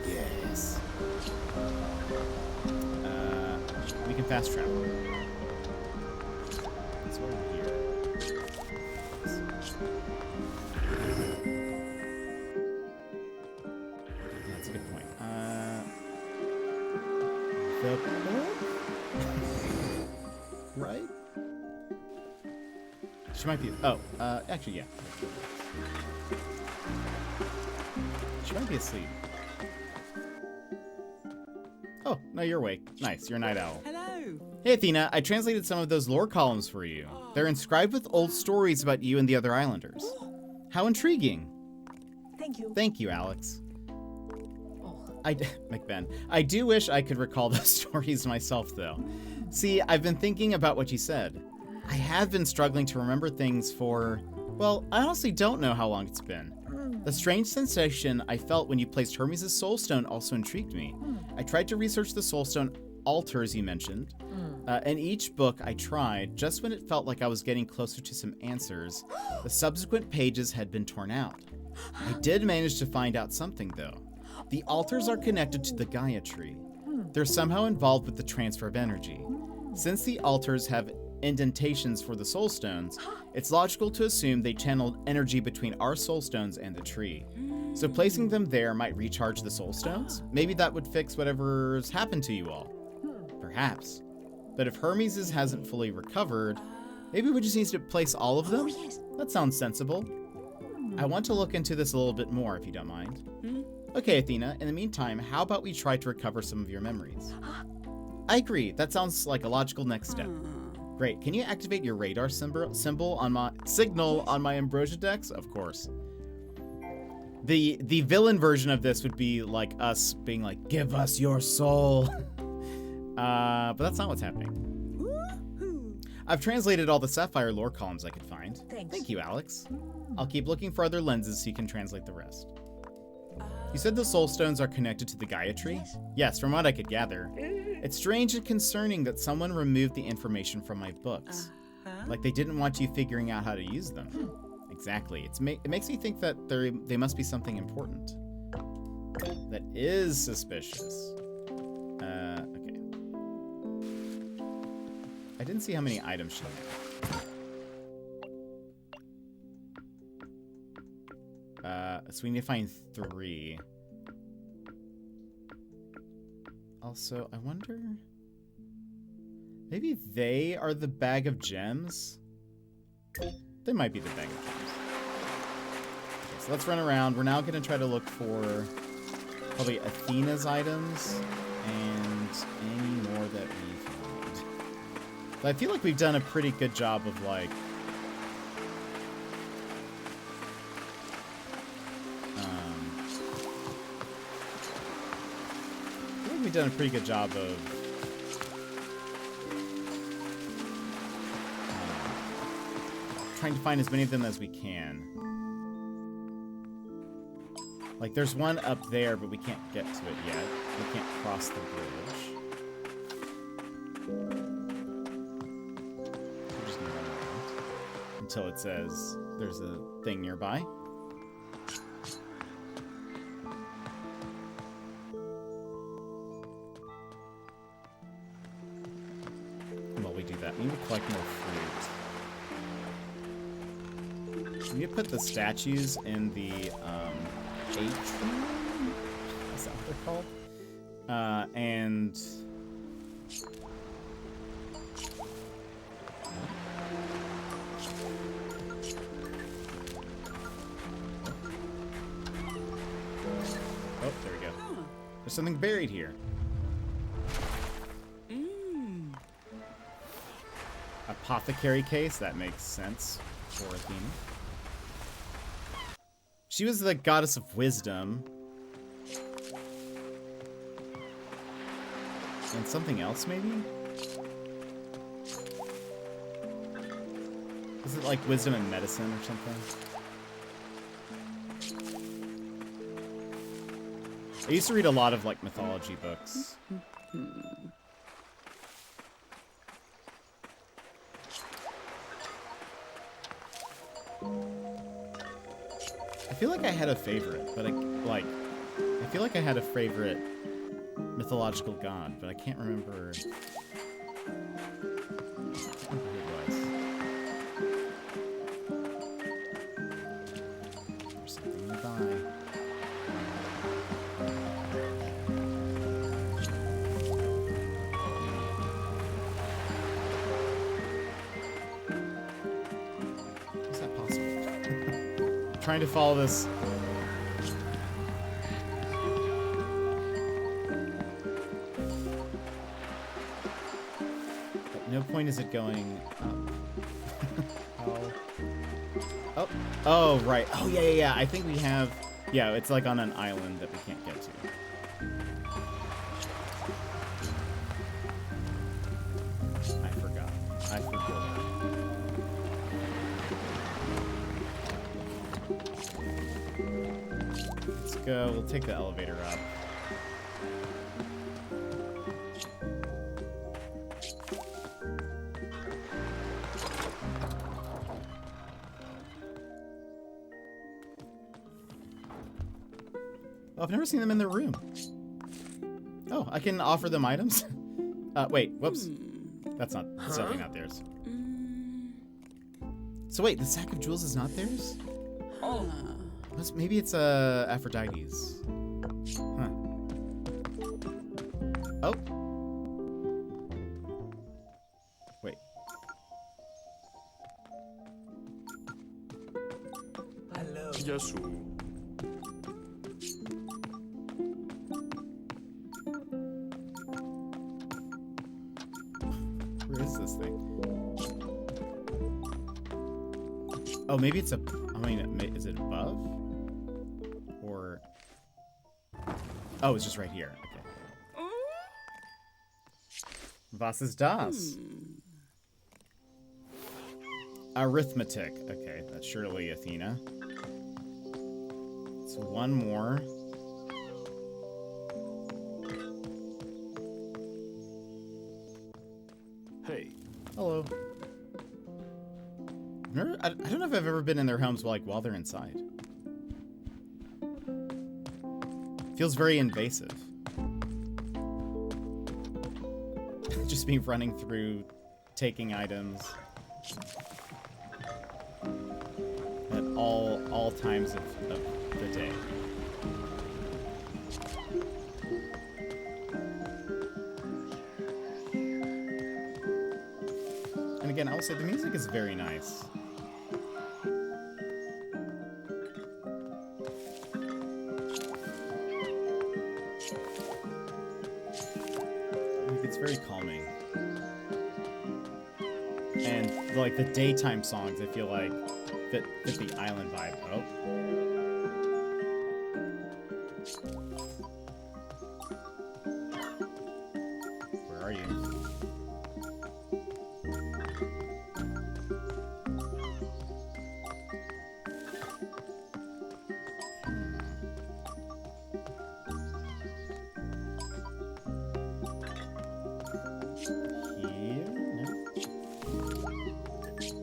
Yes. We can fast travel. It's over here. That's a good point. The book? Right? She might be. Oh, actually, yeah. She might be asleep. Oh, no, you're awake. Nice, you're a night owl. Hello. Hey, Athena, I translated some of those lore columns for you. They're inscribed with old stories about you and the other islanders. How intriguing. Thank you. Thank you, Alex. Oh. McBen. I do wish I could recall those stories myself, though. See, I've been thinking about what you said. I have been struggling to remember things for, well, I honestly don't know how long it's been. The strange sensation I felt when you placed Hermes' soulstone also intrigued me. I tried to research the soulstone altars you mentioned. In each book I tried, just when it felt like I was getting closer to some answers, the subsequent pages had been torn out. I did manage to find out something, though. The altars are connected to the Gaia tree. They're somehow involved with the transfer of energy. Since the altars have indentations for the soul stones, it's logical to assume they channeled energy between our soul stones and the tree. So placing them there might recharge the soul stones? Maybe that would fix whatever's happened to you all. Perhaps. But if Hermes' hasn't fully recovered, maybe we just need to place all of them? That sounds sensible. I want to look into this a little bit more, if you don't mind. Okay, Athena, in the meantime, how about we try to recover some of your memories? I agree. That sounds like a logical next step. Great. Can you activate your radar symbol on my signal on my Ambrosia decks? Of course. The villain version of this would be like us being like, give us your soul. But that's not what's happening. I've translated all the Sapphire lore columns I could find. Thanks. Thank you, Alex. I'll keep looking for other lenses so you can translate the rest. You said the soul stones are connected to the Gaia tree? Yes, from what I could gather. It's strange and concerning that someone removed the information from my books. Like they didn't want you figuring out how to use them. Exactly. It makes me think that they must be something important. That is suspicious. Okay. I didn't see how many items she had. So we need to find 3. Also, I wonder... Maybe they are the bag of gems? They might be the bag of gems. Okay, so let's run around. We're now going to try to look for probably Athena's items and any more that we find. But I feel like we've done a pretty good job of, like... We've done a pretty good job of trying to find as many of them as we can. Like, there's one up there, but we can't get to it yet. We can't cross the bridge. We're just gonna run around until it says there's a thing nearby. We need to collect more fruit. We need to put the statues in the atrium? Is that what they're called? And There's something buried here. Apothecary case, that makes sense for Athena. She was the goddess of wisdom. And something else, maybe? Is it like wisdom and medicine or something? I used to read a lot of like mythology books. I feel like I had a favorite, but I feel like I had a favorite mythological god, but I can't remember who it was. There's something nearby. Is that possible? I'm trying to follow this. No point is it going up. Oh. Oh, right. Oh, yeah. I think we have... Yeah, it's like on an island that we can't get to. I forgot. Let's go. We'll take the elevator up. Oh, I've never seen them in their room. Oh, I can offer them items? Wait, whoops. That's definitely not theirs. So wait, the sack of jewels is not theirs? Oh. Maybe it's Aphrodite's. Huh. Oh. Wait. Hello. Yes. Where is this thing? Oh, maybe it's is it above? Or... Oh, it's just right here. Okay. Was ist das? Arithmetic. Okay, that's surely Athena. So one more. Hey. Hello. I don't know if I've ever been in their homes while they're inside. Feels very invasive. Just me running through, taking items at all times of the day. And again, I will say the music is very nice. It's very calming. And like the daytime songs, I feel like fit the island vibe. Oh. Where are you?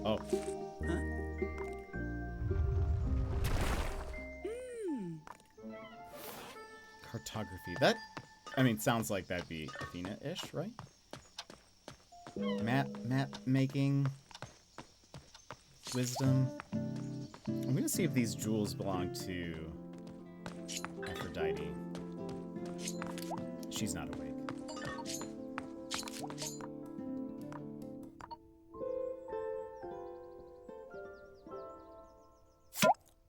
Oh. Huh? Cartography. That, I mean, sounds like that'd be Athena-ish, right? Map making. Wisdom. I'm gonna see if these jewels belong to Aphrodite. She's not awake.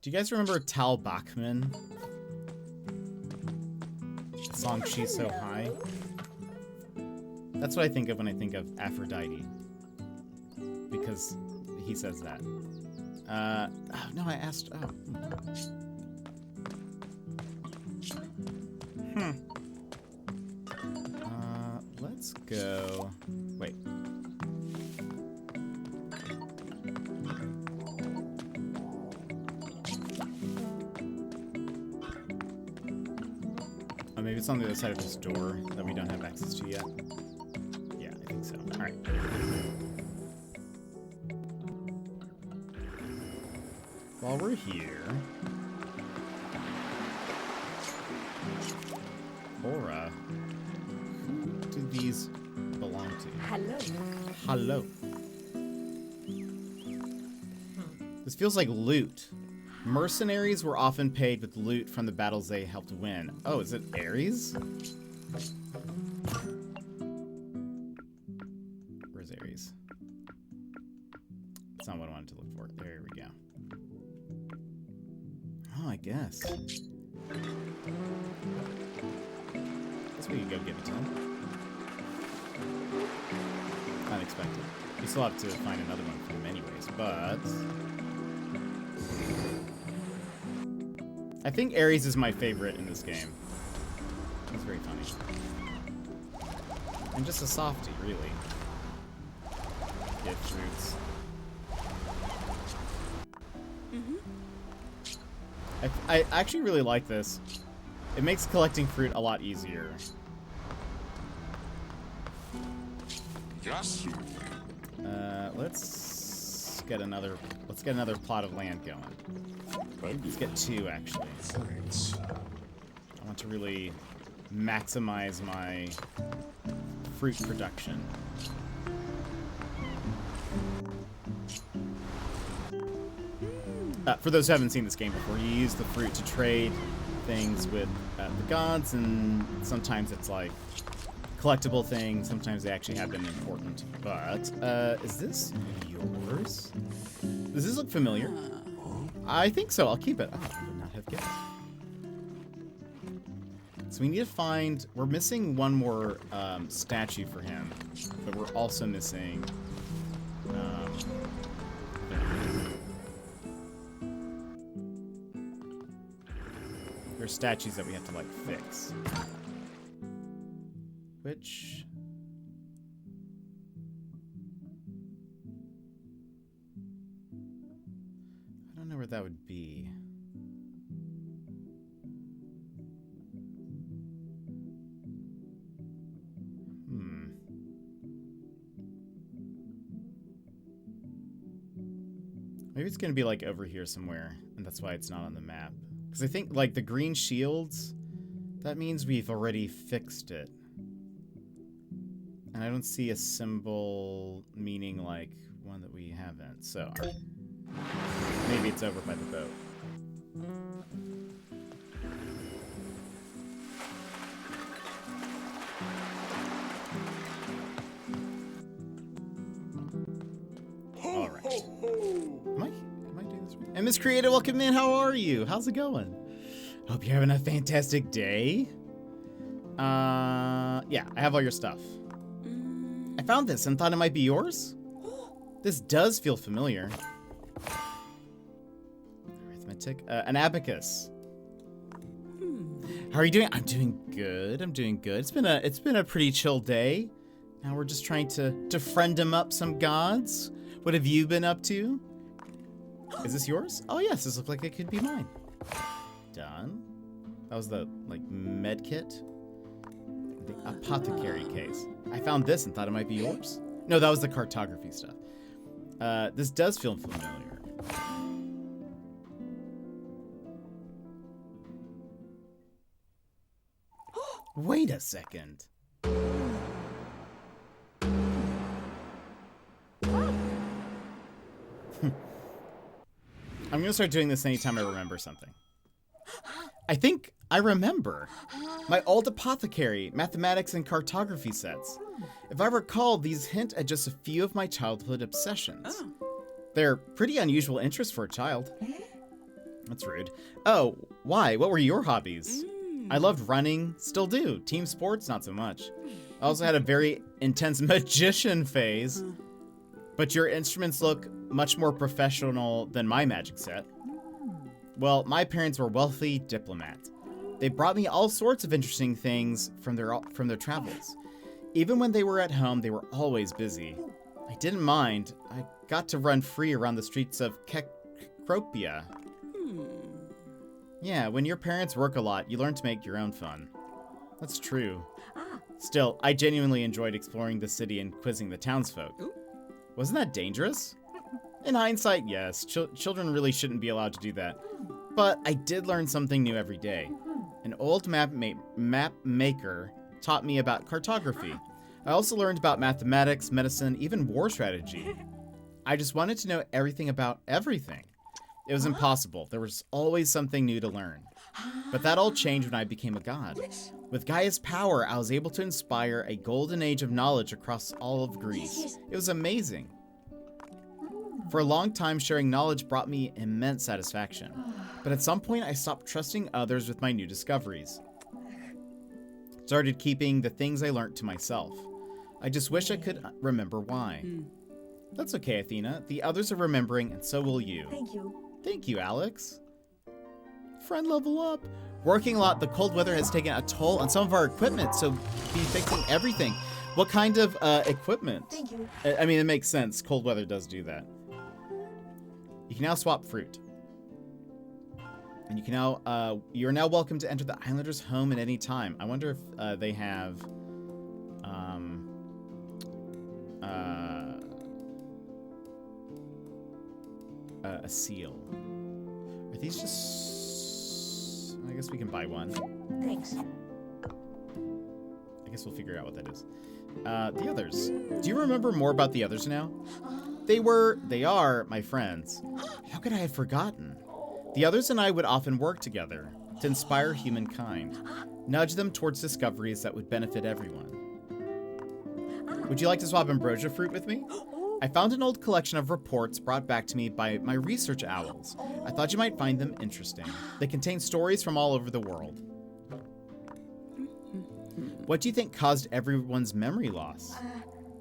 Do you guys remember Tal Bachman? The song She's So High. That's what I think of when I think of Aphrodite. Because he says that. Oh, no, I asked... Oh. Let's go... Wait. Oh, maybe it's on the other side of this door that we don't have access to yet. Yeah, I think so. Alright. While we're here... Aura. Who do these belong to? Hello. Hello. This feels like loot. Mercenaries were often paid with loot from the battles they helped win. Oh, is it Ares? Where's Ares? That's not what I wanted to look for. There we go. Oh, I guess. Guess we could go give it to him. Unexpected. We still have to find another one for him anyways, but... I think Ares is my favorite in this game. He's very funny. And just a softie, really. Get fruits. I actually really like this. It makes collecting fruit a lot easier. Yes. Let's get another plot of land going. Let's get 2 actually. I want to really maximize my fruit production. For those who haven't seen this game before, you use the fruit to trade things with the gods, and sometimes it's like collectible things, sometimes they actually have been important. But, is this yours? Does this look familiar? I think so, I'll keep it. Oh, I would not have guessed. So we need to find, we're missing one more statue for him, but we're also missing there's statues that we have to like fix. Which I don't know where that would be. Maybe it's gonna be like over here somewhere, and that's why it's not on the map. Because I think like the green shields, that means we've already fixed it. And I don't see a symbol meaning like one that we haven't, so maybe it's over by the boat. Alright. Am I doing this right? And Miss Creator, welcome in. How are you? How's it going? Hope you're having a fantastic day. Yeah, I have all your stuff. I found this and thought it might be yours. This does feel familiar. Arithmetic. An abacus. How are you doing? I'm doing good. I'm doing good. It's been a pretty chill day. Now we're just trying to friend him up some gods. What have you been up to? Is this yours? Oh yes, this looks like it could be mine. Done. That was the like med kit. The apothecary case. I found this and thought it might be yours. No, that was the cartography stuff. This does feel familiar. Wait a second. I'm gonna start doing this anytime I remember something. I think I remember. My old apothecary, mathematics, and cartography sets. If I recall, these hint at just a few of my childhood obsessions. They're pretty unusual interests for a child. That's rude. Oh, why? What were your hobbies? I loved running, still do. Team sports, not so much. I also had a very intense magician phase. But your instruments look much more professional than my magic set. Well, my parents were wealthy diplomats. They brought me all sorts of interesting things from their travels. Even when they were at home, they were always busy. I didn't mind. I got to run free around the streets of Kekropia. Yeah, when your parents work a lot, you learn to make your own fun. That's true. Still, I genuinely enjoyed exploring the city and quizzing the townsfolk. Wasn't that dangerous? In hindsight, yes. Children really shouldn't be allowed to do that. But I did learn something new every day. An old map maker taught me about cartography. I also learned about mathematics, medicine, even war strategy. I just wanted to know everything about everything. It was impossible. There was always something new to learn. But that all changed when I became a god. With Gaia's power, I was able to inspire a golden age of knowledge across all of Greece. It was amazing. For a long time, sharing knowledge brought me immense satisfaction. But at some point, I stopped trusting others with my new discoveries. Started keeping the things I learned to myself. I just wish I could remember why. That's okay, Athena. The others are remembering, and so will you. Thank you. Thank you, Alex. Friend level up. Working a lot, the cold weather has taken a toll on some of our equipment, so be fixing everything. What kind of equipment? Thank you. I mean, it makes sense. Cold weather does do that. You can now swap fruit. And you can now, you're now welcome to enter the Islanders' home at any time. I wonder if they have, a seal. Are these just... I guess we can buy one. Thanks. I guess we'll figure out what that is. The others. Do you remember more about the others now? They are my friends. How could I have forgotten? The others and I would often work together to inspire humankind, nudge them towards discoveries that would benefit everyone. Would you like to swap ambrosia fruit with me? I found an old collection of reports brought back to me by my research owls. I thought you might find them interesting. They contain stories from all over the world. What do you think caused everyone's memory loss?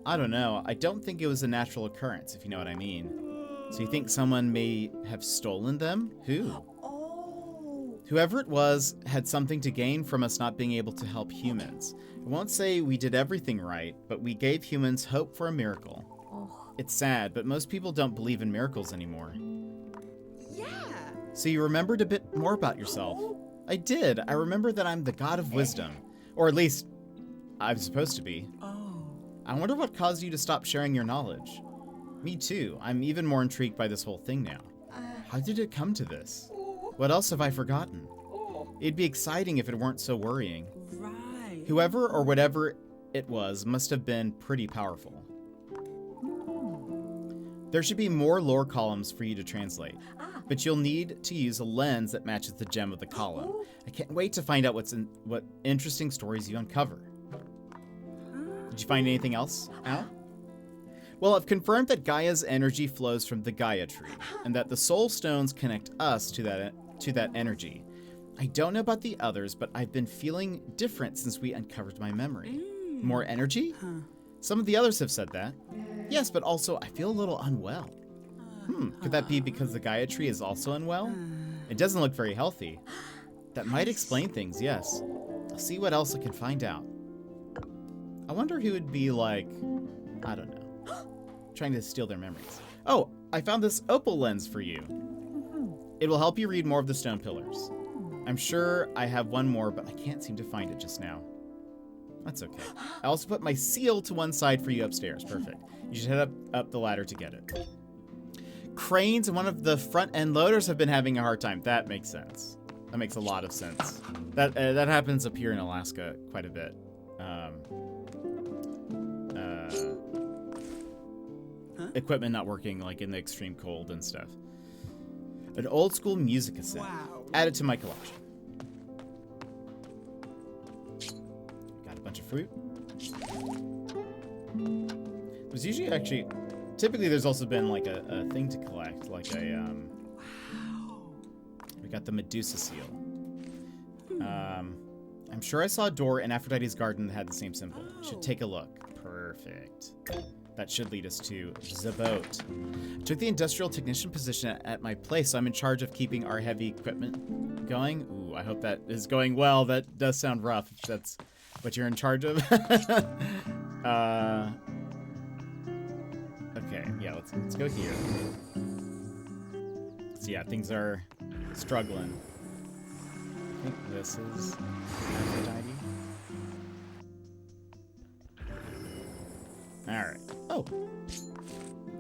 I don't know. I don't think it was a natural occurrence, if you know what I mean. So you think someone may have stolen them? Who? Whoever it was had something to gain from us not being able to help humans. I won't say we did everything right, but we gave humans hope for a miracle. It's sad, but most people don't believe in miracles anymore. Yeah. So you remembered a bit more about yourself. I did. I remember that I'm the god of wisdom. Or at least, I'm supposed to be. I wonder what caused you to stop sharing your knowledge. Me too. I'm even more intrigued by this whole thing now. How did it come to this? What else have I forgotten? It'd be exciting if it weren't so worrying. Right. Whoever or whatever it was must have been pretty powerful. There should be more lore columns for you to translate, but you'll need to use a lens that matches the gem of the column. I can't wait to find out what interesting stories you uncover. Did you find anything else out? Well, I've confirmed that Gaia's energy flows from the Gaia tree, and that the soul stones connect us to that energy. I don't know about the others, but I've been feeling different since we uncovered my memory. More energy? Some of the others have said that. Yes, but also I feel a little unwell. Could that be because the Gaia tree is also unwell? It doesn't look very healthy. That might explain things, yes. I'll see what else I can find out. I wonder who would be like, I don't know, trying to steal their memories. Oh, I found this opal lens for you. It will help you read more of the stone pillars. I'm sure I have one more, but I can't seem to find it just now. That's okay. I also put my seal to one side for you upstairs. Perfect. You should head up the ladder to get it. Cranes and one of the front end loaders have been having a hard time. That makes sense. That makes a lot of sense. That happens up here in Alaska quite a bit. Equipment not working, like in the extreme cold and stuff. An old school music cassette. Wow. Added to my collection. Got a bunch of fruit. There's usually actually, typically there's also been like a thing to collect, like a, we got the Medusa seal. I'm sure I saw a door in Aphrodite's garden that had the same symbol. Should take a look. Perfect. That should lead us to the boat. I took the industrial technician position at my place, so I'm in charge of keeping our heavy equipment going. Ooh, I hope that is going well. That does sound rough. If that's what you're in charge of. Okay, yeah, let's go here. So yeah, things are struggling. I think this is Aphrodite. Alright. Oh!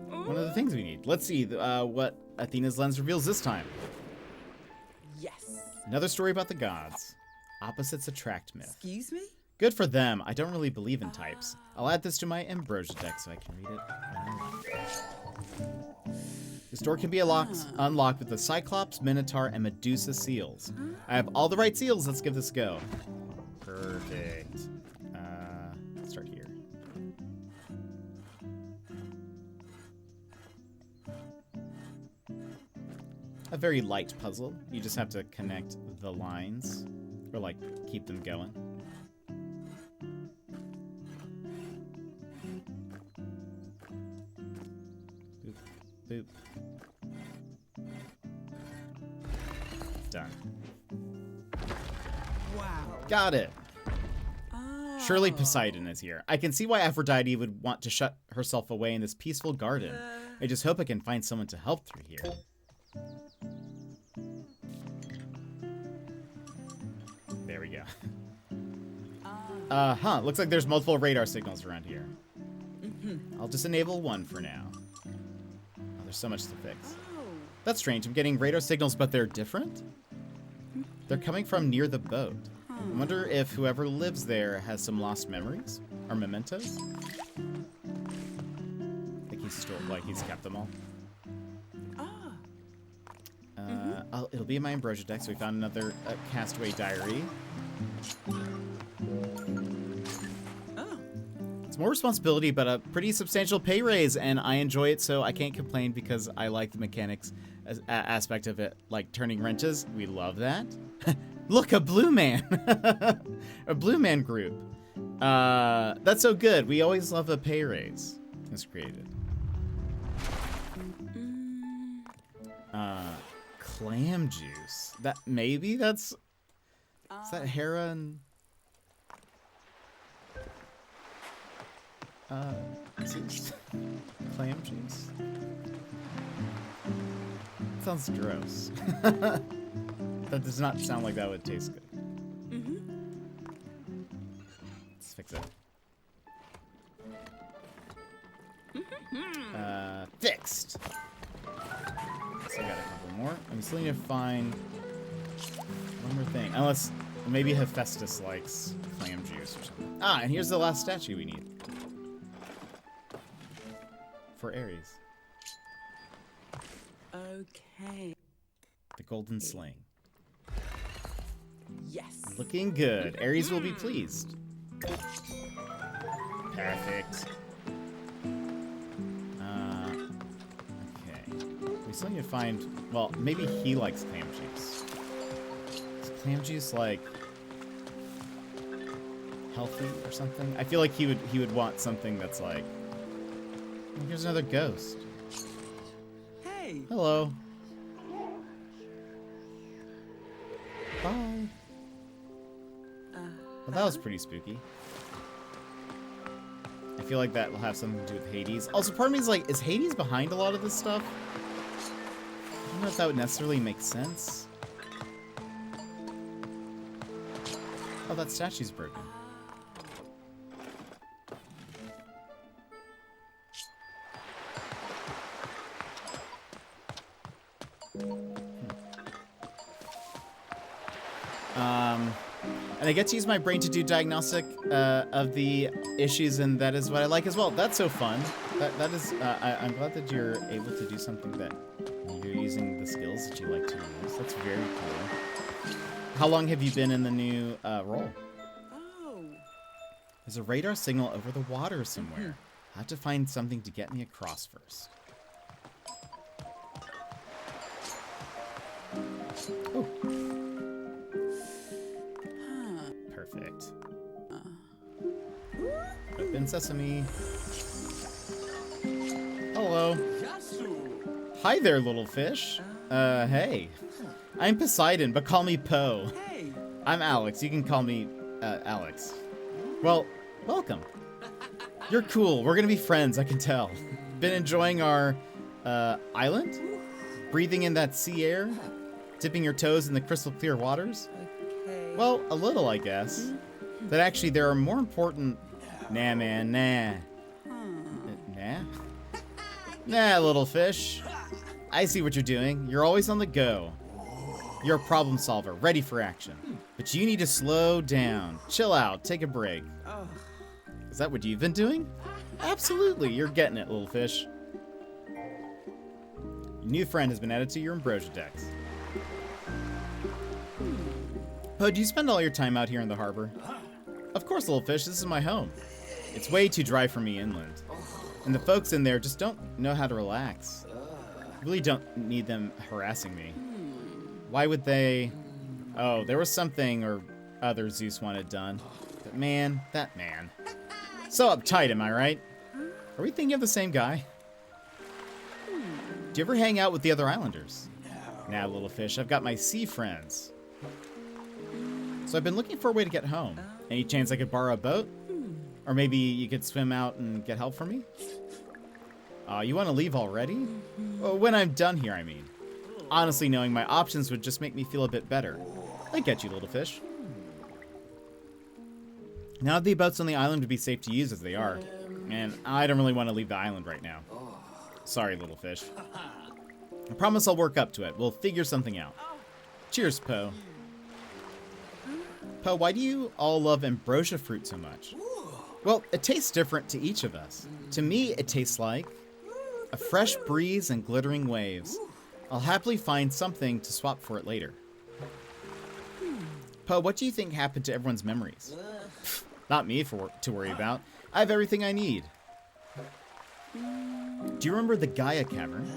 One of the things we need. Let's see what Athena's lens reveals this time. Yes. Another story about the gods. Opposites attract myth. Excuse me? Good for them. I don't really believe in types. I'll add this to my Ambrosia deck so I can read it. This door can be unlocked with the Cyclops, Minotaur, and Medusa seals. I have all the right seals. Let's give this a go. Perfect. Let's start here. A very light puzzle. You just have to connect the lines, or like keep them going. Boop, boop. Done. Wow. Got it. Oh. Surely Poseidon is here. I can see why Aphrodite would want to shut herself away in this peaceful garden. I just hope I can find someone to help through here. There we go. Looks like there's multiple radar signals around here. I'll just enable one for now. Oh, there's so much to fix. Oh. That's strange. I'm getting radar signals, but they're different? They're coming from near the boat. I wonder if whoever lives there has some lost memories or mementos. Like he's kept them all. It'll be in my Ambrosia deck, so we found another Castaway Diary. It's more responsibility, but a pretty substantial pay raise, and I enjoy it, so I can't complain because I like the mechanics aspect of it, like turning wrenches. We love that. Look, a blue man. A blue man group. That's so good. We always love a pay raise. It's created. Clam juice. That's... Is that Hera and... Zeus? Clam juice? Sounds gross. That does not sound like that would taste good. Let's fix it. Fixed! So I got a couple more. I'm still need to find one more thing. Unless maybe Hephaestus likes clam juice or something. Ah, and here's the last statue we need. For Ares. Okay. The golden sling. Yes. Looking good. Ares will be pleased. Perfect. Okay. We still need to find... Well, maybe he likes clam juice. Is clam juice, like... healthy or something? I feel like he would want something that's like... Oh, here's another ghost. Hey. Hello. Bye. Well, that was pretty spooky. I feel like that will have something to do with Hades. Also, part of me is like, is Hades behind a lot of this stuff? I don't know if that would necessarily make sense. Oh, that statue's broken. And I get to use my brain to do diagnostic of the issues, and that is what I like as well. That's so fun. That is. I'm glad that you're able to do something that you're using the skills that you like to use. That's very cool. How long have you been in the new role? Oh. There's a radar signal over the water somewhere. I have to find something to get me across first. Oh. Sesame. Hello. Hi there, little fish. Hey. I'm Poseidon, but call me Poe. Hey. I'm Alex. You can call me, Alex. Well, welcome. You're cool. We're gonna be friends, I can tell. Been enjoying our, island? Breathing in that sea air? Dipping your toes in the crystal clear waters? Okay. Well, a little, I guess. But actually, there are more important... Nah, man, nah. Nah? Nah, little fish. I see what you're doing. You're always on the go. You're a problem solver, ready for action. But you need to slow down. Chill out, take a break. Oh. Is that what you've been doing? Absolutely, you're getting it, little fish. Your new friend has been added to your Ambrosia decks. Poe, do you spend all your time out here in the harbor? Of course, little fish, this is my home. It's way too dry for me inland. And the folks in there just don't know how to relax. Really don't need them harassing me. Why would they... Oh, there was something or other Zeus wanted done. But man, that man. So uptight, am I right? Are we thinking of the same guy? Do you ever hang out with the other islanders? Nah, little fish, I've got my sea friends. So I've been looking for a way to get home. Any chance I could borrow a boat? Or maybe you could swim out and get help for me? You want to leave already? Well, when I'm done here, I mean. Honestly, knowing my options would just make me feel a bit better. I get you, little fish. Now the boats on the island would be safe to use as they are. And I don't really want to leave the island right now. Sorry, little fish. I promise I'll work up to it. We'll figure something out. Cheers, Poe. Poe, why do you all love ambrosia fruit so much? Well, it tastes different to each of us. To me, it tastes like a fresh breeze and glittering waves. I'll happily find something to swap for it later. Poe, what do you think happened to everyone's memories? Not me to worry about. I have everything I need. Do you remember the Gaia Cavern?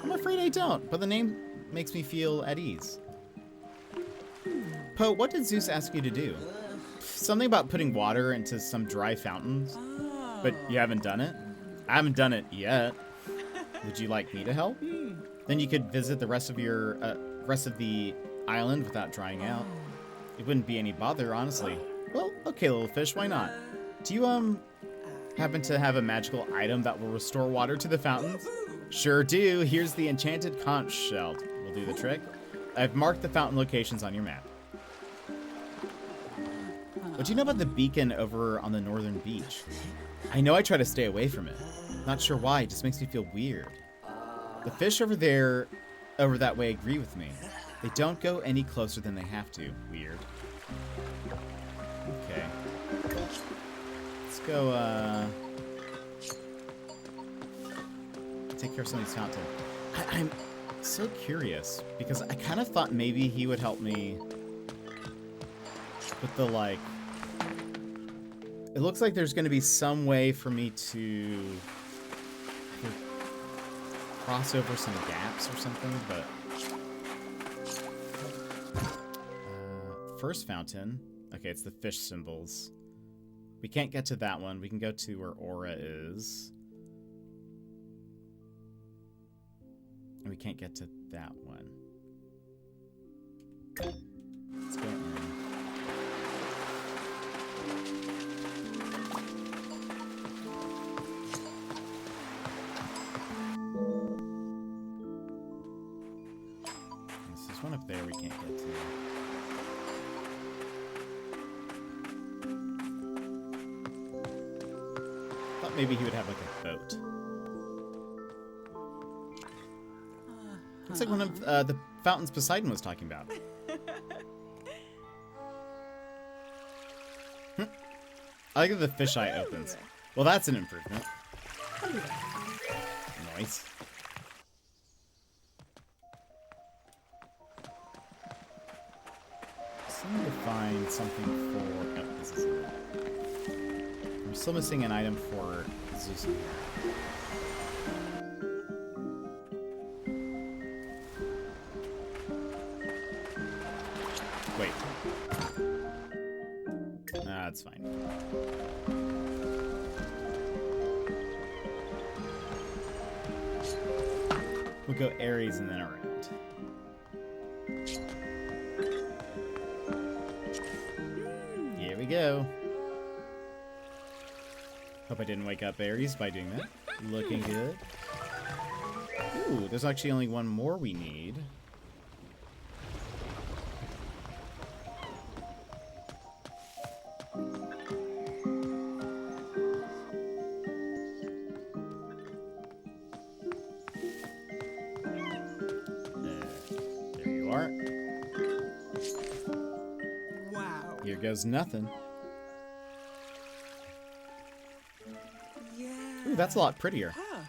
I'm afraid I don't, but the name makes me feel at ease. Poe, what did Zeus ask you to do? Something about putting water into some dry fountains. But you haven't done it? I haven't done it yet. Would you like me to help? Then you could visit the rest of the island without drying out. It wouldn't be any bother, honestly. Well, okay, little fish, why not? Do you, happen to have a magical item that will restore water to the fountains? Sure do. Here's the enchanted conch shell. Will do the trick. I've marked the fountain locations on your map. What do you know about the beacon over on the northern beach? I know I try to stay away from it. Not sure why, it just makes me feel weird. The fish over that way agree with me. They don't go any closer than they have to. Weird. Okay. Let's go, take care of some of these fountains. I'm so curious, because I kind of thought maybe he would help me with the, like... It looks like there's going to be some way for me to cross over some gaps or something, but... first fountain. Okay, it's the fish symbols. We can't get to that one. We can go to where Aura is. And we can't get to that one. Let's go in. There's one up there we can't get to. Thought maybe he would have like a boat. Looks like one of the fountains Poseidon was talking about. I like that the fisheye opens. Well, that's an improvement. Nice. Still need to find something for... Oh, this is it. I'm still missing an item for Zeus. Wait. Nah, that's fine. We'll go Aries and then around. Here we go. Hope I didn't wake up Aries by doing that. Looking good. Ooh, there's actually only one more we need. There you are. Wow. Here goes nothing. Yeah. Ooh, that's a lot prettier. Huh.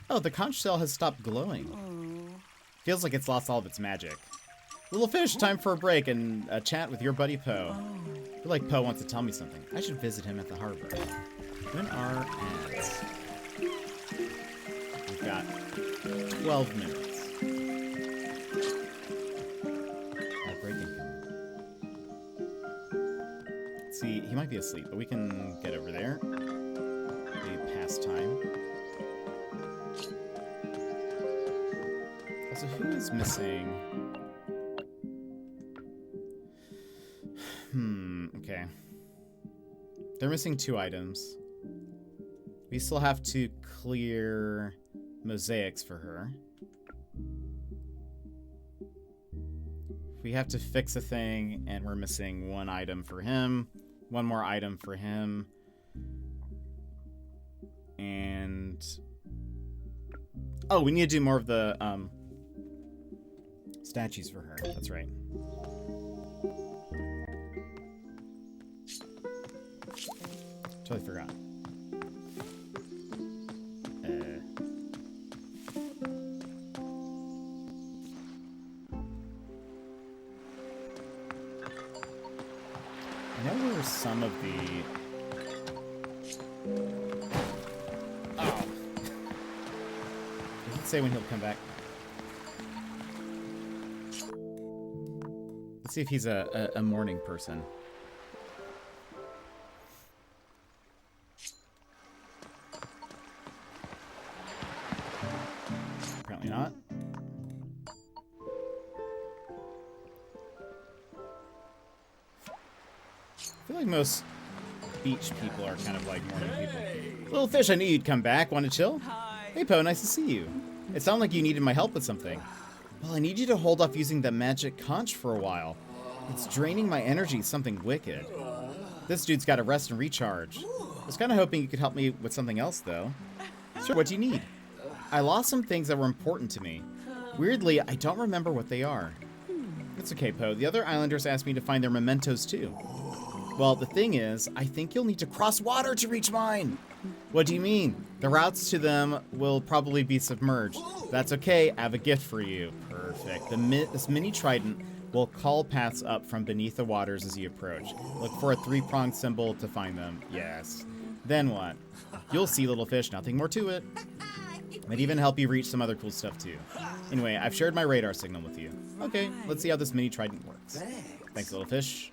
Oh, the conch shell has stopped glowing. Oh. Feels like it's lost all of its magic. Little fish, time for a break and a chat with your buddy Poe. I feel like Poe wants to tell me something. I should visit him at the harbor. When are ads? We've got 12 minutes. Ad break incoming. Let's see, he might be asleep, but we can get over there. Maybe pass time. Also, who is missing? Okay. They're missing 2 items. We still have to clear mosaics for her. We have to fix a thing, and we're missing 1 item for him. 1 more item for him. And... oh, we need to do more of the, statues for her. That's right. Totally forgot. I know where some of the... oh. Does it say when he'll come back? Let's see if he's a morning person. Apparently not. I feel like most beach people are kind of like morning people. Little fish, I knew you'd come back. Want to chill? Hi. Hey, Poe, nice to see you. It sounded like you needed my help with something. Well, I need you to hold off using the magic conch for a while. It's draining my energy, something wicked. This dude's got to rest and recharge. I was kind of hoping you could help me with something else, though. Sure, what do you need? I lost some things that were important to me. Weirdly, I don't remember what they are. It's okay, Poe. The other islanders asked me to find their mementos, too. Well, the thing is, I think you'll need to cross water to reach mine. What do you mean? The routes to them will probably be submerged. That's okay. I have a gift for you. Perfect. This mini trident will call paths up from beneath the waters as you approach. Look for a 3-pronged symbol to find them. Yes. Then what? You'll see, little fish. Nothing more to it. Might even help you reach some other cool stuff, too. Anyway, I've shared my radar signal with you. Okay, let's see how this mini trident works. Thanks, little fish.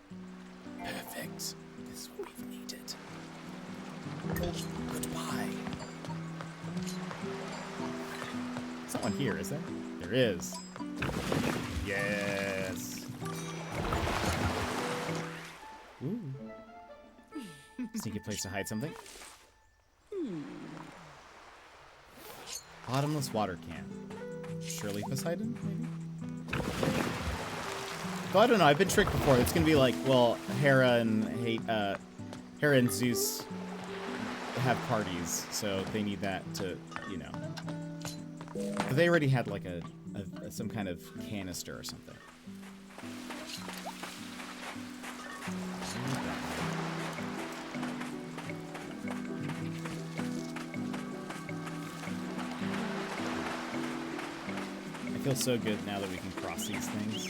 Perfect. This is what we've needed. Goodbye. There's not one here, is there? There is. Yes. Ooh. Sneaky place to hide something. Bottomless water can. Surely Poseidon, maybe? Well, I don't know. I've been tricked before. It's gonna be like, well, Hera and Zeus have parties, so they need that to, you know. But they already had like some kind of canister or something. I feel so good now that we can cross these things.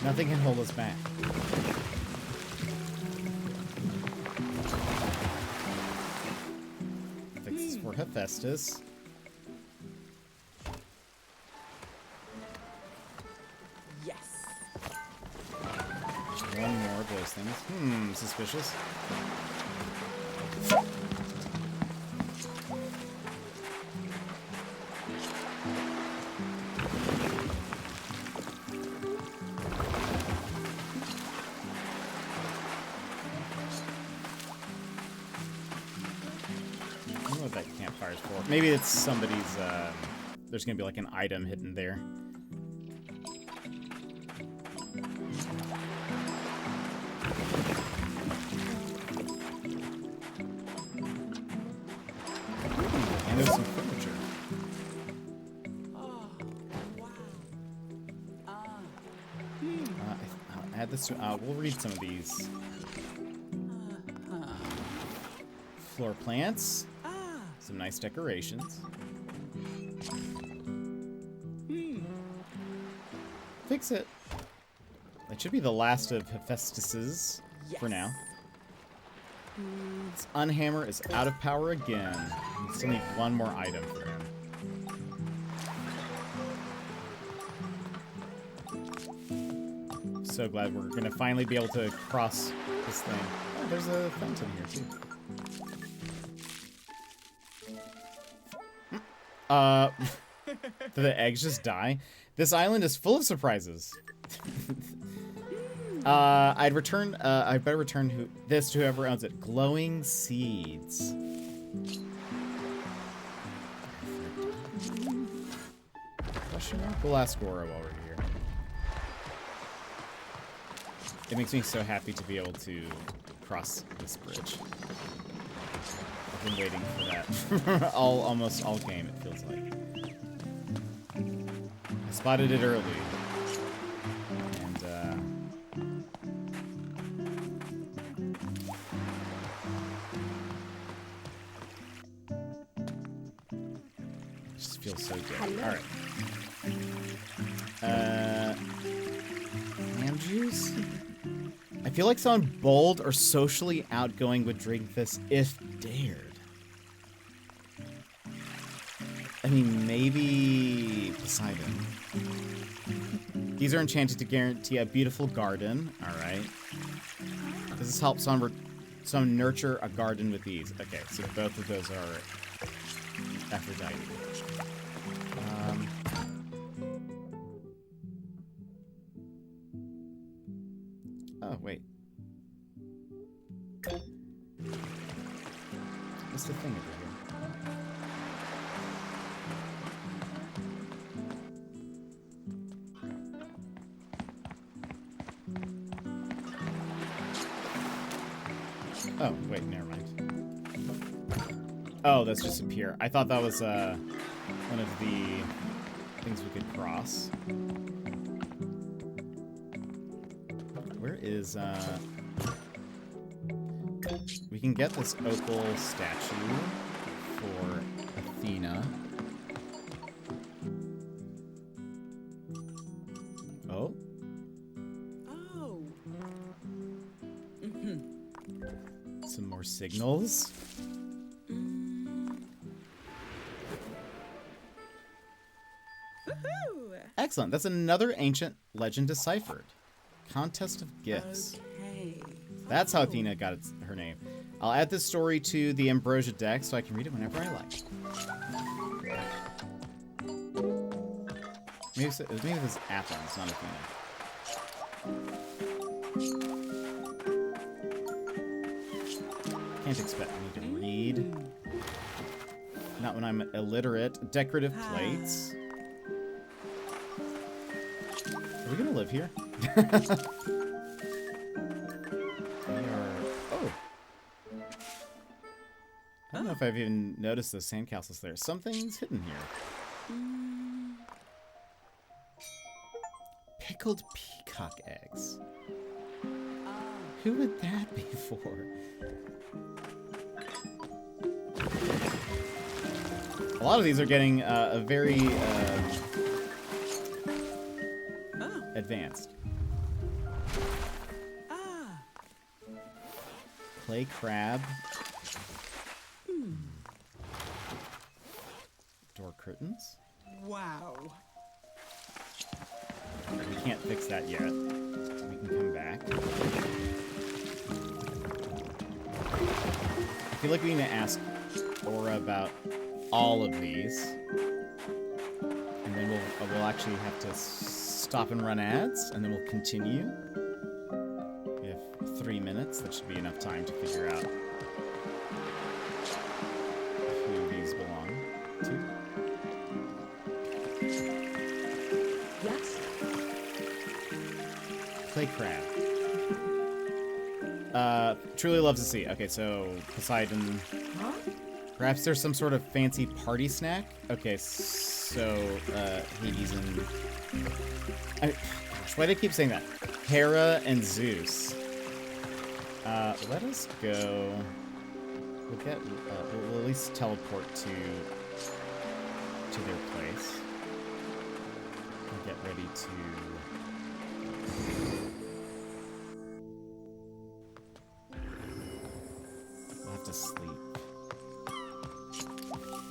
Nothing can hold us back. Fixes for Hephaestus. Yes. One more of those things. Suspicious. fires for. Maybe it's somebody's, there's gonna be like an item hidden there. And there's some furniture. Oh, wow. I'll add this to, we'll read some of these. Floor plants. Some nice decorations. Fix it. That should be the last of Hephaestus's for now. This unhammer is out of power again. We still need one more item for him. So glad we're gonna finally be able to cross this thing. Oh, there's a fountain here too. Do the eggs just die? This island is full of surprises. I'd better return this to whoever owns it. Glowing seeds. Question mark? We'll ask Gora while we're here. It makes me so happy to be able to cross this bridge. I've been waiting for that almost all game, it feels like. I spotted it early. And, it just feels so good. Alright. Lamb juice? I feel like someone bold or socially outgoing would drink this if dared. I mean, maybe Poseidon. These are enchanted to guarantee a beautiful garden. All right. Does this help someone nurture a garden with these? Okay, so both of those are Aphrodite. Oh, wait. What's the thing over here? Oh, wait, never mind. Oh, that's just a pier. I thought that was one of the things we could cross. Where is we can get this opal statue for Athena. Oh. Oh. Some more signals. Woohoo! Excellent. That's another ancient legend deciphered. Contest of gifts. Okay. That's how Athena got her name. I'll add this story to the Ambrosia deck so I can read it whenever I like. Maybe this is Athens, not Athena. Can't expect me to read. Not when I'm illiterate. Decorative plates. Are we gonna live here? Oh. I don't know if I've even noticed those sandcastles there. Something's hidden here. Pickled peacock eggs. Who would that be for? A lot of these are getting a very advanced. Clay crab. Door curtains. Wow. We can't fix that yet. We can come back. I feel like we need to ask Aura about all of these. And then we'll actually have to stop and run ads, and then we'll continue. We have 3 minutes. That should be enough time to figure out who these belong Clay crab. Truly loves the sea. Okay, so Poseidon. Huh? Perhaps there's some sort of fancy party snack? Okay, so, Hades and... gosh, why do I keep saying that? Hera and Zeus. Let us go... We'll get... we'll at least teleport to their place. And get ready to... We'll have to sleep.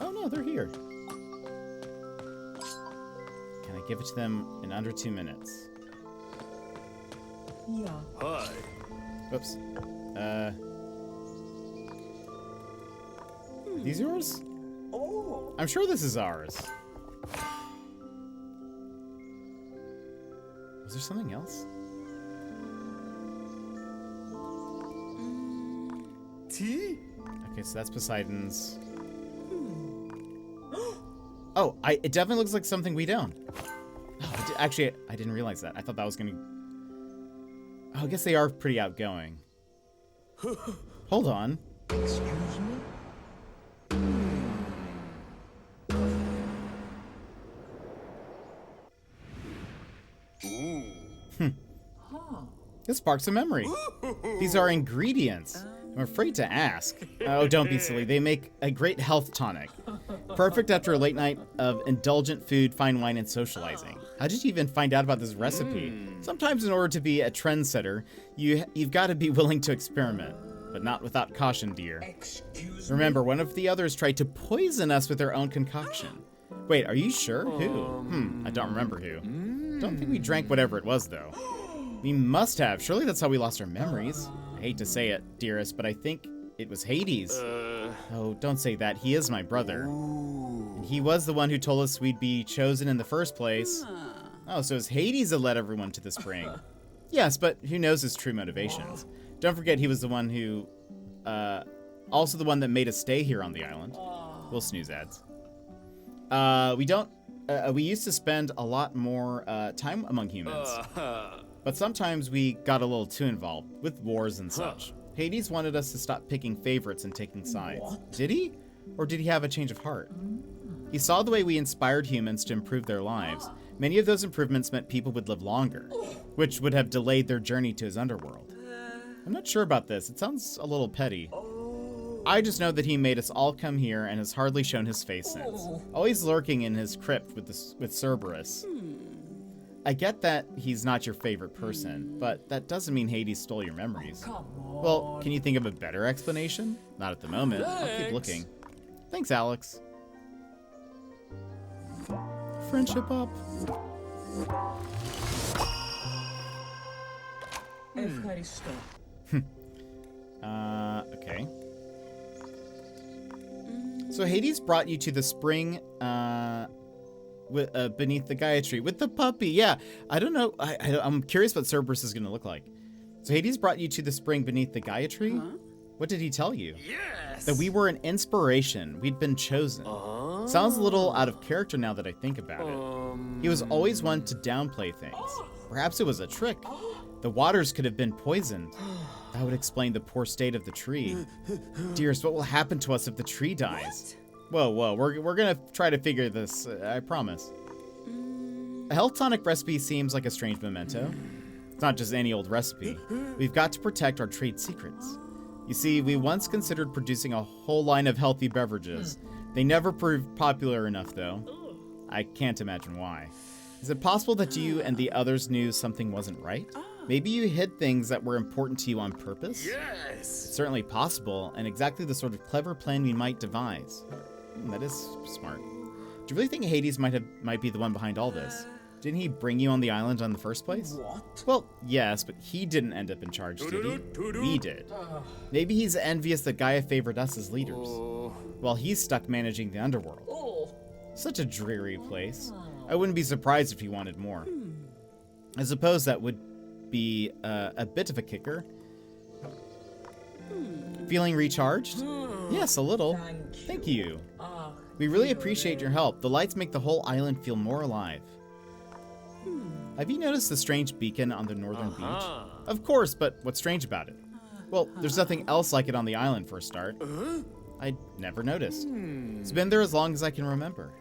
Oh no, they're here. Can I give it to them in under 2 minutes? Yeah. Hi. Whoops. These yours? Oh. I'm sure this is ours. Was there something else? Tea? Okay, so that's Poseidon's. Oh, it definitely looks like something we don't. Oh, actually, I didn't realize that. I thought that was gonna... Oh, I guess they are pretty outgoing. Hold on. Excuse me? This sparks a memory. These are ingredients. I'm afraid to ask. Oh, don't be silly. They make a great health tonic. Perfect after a late night of indulgent food, fine wine, and socializing. How did you even find out about this recipe? Sometimes in order to be a trendsetter, you've got to be willing to experiment. But not without caution, dear. Excuse Remember, one of the others tried to poison us with their own concoction. Wait, are you sure? Who? I don't remember who. Don't think we drank whatever it was, though. We must have. Surely that's how we lost our memories. I hate to say it, dearest, but I think it was Hades. Oh, don't say that. He is my brother. And he was the one who told us we'd be chosen in the first place. Oh, so it's Hades that led everyone to the spring. Yes, but who knows his true motivations? Don't forget he was the one who... also the one that made us stay here on the island. We'll snooze ads. We used to spend a lot more time among humans. But sometimes we got a little too involved with wars and such. Hades wanted us to stop picking favorites and taking sides. What? Did he? Or did he have a change of heart? He saw the way we inspired humans to improve their lives. Many of those improvements meant people would live longer, which would have delayed their journey to his underworld. I'm not sure about this. It sounds a little petty. I just know that he made us all come here and has hardly shown his face since. Always lurking in his crypt with Cerberus. I get that he's not your favorite person, but that doesn't mean Hades stole your memories. Come on. Well, can you think of a better explanation? Not at the moment. I'll keep looking. Thanks, Alex. Friendship up. Evharisto. Okay. So Hades brought you to the spring, beneath the Gaia tree with the puppy. Yeah, I don't know. I'm curious what Cerberus is going to look like. So Hades brought you to the spring beneath the Gaia tree? What did he tell you? Yes. That we were an inspiration. We'd been chosen. Sounds a little out of character now that I think about it. He was always one to downplay things. Perhaps it was a trick. The waters could have been poisoned. That would explain the poor state of the tree. Dearest, what will happen to us if the tree dies? Whoa, we're gonna try to figure this, I promise. A health tonic recipe seems like a strange memento. It's not just any old recipe. We've got to protect our trade secrets. You see, we once considered producing a whole line of healthy beverages. They never proved popular enough, though. I can't imagine why. Is it possible that you and the others knew something wasn't right? Maybe you hid things that were important to you on purpose? Yes. It's certainly possible, and exactly the sort of clever plan we might devise. That is smart. Do you really think Hades might be the one behind all this? Didn't he bring you on the island in the first place? What? Well, yes, but he didn't end up in charge, did he? We did. Maybe he's envious that Gaia favored us as leaders, while he's stuck managing the underworld. Oh. Such a dreary place. I wouldn't be surprised if he wanted more. I suppose that would be a bit of a kicker. Feeling recharged? Yes, a little. Thank you. We really appreciate your help. The lights make the whole island feel more alive. Have you noticed the strange beacon on the northern beach? Of course, but what's strange about it? Well, there's nothing else like it on the island for a start. I never noticed. It's been there as long as I can remember.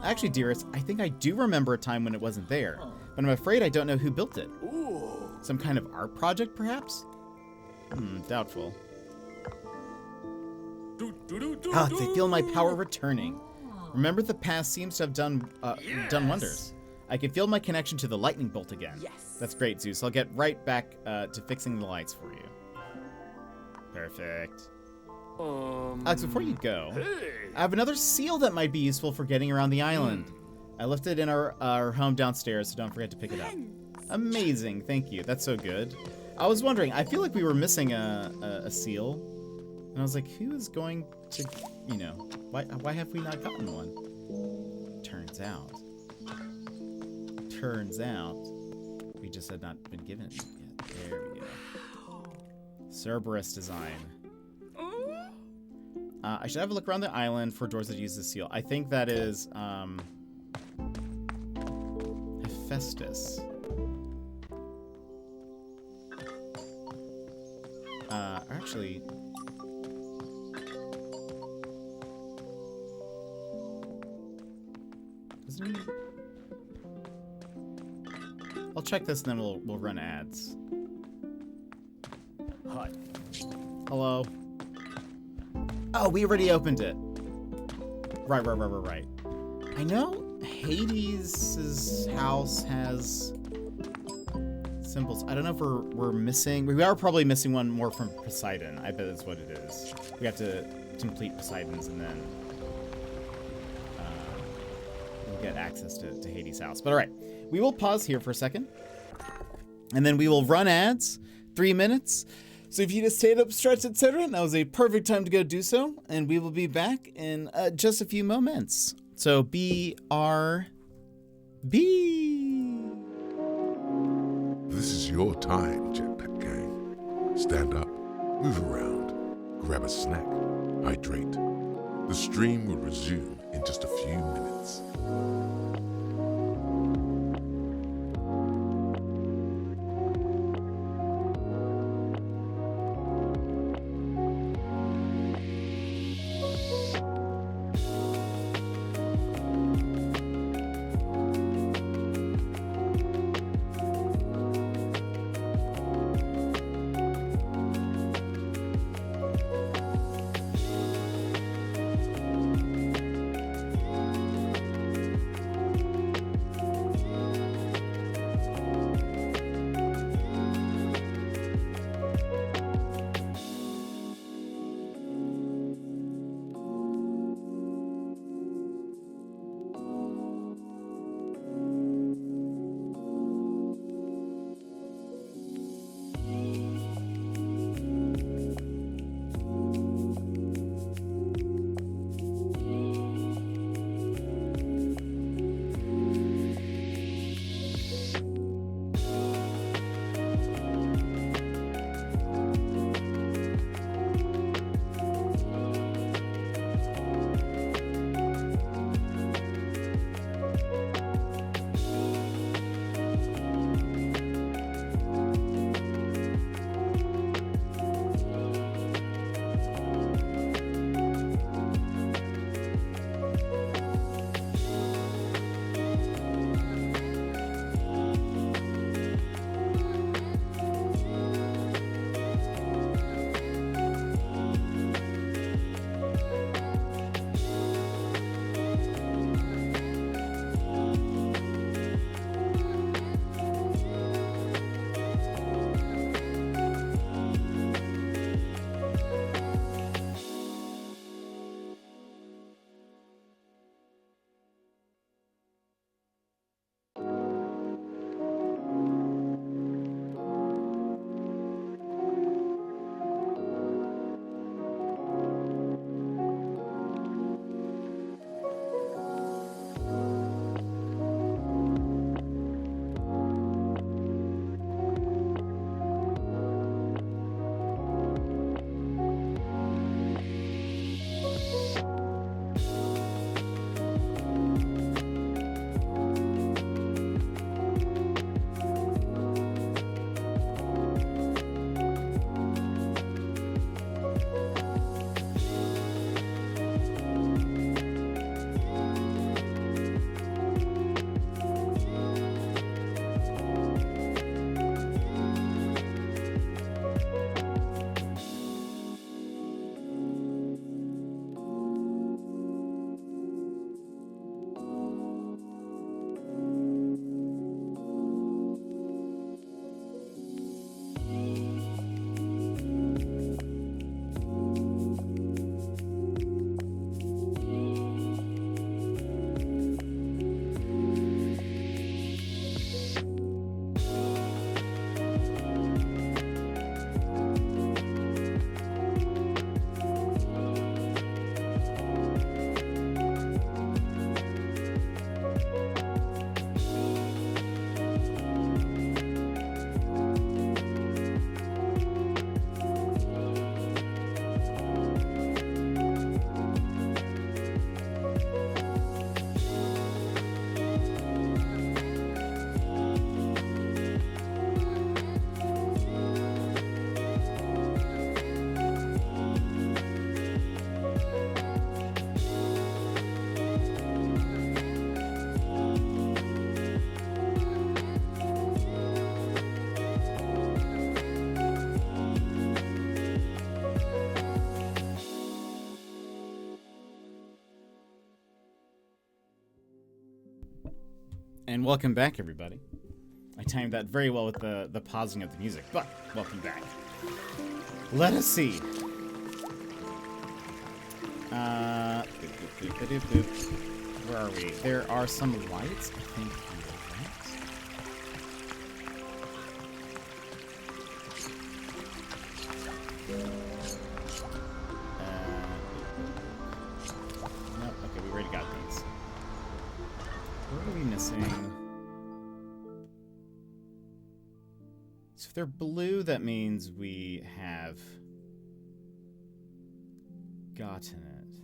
Actually, dearest, I think I do remember a time when it wasn't there, but I'm afraid I don't know who built it. Some kind of art project, perhaps? Doubtful. I feel my power returning. Remember, the past seems to have done wonders. I can feel my connection to the lightning bolt again. Yes. That's great, Zeus. I'll get right back to fixing the lights for you. Perfect. Alex, before you go, I have another seal that might be useful for getting around the island. I left it in our home downstairs, so don't forget to pick it up. Amazing, thank you. That's so good. I was wondering, I feel like we were missing a seal. And I was like, who is going to, you know, why have we not gotten one? Turns out, we just had not been given it yet. There we go. Cerberus design. I should have a look around the island for doors that use the seal. I think that is, Hephaestus. Actually... Isn't he... I'll check this and then we'll run ads. Hi. Hello. Oh, we already opened it. Right. I know Hades' house has symbols. I don't know if we're missing. We are probably missing one more from Poseidon. I bet that's what it is. We have to complete Poseidon's and then we'll get access to Hades' house. But all right, we will pause here for a second, and then we will run ads. 3 minutes. So if you need to stand up, stretch, etc., now is a perfect time to go do so, and we will be back in just a few moments. So BRB. This is your time, Jetpack Gang. Stand up, move around, grab a snack, hydrate. The stream will resume in just a few minutes. And welcome back, everybody. I timed that very well with the pausing of the music, but welcome back. Let us see. Where are we? There are some lights, I think. No, okay, we already got these. What are we missing? So if they're blue, that means we have gotten it.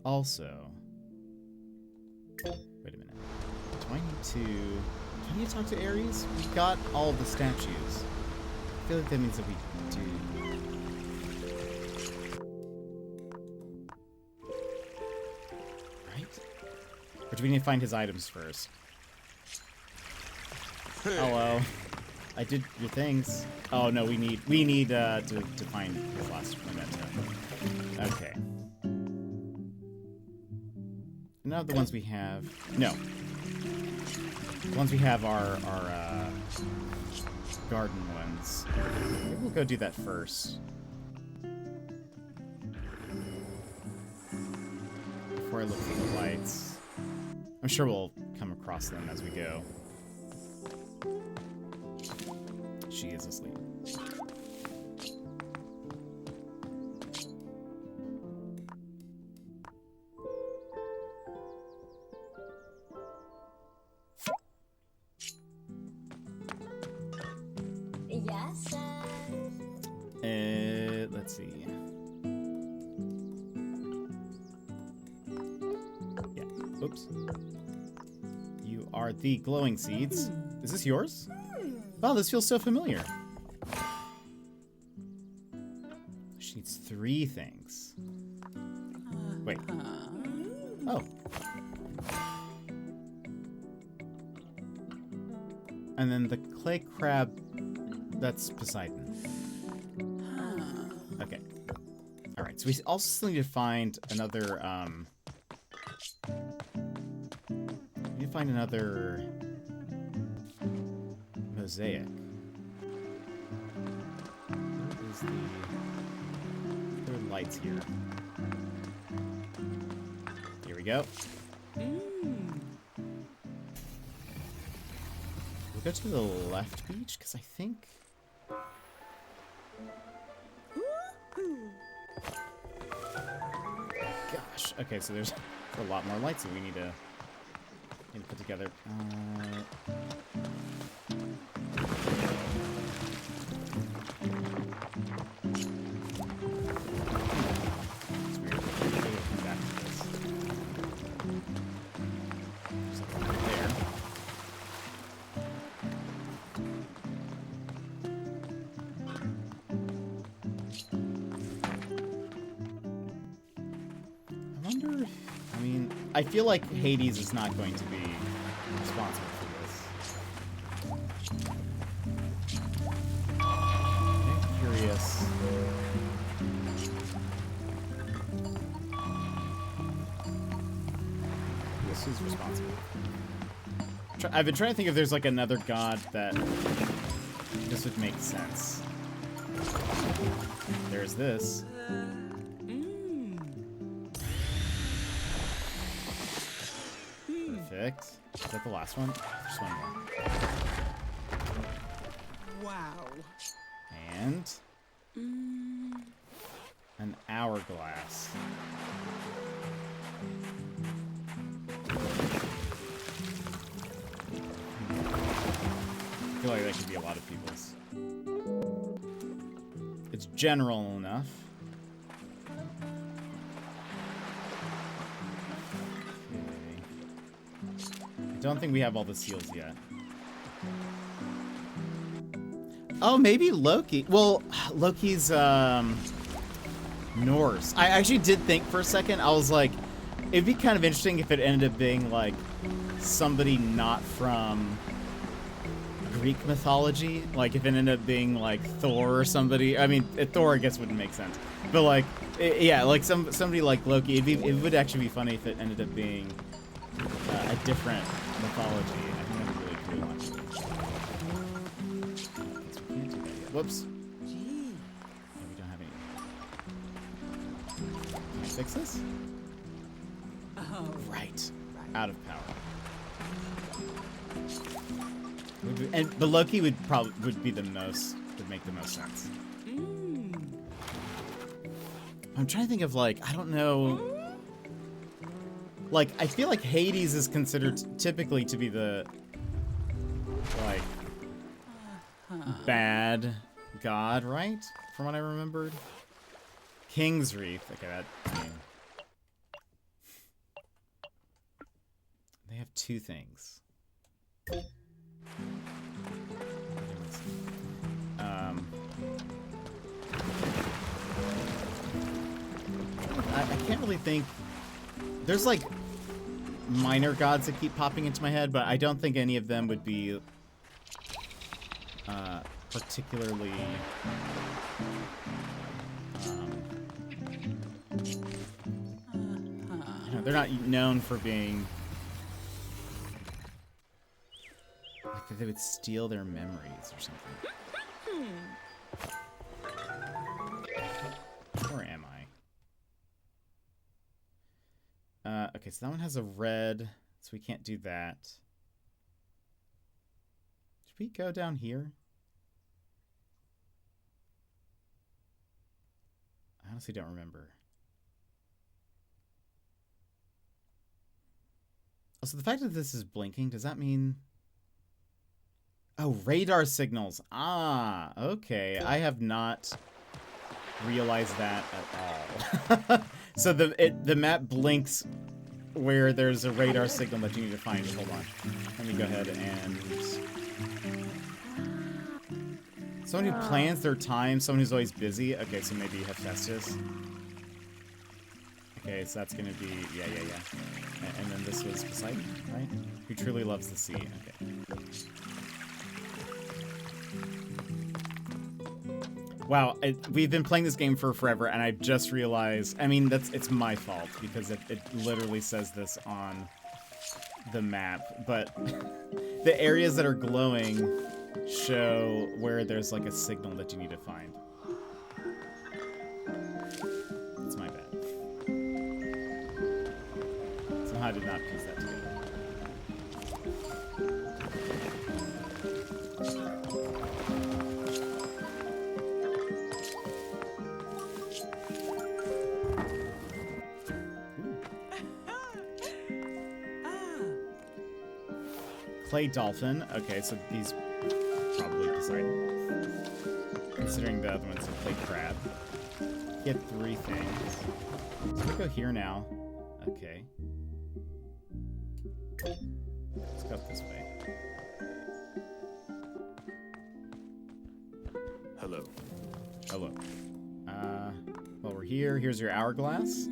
Also, wait a minute. Do I need to... Can you talk to Ares? We got all the statues. I feel like that means that we do. Right? Or do we need to find his items first? Hello. I did your things. Oh no, we need to find his last memento. Okay. None of the ones we have. No. The ones we have are garden ones. Maybe we'll go do that first. Before I look for the lights. I'm sure we'll come across them as we go. She is asleep. Yes, sir. Let's see. Yeah. Oops. You are the glowing seeds. Is this yours? Oh, this feels so familiar. She needs 3 things. Wait. Oh. And then the clay crab, that's Poseidon. Okay. Alright, so we also still need to find another, we need to find another mosaic. What is the... There are lights here. Here we go. We'll go to the left beach, because I think... Gosh. Okay, so there's a lot more lights that we need to put together. It's weird. Maybe we'll come back to this. There's something right there. I wonder if, I mean, I feel like Hades is not going to be responsible for this. I'm curious. This is responsible. I've been trying to think if there's like another god that this would make sense. There's this. Perfect. Is that the last one? There's one more. Wow. And an hourglass. I feel like that could be a lot of people's. It's general enough. Okay. I don't think we have all the seals yet. Oh, maybe Loki. Well, Loki's Norse. I actually did think for a second, I was like, it'd be kind of interesting if it ended up being like somebody not from Greek mythology. Like if it ended up being like Thor or somebody. I mean, Thor I guess wouldn't make sense. But like, yeah, like somebody like Loki. It would actually be funny if it ended up being a different mythology. I think that's really cool, actually. Guess we can't do that yet. Whoops. Gee. Yeah, we don't have any. Can I fix this? Oh. Right. Out of power. And the Loki would be the most, would make the most sense. I'm trying to think of, like, I don't know. Like, I feel like Hades is considered typically to be the, like, bad god, right? From what I remembered. King's Reef. Okay, that, I mean, they have two things. I can't really think. There's like minor gods that keep popping into my head, but I don't think any of them would be particularly you know, they're not known for being like that they would steal their memories or something. Where am I? Okay, so that one has a red, so we can't do that. Should we go down here? I honestly don't remember. Also, the fact that this is blinking, does that mean... Oh, radar signals. Ah, okay. I have not realized that at all. So the map blinks where there's a radar signal that you need to find. Hold on. Let me go ahead and... Someone who plans their time, someone who's always busy. Okay, so maybe Hephaestus. Okay, so that's gonna be... Yeah. And then this was Poseidon, right? Who truly loves the sea. Okay. Wow, we've been playing this game for forever, and I just realized... I mean, it's my fault, because it literally says this on the map. But the areas that are glowing show where there's, like, a signal that you need to find. It's my bad. Somehow I did not piece that together. Clay dolphin. Okay, so he's probably Poseidon. Considering the other one's a clay crab. He had 3 things. So we go here now. Okay. Let's go up this way. Hello. Hello. Well, we're here. Here's your hourglass.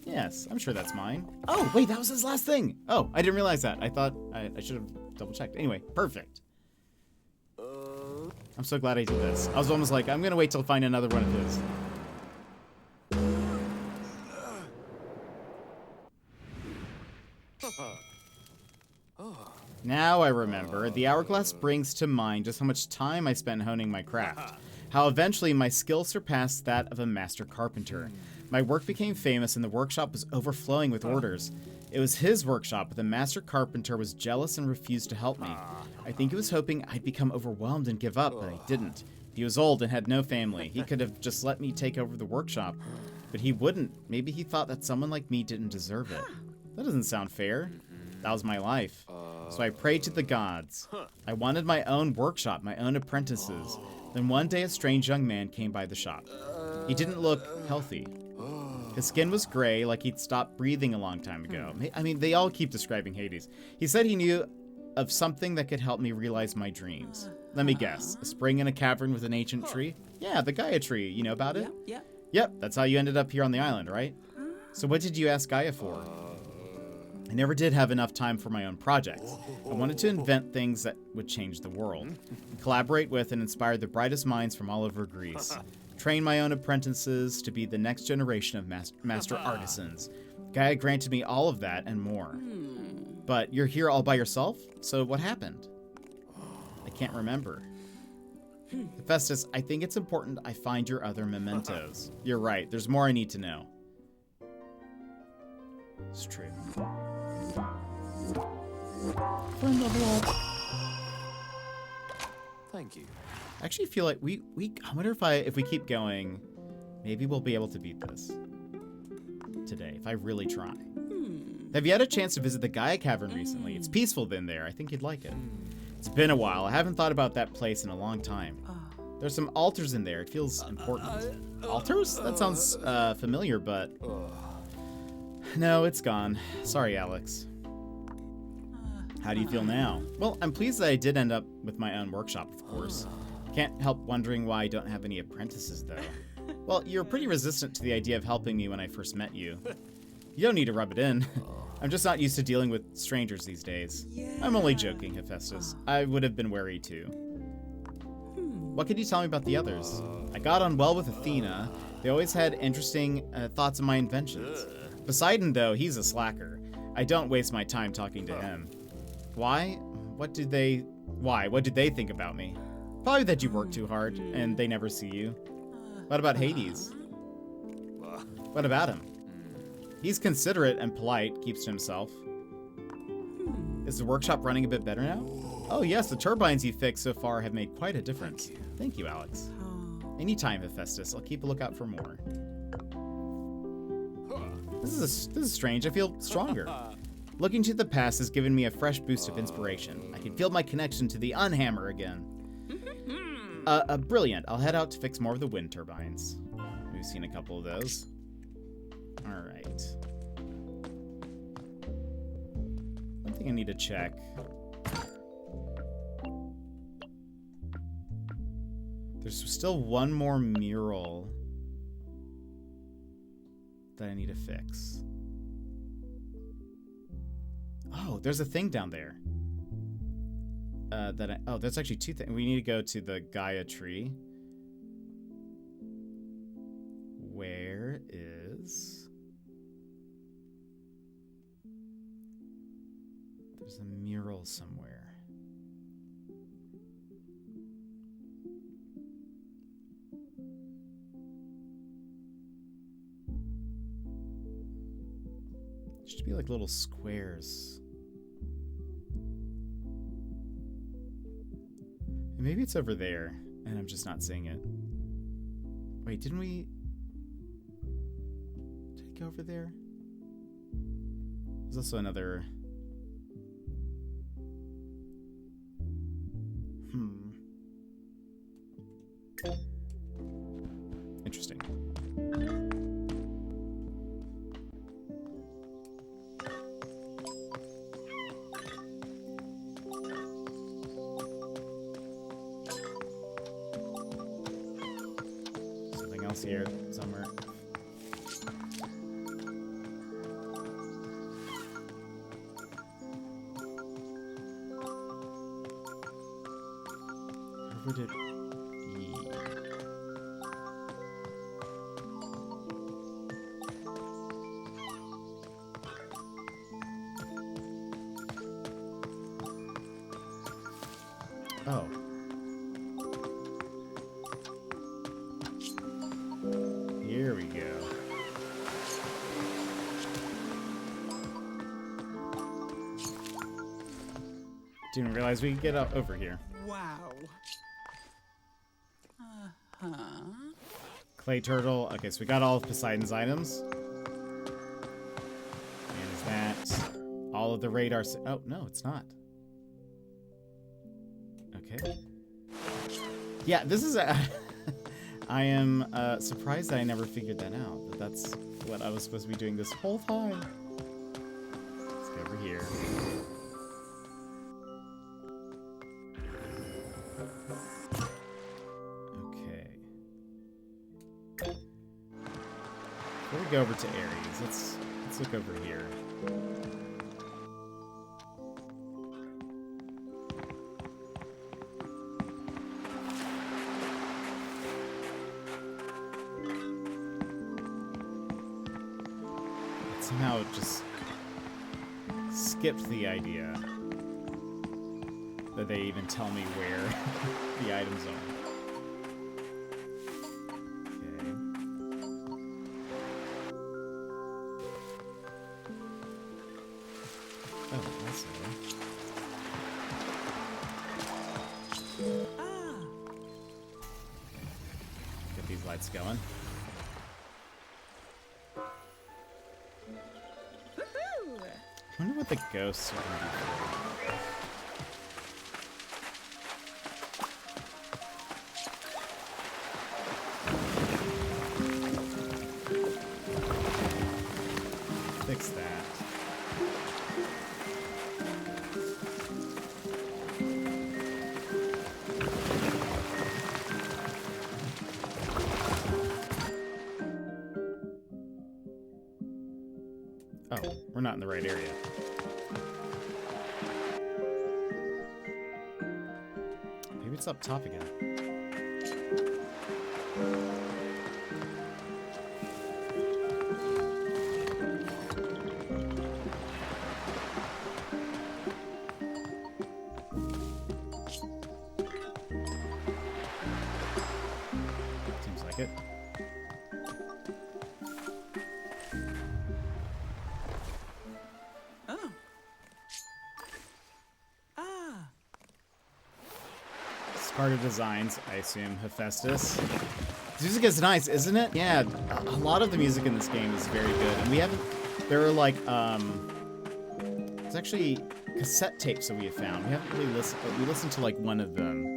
Yes, I'm sure that's mine. Oh, wait, that was his last thing. Oh, I didn't realize that. I thought I should have double checked. Anyway, perfect. I'm so glad I did this. I was almost like, I'm going to wait till I find another one of his. Now I remember. The hourglass brings to mind just how much time I spent honing my craft. How eventually my skill surpassed that of a master carpenter. My work became famous and the workshop was overflowing with orders. It was his workshop, but the master carpenter was jealous and refused to help me. I think he was hoping I'd become overwhelmed and give up, but I didn't. He was old and had no family. He could have just let me take over the workshop, but he wouldn't. Maybe he thought that someone like me didn't deserve it. That doesn't sound fair. That was my life. So I prayed to the gods. I wanted my own workshop, my own apprentices. Then one day a strange young man came by the shop. He didn't look healthy. His skin was gray, like he'd stopped breathing a long time ago. I mean, they all keep describing Hades. He said he knew of something that could help me realize my dreams. Let me guess. A spring in a cavern with an ancient tree? Yeah, the Gaia tree. You know about it? Yep. Yep, that's how you ended up here on the island, right? So what did you ask Gaia for? I never did have enough time for my own projects. I wanted to invent things that would change the world. Collaborate with and inspire the brightest minds from all over Greece. Train my own apprentices to be the next generation of master artisans. Gaia granted me all of that and more. But you're here all by yourself? So what happened? I can't remember. Hephaestus, I think it's important I find your other mementos. You're right. There's more I need to know. It's true. Friend level up. Thank you. I actually feel like I wonder if we keep going, maybe we'll be able to beat this today, if I really try. Have you had a chance to visit the Gaia Cavern recently? It's peaceful in there. I think you'd like it. It's been a while. I haven't thought about that place in a long time. There's some altars in there. It feels important. Altars? That sounds familiar, but... No, it's gone. Sorry, Alex. How do you feel now? Well, I'm pleased that I did end up with my own workshop, of course. Can't help wondering why I don't have any apprentices, though. Well, you're pretty resistant to the idea of helping me when I first met you. You don't need to rub it in. I'm just not used to dealing with strangers these days. I'm only joking, Hephaestus. I would have been wary too. What can you tell me about the others? I got on well with Athena. They always had interesting thoughts on my inventions. Poseidon, though, he's a slacker. I don't waste my time talking to him. Why? What did they think about me? Probably that you work too hard and they never see you. What about Hades? What about him? He's considerate and polite, keeps to himself. Is the workshop running a bit better now? Oh yes, the turbines you fixed so far have made quite a difference. Thank you, Alex. Anytime, Hephaestus. I'll keep a lookout for more. This is strange. I feel stronger. Looking to the past has given me a fresh boost of inspiration. I can feel my connection to the Unhammer again. Brilliant. I'll head out to fix more of the wind turbines. We've seen a couple of those. All right. One thing I need to check. There's still one more mural that I need to fix. Oh, there's a thing down there. There's actually two things. We need to go to the Gaia tree. Where is... There's a mural somewhere. It should be like little squares. Maybe it's over there, and I'm just not seeing it. Wait, didn't we... Did I go over there? There's also another... Interesting. Something else here somewhere. Where would it be? Oh. Here we go. Didn't realize we could get up over here. Wow. Clay turtle. Okay, so we got all of Poseidon's items. And is that all of the radar? Oh, no, it's not. Okay. Yeah, this is I am surprised that I never figured that out. But that's what I was supposed to be doing this whole time. Let's go over here. Okay. Before we go over to Ares, let's look over here. Somehow skipped the idea that they even tell me where the items are. Okay. Oh, also. Get these lights going. I wonder what the ghosts are going to be for. Fix that. Oh, we're not in the right area. Maybe it's up top again. Seems like it. Scarter Designs, I assume, Hephaestus. The music is nice, isn't it? Yeah, a lot of the music in this game is very good. And we haven't, there are like, it's actually cassette tapes that we have found. We haven't really listened, but we listened to like one of them.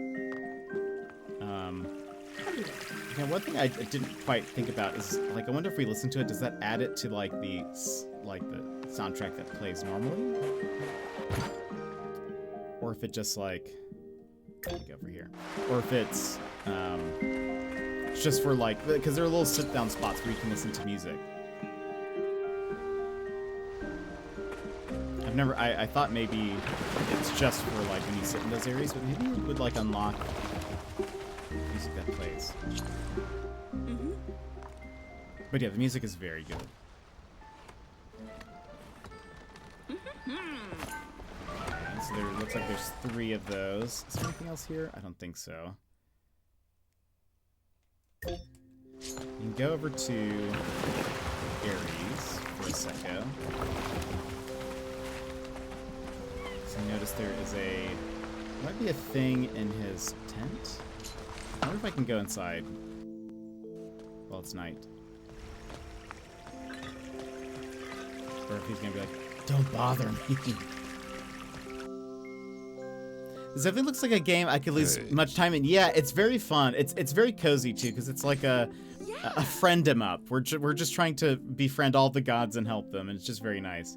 Yeah, one thing I didn't quite think about is, like, I wonder if we listen to it, does that add it to like the soundtrack that plays normally? Or if it just like, let me go over here. Or if it's just for like, because there are little sit-down spots where you can listen to music. I've never, I thought maybe it's just for like when you sit in those areas, but maybe it would like unlock music that plays. But yeah, the music is very good. So there looks like there's 3 of those. Is there anything else here? I don't think so. You can go over to Ares for a second. So notice there is might be a thing in his tent. I wonder if I can go inside while it's night. Or if he's gonna be like, don't bother me. This definitely looks like a game I could lose much time in. Yeah, it's very fun. It's very cozy too, because it's like a friend 'em up. We're just trying to befriend all the gods and help them, and it's just very nice.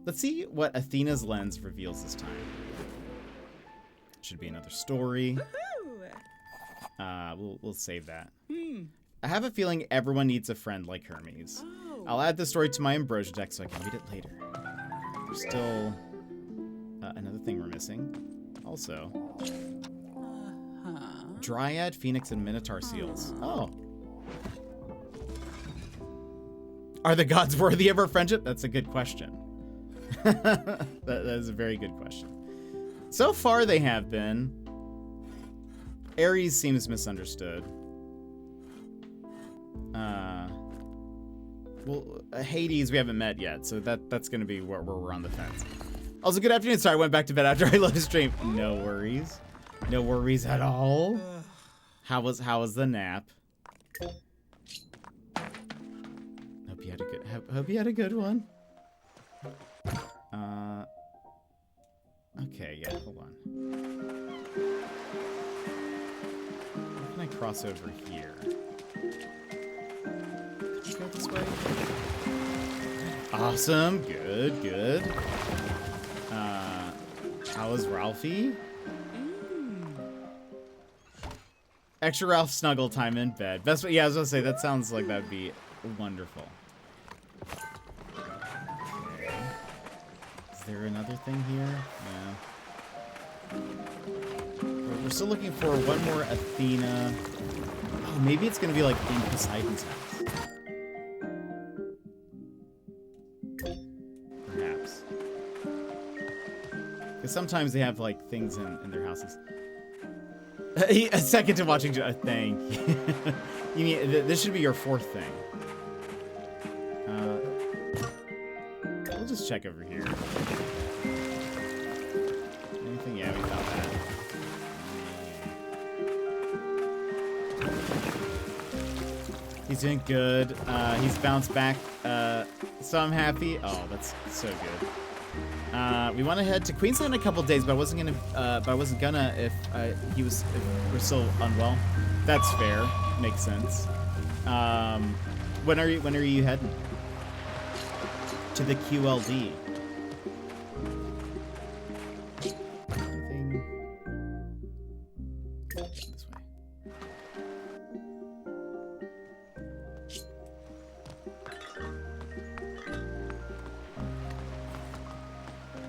Let's see what Athena's lens reveals this time. Should be another story. We'll save that. I have a feeling everyone needs a friend like Hermes. I'll add this story to my Ambrosia deck so I can read it later. There's still another thing we're missing. Also, Dryad, Phoenix, and Minotaur seals. Oh. Are the gods worthy of our friendship? That's a good question. that is a very good question. So far, they have been. Ares seems misunderstood. Well, Hades we haven't met yet, so that's going to be where we're on the fence. Also, good afternoon. Sorry, I went back to bed after I loaded stream. No worries. No worries at all. How was the nap? Hope you had a good one. Okay, yeah, hold on. How can I cross over here? Did you go this way? Awesome. Good. How is Ralphie? Extra Ralph snuggle time in bed. Best way, yeah, I was gonna say, that sounds like that'd be wonderful. Okay. Is there another thing here? Yeah. We're still looking for one more Athena. Oh, maybe it's gonna be like in Poseidon's house. Perhaps. Because sometimes they have like things in their houses. A second to watching. Thank you. You mean this should be your fourth thing? We'll just check over here. Anything? Yeah, we found that. He's doing good. He's bounced back. So I'm happy. Oh, that's so good. We want to head to Queensland in a couple days, but I wasn't gonna. If we're still unwell. That's fair. Makes sense. When are you heading? To the QLD. Anything? This way.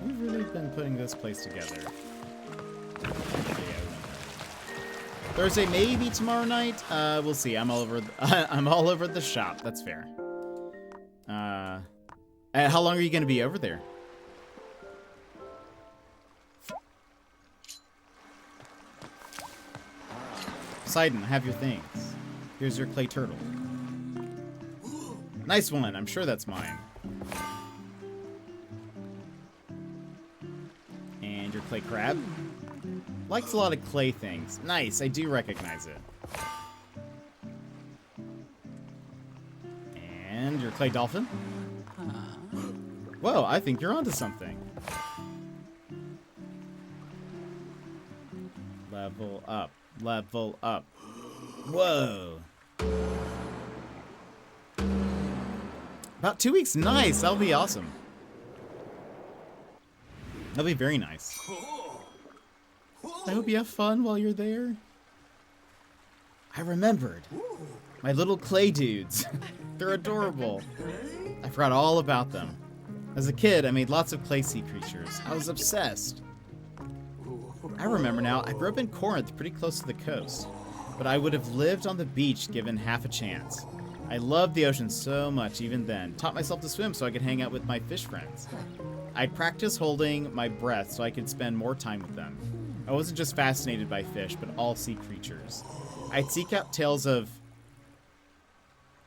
We've really been putting this place together. Thursday, maybe tomorrow night. We'll see. I'm all over. I'm all over the shop. That's fair. How long are you going to be over there? Poseidon, have your things. Here's your clay turtle. Nice one. I'm sure that's mine. And your clay crab. Likes a lot of clay things. Nice. I do recognize it. And your clay dolphin. Whoa, I think you're onto something. Level up. Level up. Whoa. About 2 weeks. Nice. That'll be awesome. That'll be very nice. I hope you have fun while you're there. I remembered. My little clay dudes. They're adorable. I forgot all about them. As a kid, I made lots of clay sea creatures. I was obsessed. I remember now, I grew up in Corinth, pretty close to the coast. But I would have lived on the beach given half a chance. I loved the ocean so much even then. Taught myself to swim so I could hang out with my fish friends. I'd practice holding my breath so I could spend more time with them. I wasn't just fascinated by fish, but all sea creatures. I'd seek out tales of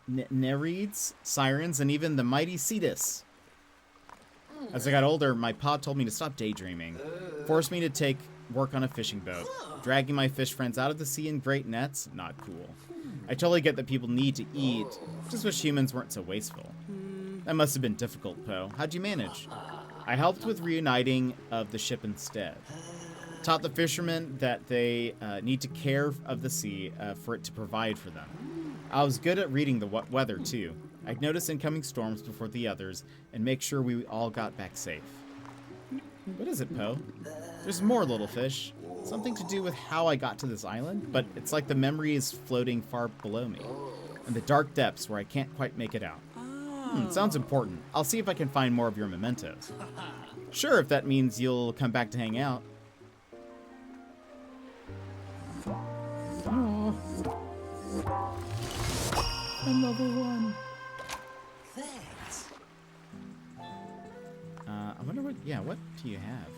Nereids, sirens, and even the mighty Cetus. As I got older, my pa told me to stop daydreaming, forced me to take work on a fishing boat. Dragging my fish friends out of the sea in great nets, not cool. I totally get that people need to eat, just wish humans weren't so wasteful. That must have been difficult, Poe. How'd you manage? I helped with reuniting of the ship instead. Taught the fishermen that they need to care of the sea for it to provide for them. I was good at reading the weather, too. I'd notice incoming storms before the others and make sure we all got back safe. What is it, Poe? There's more, little fish. Something to do with how I got to this island, but it's like the memory is floating far below me. In the dark depths where I can't quite make it out. Sounds important. I'll see if I can find more of your mementos. Sure, if that means you'll come back to hang out. Oh. Another one. Thanks. I wonder what do you have?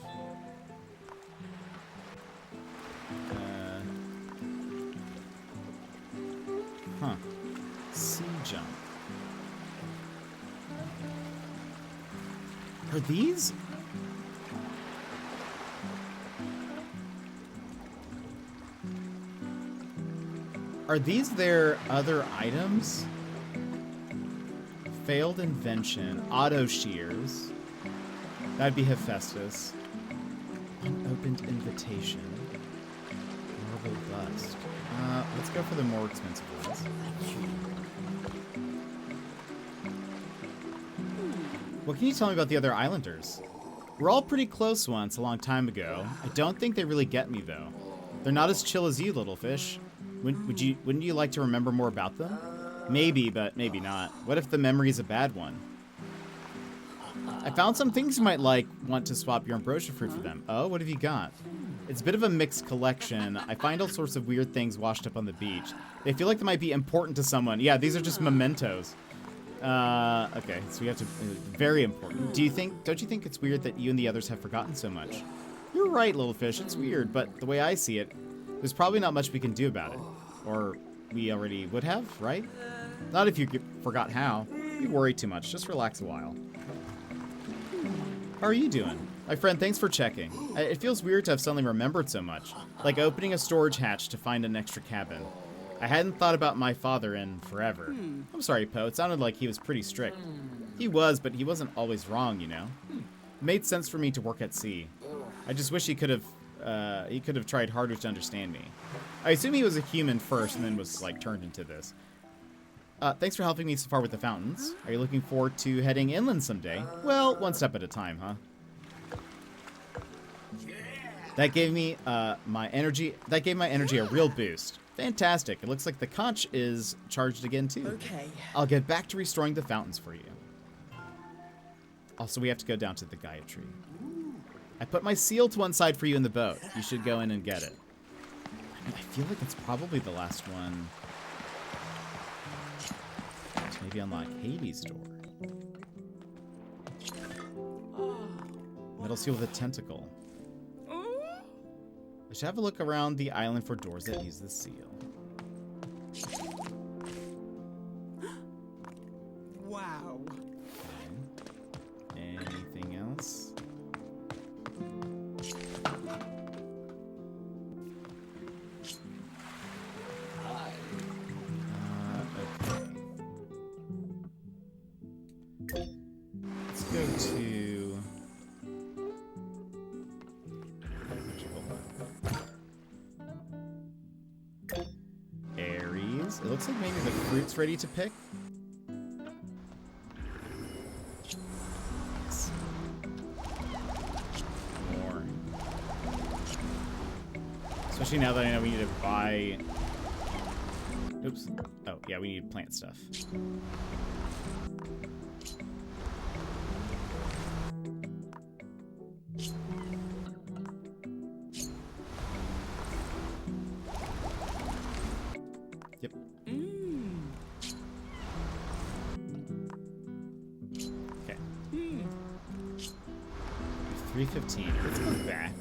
Sea jump. Are these? Are these their other items? Failed invention, auto shears. That'd be Hephaestus. Unopened invitation. Marble bust. Let's go for the more expensive ones. What can you tell me about the other islanders? We're all pretty close once, a long time ago. I don't think they really get me, though. They're not as chill as you, little fish. Wouldn't you like to remember more about them? Maybe, but maybe not. What if the memory's a bad one? I found some things you might want to swap your ambrosia fruit for them. Oh, what have you got? It's a bit of a mixed collection. I find all sorts of weird things washed up on the beach. They feel like they might be important to someone. Yeah, these are just mementos. Okay, so we have to... very important. Don't you think it's weird that you and the others have forgotten so much? You're right, little fish. It's weird, but the way I see it, there's probably not much we can do about it. Or we already would have, right? Not if you forgot how. You worry too much. Just relax a while. How are you doing? My friend, thanks for checking. It feels weird to have suddenly remembered so much. Like opening a storage hatch to find an extra cabin. I hadn't thought about my father in forever. I'm sorry, Poe. It sounded like he was pretty strict. He was, but he wasn't always wrong, you know? It made sense for me to work at sea. I just wish he could have tried harder to understand me. I assume he was a human first and then was, like, turned into this. Thanks for helping me so far with the fountains. Are you looking forward to heading inland someday? Well, one step at a time, huh? That gave me my energy a real boost. Fantastic. It looks like the conch is charged again, too. Okay. I'll get back to restoring the fountains for you. Also, we have to go down to the Gaia tree. I put my seal to one side for you in the boat. You should go in and get it. I feel like it's probably the last one. To maybe unlock Hades' door. Metal seal with a tentacle. I should have a look around the island for doors that use the seal. Wow. Okay. Anything else? Okay. Let's go to... Aries. It looks like maybe the fruit's ready to pick. More. Especially now that I know we need to buy... Oops. Oh, yeah, we need plant stuff. Yep. Okay. 3:15. Let's go back.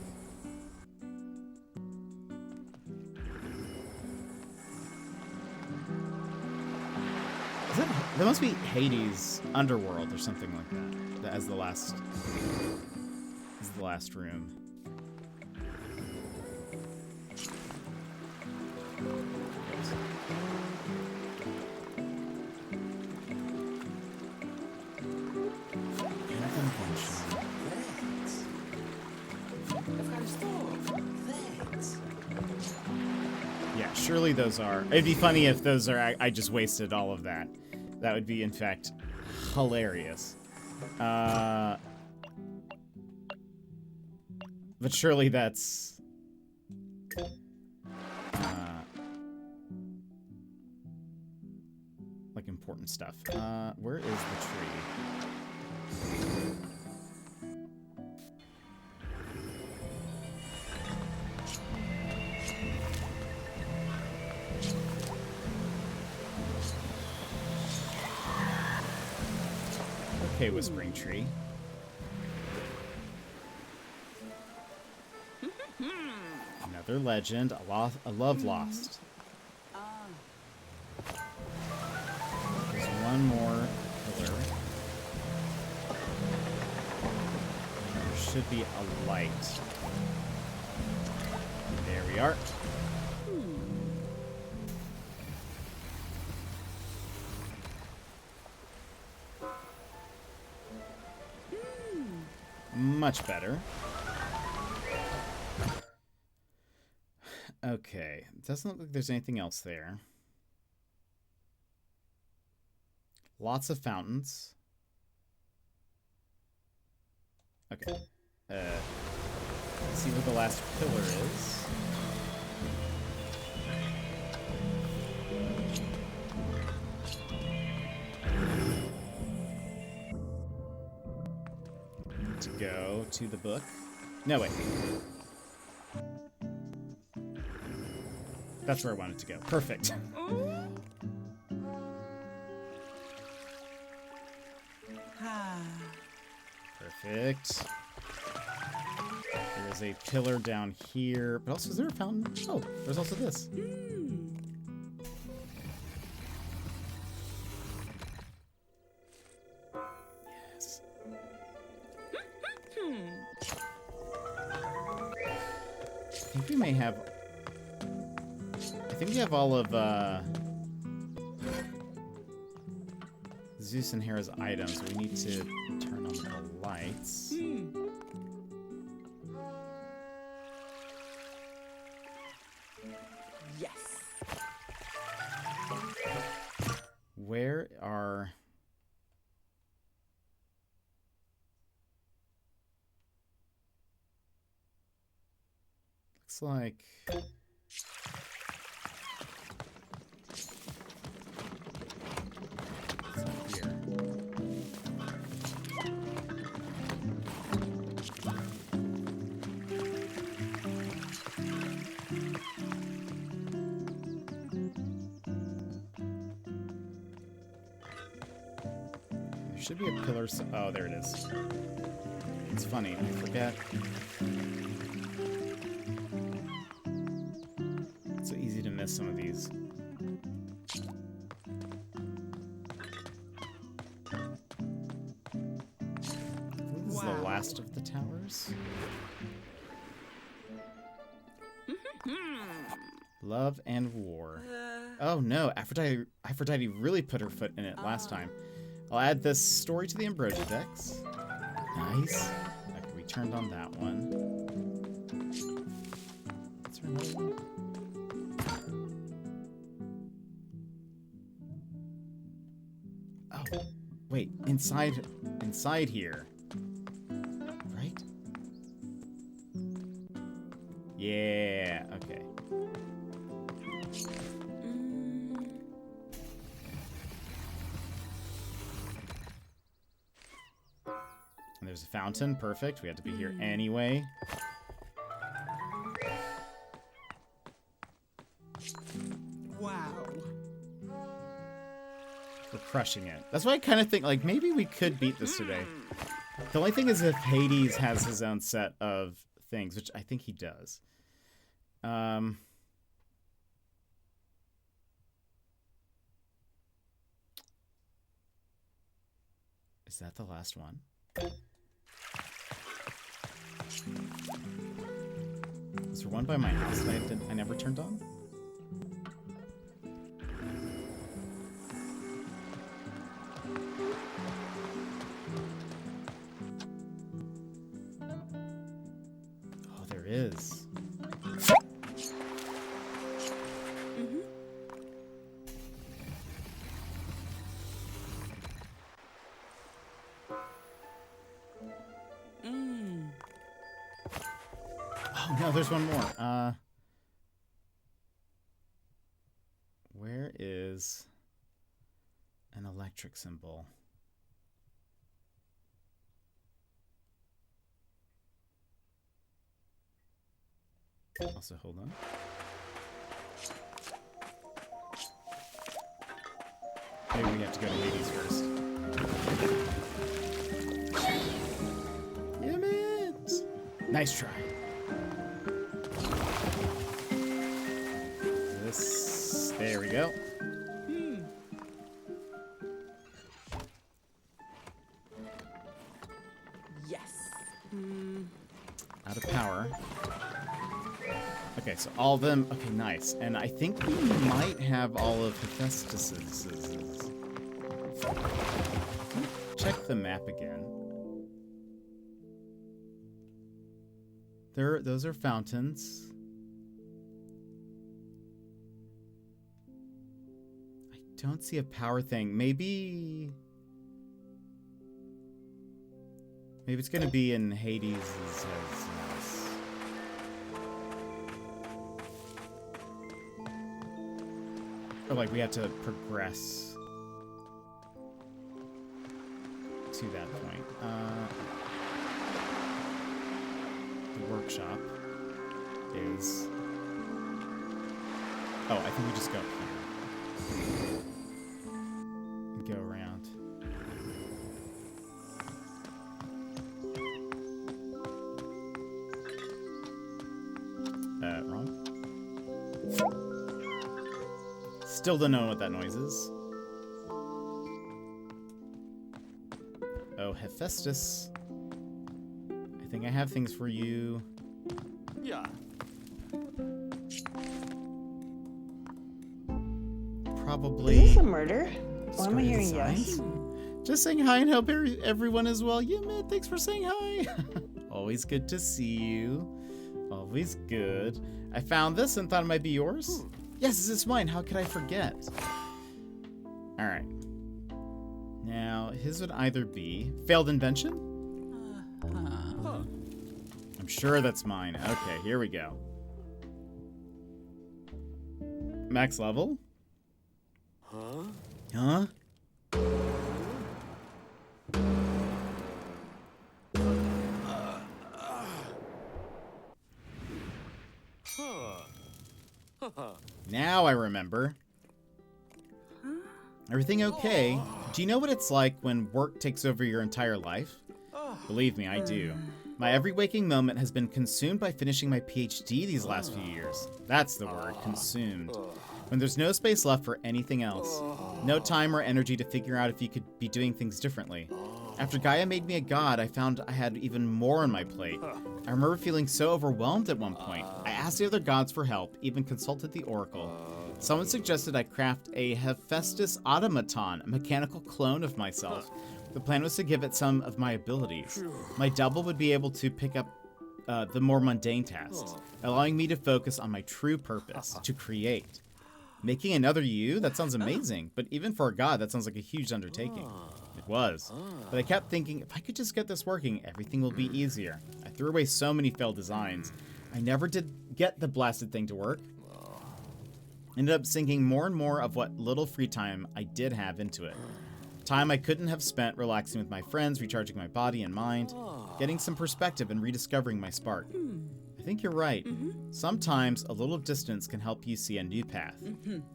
There must be Hades Underworld or something like that. As the last room. Yeah, surely those are. It'd be funny if those are. I just wasted all of that. That would be, in fact, hilarious. But surely that's... like, important stuff. Where is the tree? Okay, Whispering Tree. Another legend, a love lost. There's one more pillar. There should be a light. There we are. Much better. Okay, it doesn't look like there's anything else there. Lots of fountains. Okay. Let's see where the last pillar is. To go to the book. No, wait. That's where I wanted to go. Perfect. Perfect. Here's There's a pillar down here, but also is there a fountain? Oh, there's also this. Yes. I think we may have... I think we have all of, Zeus and Hera's items. We need to turn on the lights. Yes. Where are... Looks like... It's not here. There should be a pillar. Oh, there it is. It's funny. I forget. It's so easy to miss some of these. I think this is the last of the towers. Love and war. Oh no, Aphrodite really put her foot in it last time. I'll add this story to the Ambrosia decks. Nice. Okay, we turned on that one. Is there another one? Oh, wait, inside here. Right? Yeah, okay. And there's a fountain, perfect. We had to be here anyway. Wow. We're crushing it. That's why I kind of think, like, maybe we could beat this today. The only thing is if Hades has his own set of things, which I think he does. Is that the last one? Is there one by my house that I never turned on? Oh, there is. Oh no, there's one more. Where is an electric symbol? Also, hold on. Maybe we have to go to ladies first. Damn it! Nice try. There we go. Yes. Out of power. Okay, so all of them. Okay, nice. And I think we might have all of Hephaestus's. Check the map again. Those are fountains. Don't see a power thing. Maybe it's gonna be in Hades' house. Or like we have to progress to that point. The workshop is... Oh, I think we just go up here. Go around. Still don't know what that noise is. Oh, Hephaestus. I think I have things for you. Yeah. Probably. Is this a murder? Why am I hearing signs? yes? Just saying hi and hope everyone is well. Yeah, man, thanks for saying hi. Always good to see you. Always good. I found this and thought it might be yours. Yes, this is mine. How could I forget? All right. Now, his would either be failed invention. I'm sure that's mine. Okay, here we go. Max level? Huh? Now I remember. Everything okay? Do you know what it's like when work takes over your entire life? Believe me, I do. My every waking moment has been consumed by finishing my PhD these last few years. That's the word, consumed. When there's no space left for anything else. No time or energy to figure out if you could be doing things differently. After Gaia made me a god, I found I had even more on my plate. I remember feeling so overwhelmed at one point. I asked the other gods for help, even consulted the oracle. Someone suggested I craft a Hephaestus automaton, a mechanical clone of myself. The plan was to give it some of my abilities. My double would be able to pick up the more mundane tasks, allowing me to focus on my true purpose, to create. Making another you? That sounds amazing, but even for a god, that sounds like a huge undertaking. It was. But I kept thinking, if I could just get this working, everything will be easier. I threw away so many failed designs. I never did get the blasted thing to work. Ended up sinking more and more of what little free time I did have into it. Time I couldn't have spent relaxing with my friends, recharging my body and mind, getting some perspective and rediscovering my spark. I think you're right. Sometimes a little distance can help you see a new path.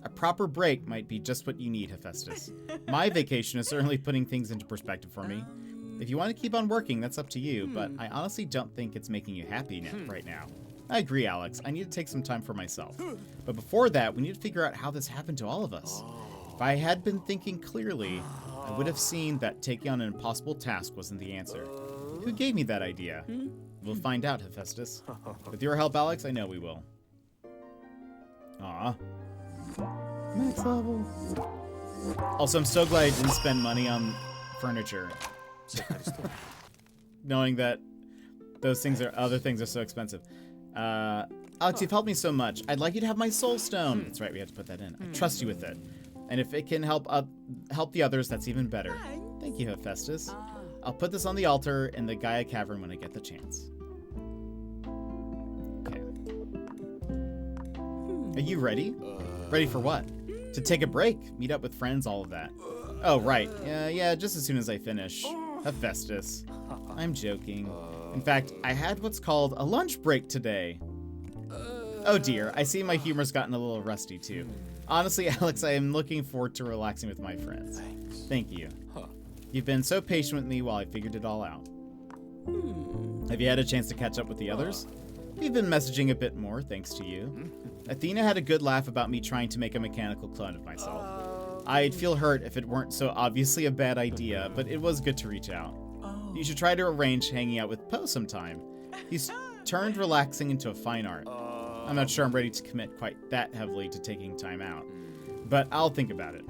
A proper break might be just what you need, Hephaestus. My vacation is certainly putting things into perspective for me. If you want to keep on working, that's up to you, but I honestly don't think it's making you happy right now. I agree, Alex. I need to take some time for myself. But before that, we need to figure out how this happened to all of us. If I had been thinking clearly, I would have seen that taking on an impossible task wasn't the answer. Who gave me that idea? We'll find out, Hephaestus. With your help, Alex, I know we will. Aw. Max level. Also, I'm so glad I didn't spend money on furniture. Knowing that those things are other things are so expensive. Alex, you've helped me so much. I'd like you to have my soul stone. That's right, we have to put that in. I trust you with it. And if it can help the others, that's even better. Thank you, Hephaestus. I'll put this on the altar in the Gaia Cavern when I get the chance. Okay. Are you ready? Ready for what? To take a break, meet up with friends, all of that. Oh, right. Yeah, just as soon as I finish. Hephaestus. I'm joking. In fact, I had what's called a lunch break today. Oh dear, I see my humor's gotten a little rusty too. Honestly, Alex, I am looking forward to relaxing with my friends. Thank you. You've been so patient with me while I figured it all out. Have you had a chance to catch up with the others? We've been messaging a bit more, thanks to you. Athena had a good laugh about me trying to make a mechanical clone of myself. I'd feel hurt if it weren't so obviously a bad idea, but it was good to reach out. You should try to arrange hanging out with Poe sometime. He's turned relaxing into a fine art. I'm not sure I'm ready to commit quite that heavily to taking time out, but I'll think about it.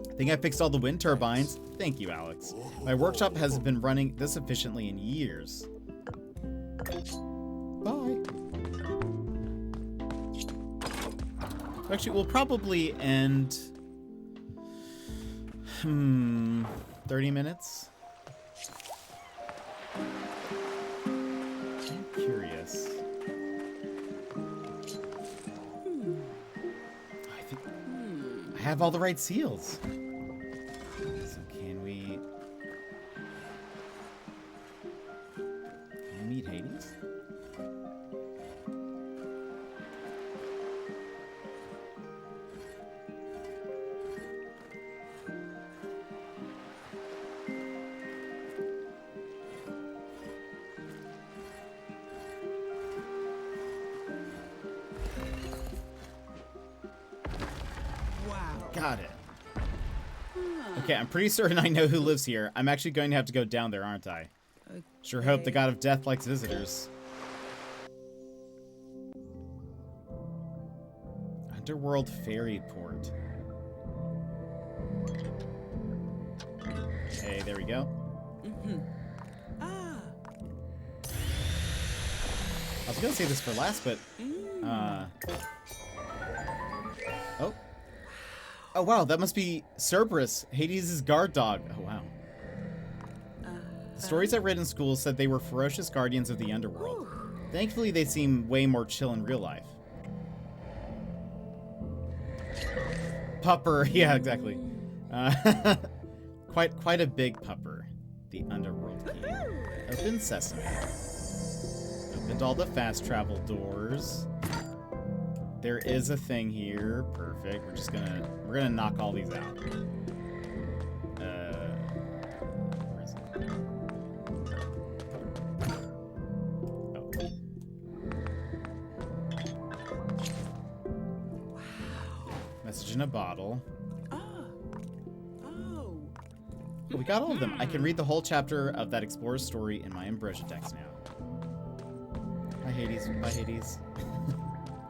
I think I fixed all the wind turbines. Thank you, Alex. My workshop hasn't been running this efficiently in years. Bye. Actually, we'll probably end... 30 minutes? I'm curious. I think I have all the right seals. So can we meet Hades? Got it. Okay, I'm pretty certain I know who lives here. I'm actually going to have to go down there, aren't I? Sure hope the god of death likes visitors. Underworld Ferry Port. Okay, there we go. I was gonna say this for last, but oh wow, that must be Cerberus, Hades' guard dog. Oh wow. The stories I read in school said they were ferocious guardians of the underworld. Thankfully, they seem way more chill in real life. Pupper, yeah, exactly. Quite a big pupper. The underworld key. Open sesame. Opened all the fast travel doors. There is a thing here. Perfect. We're gonna knock all these out. Where is it? Oh. Message in a bottle. We got all of them. I can read the whole chapter of that explorer's story in my Ambrosia text now. Bye, Hades. Bye, Hades.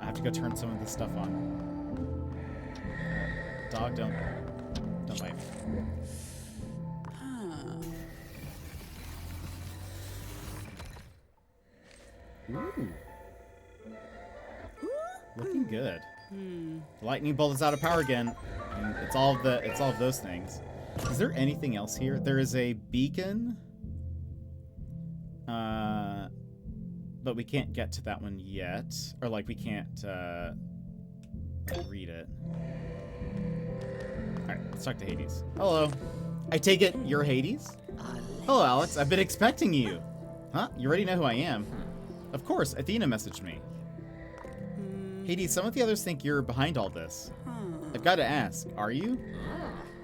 I have to go turn some of this stuff on. Dog, don't bite me. Ooh. Looking good. The lightning bolt is out of power again. And it's all of those things. Is there anything else here? There is a beacon. But we can't get to that one yet. Or, like, we can't, read it. Alright, let's talk to Hades. Hello. I take it you're Hades? Hello, Alex. I've been expecting you. Huh? You already know who I am. Of course, Athena messaged me. Hades, some of the others think you're behind all this. I've got to ask, are you?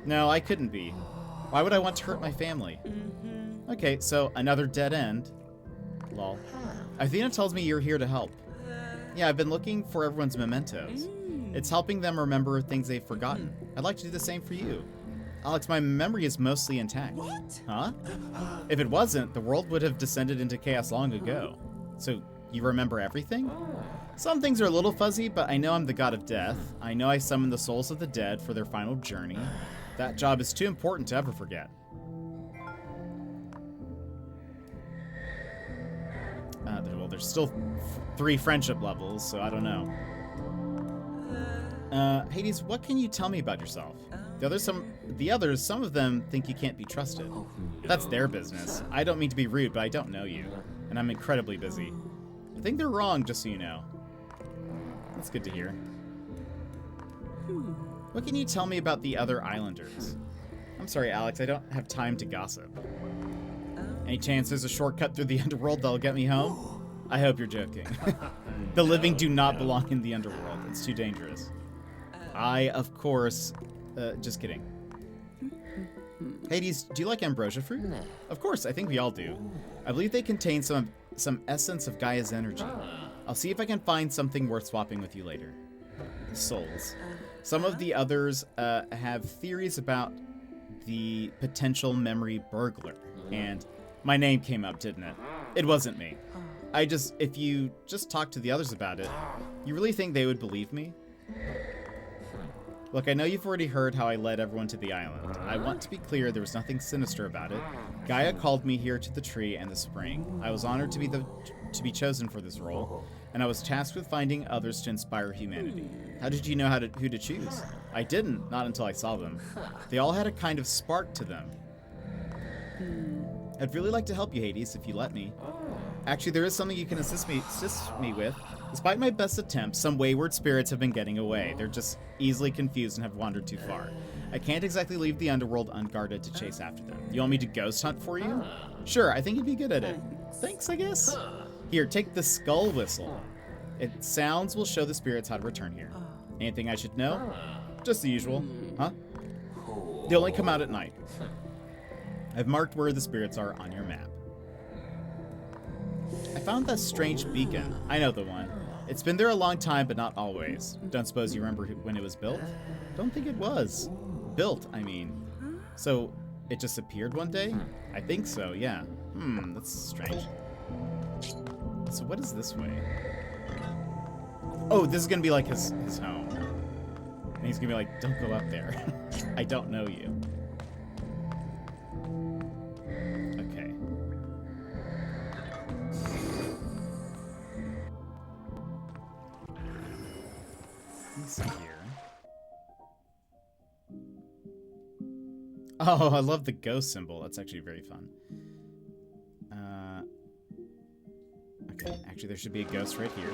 No, I couldn't be. Why would I want to hurt my family? Okay, so another dead end. Lol. Athena tells me you're here to help. Yeah, I've been looking for everyone's mementos. It's helping them remember things they've forgotten. I'd like to do the same for you. Alex, my memory is mostly intact. What? Huh? If it wasn't, the world would have descended into chaos long ago. So, you remember everything? Some things are a little fuzzy, but I know I'm the god of death. I know I summon the souls of the dead for their final journey. That job is too important to ever forget. Well, there's still 3 friendship levels, so I don't know. Hades, what can you tell me about yourself? The others, some of them think you can't be trusted. That's their business. I don't mean to be rude, but I don't know you, and I'm incredibly busy. I think they're wrong, just so you know. That's good to hear. What can you tell me about the other islanders? I'm sorry, Alex, I don't have time to gossip. Any chance there's a shortcut through the underworld that'll get me home? I hope you're joking. The living do not belong in the underworld. It's too dangerous. I, of course... just kidding. Hades, do you like ambrosia fruit? Of course, I think we all do. I believe they contain some essence of Gaia's energy. I'll see if I can find something worth swapping with you later. Souls. Some of the others have theories about the potential memory burglar. And my name came up, didn't it? It wasn't me. If you just talk to the others about it, you really think they would believe me? Look, I know you've already heard how I led everyone to the island. I want to be clear, there was nothing sinister about it. Gaia called me here to the tree and the spring. I was honored to be chosen for this role, and I was tasked with finding others to inspire humanity. How did you know who to choose? I didn't, not until I saw them. They all had a kind of spark to them. I'd really like to help you, Hades, if you let me. Actually, there is something you can assist me with. Despite my best attempts, some wayward spirits have been getting away. They're just easily confused and have wandered too far. I can't exactly leave the underworld unguarded to chase after them. You want me to ghost hunt for you? Sure, I think you'd be good at it. Thanks, I guess. Here, take the skull whistle. Its sounds will show the spirits how to return here. Anything I should know? Just the usual. Huh? They only come out at night. I've marked where the spirits are on your map. I found that strange beacon. I know the one. It's been there a long time, but not always. Don't suppose you remember when it was built? Don't think it was. Built, I mean. So, it just appeared one day? I think so, yeah. That's strange. So what is this way? Oh, this is gonna be like his home. And he's gonna be like, don't go up there. I don't know you. Okay. Let's see here. Oh, I love the ghost symbol. That's actually very fun. Okay, actually there should be a ghost right here.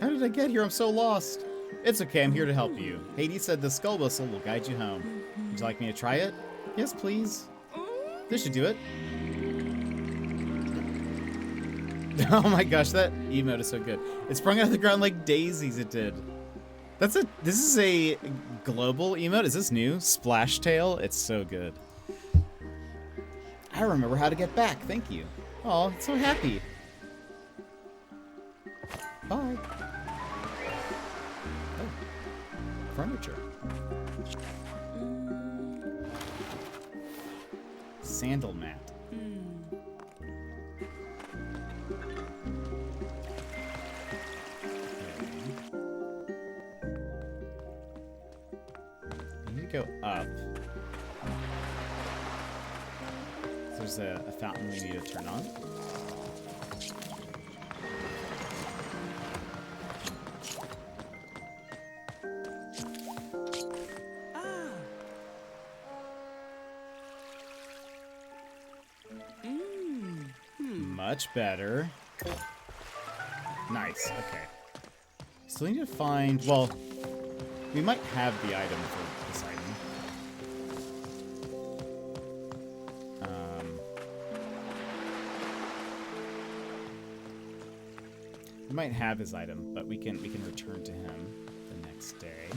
How did I get here? I'm so lost. It's okay, I'm here to help you. Hades said the skull whistle will guide you home. Would you like me to try it? Yes, please. This should do it. Oh my gosh, that emote is so good. It sprung out of the ground like daisies, it did. This is a global emote. Is this new? Splash Tail? It's so good. I remember how to get back. Thank you. Oh, I'm so happy. Bye. Oh, furniture. Sandal mat. Go up. There's a fountain we need to turn on. Much better. Nice, okay. Still need to find, well, we might have the item for this item. We might have his item, but we can return to him the next day.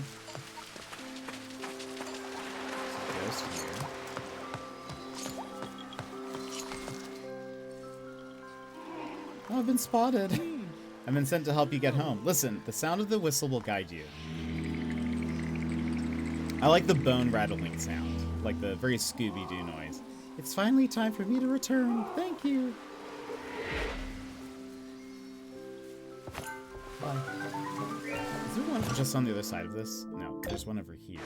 So it goes here. Oh, I've been spotted. I've been sent to help you get home. Listen, the sound of the whistle will guide you. I like the bone rattling sound, like the very Scooby-Doo noise. It's finally time for me to return. Thank you. Bye. Is there one just on the other side of this? No, there's one over here.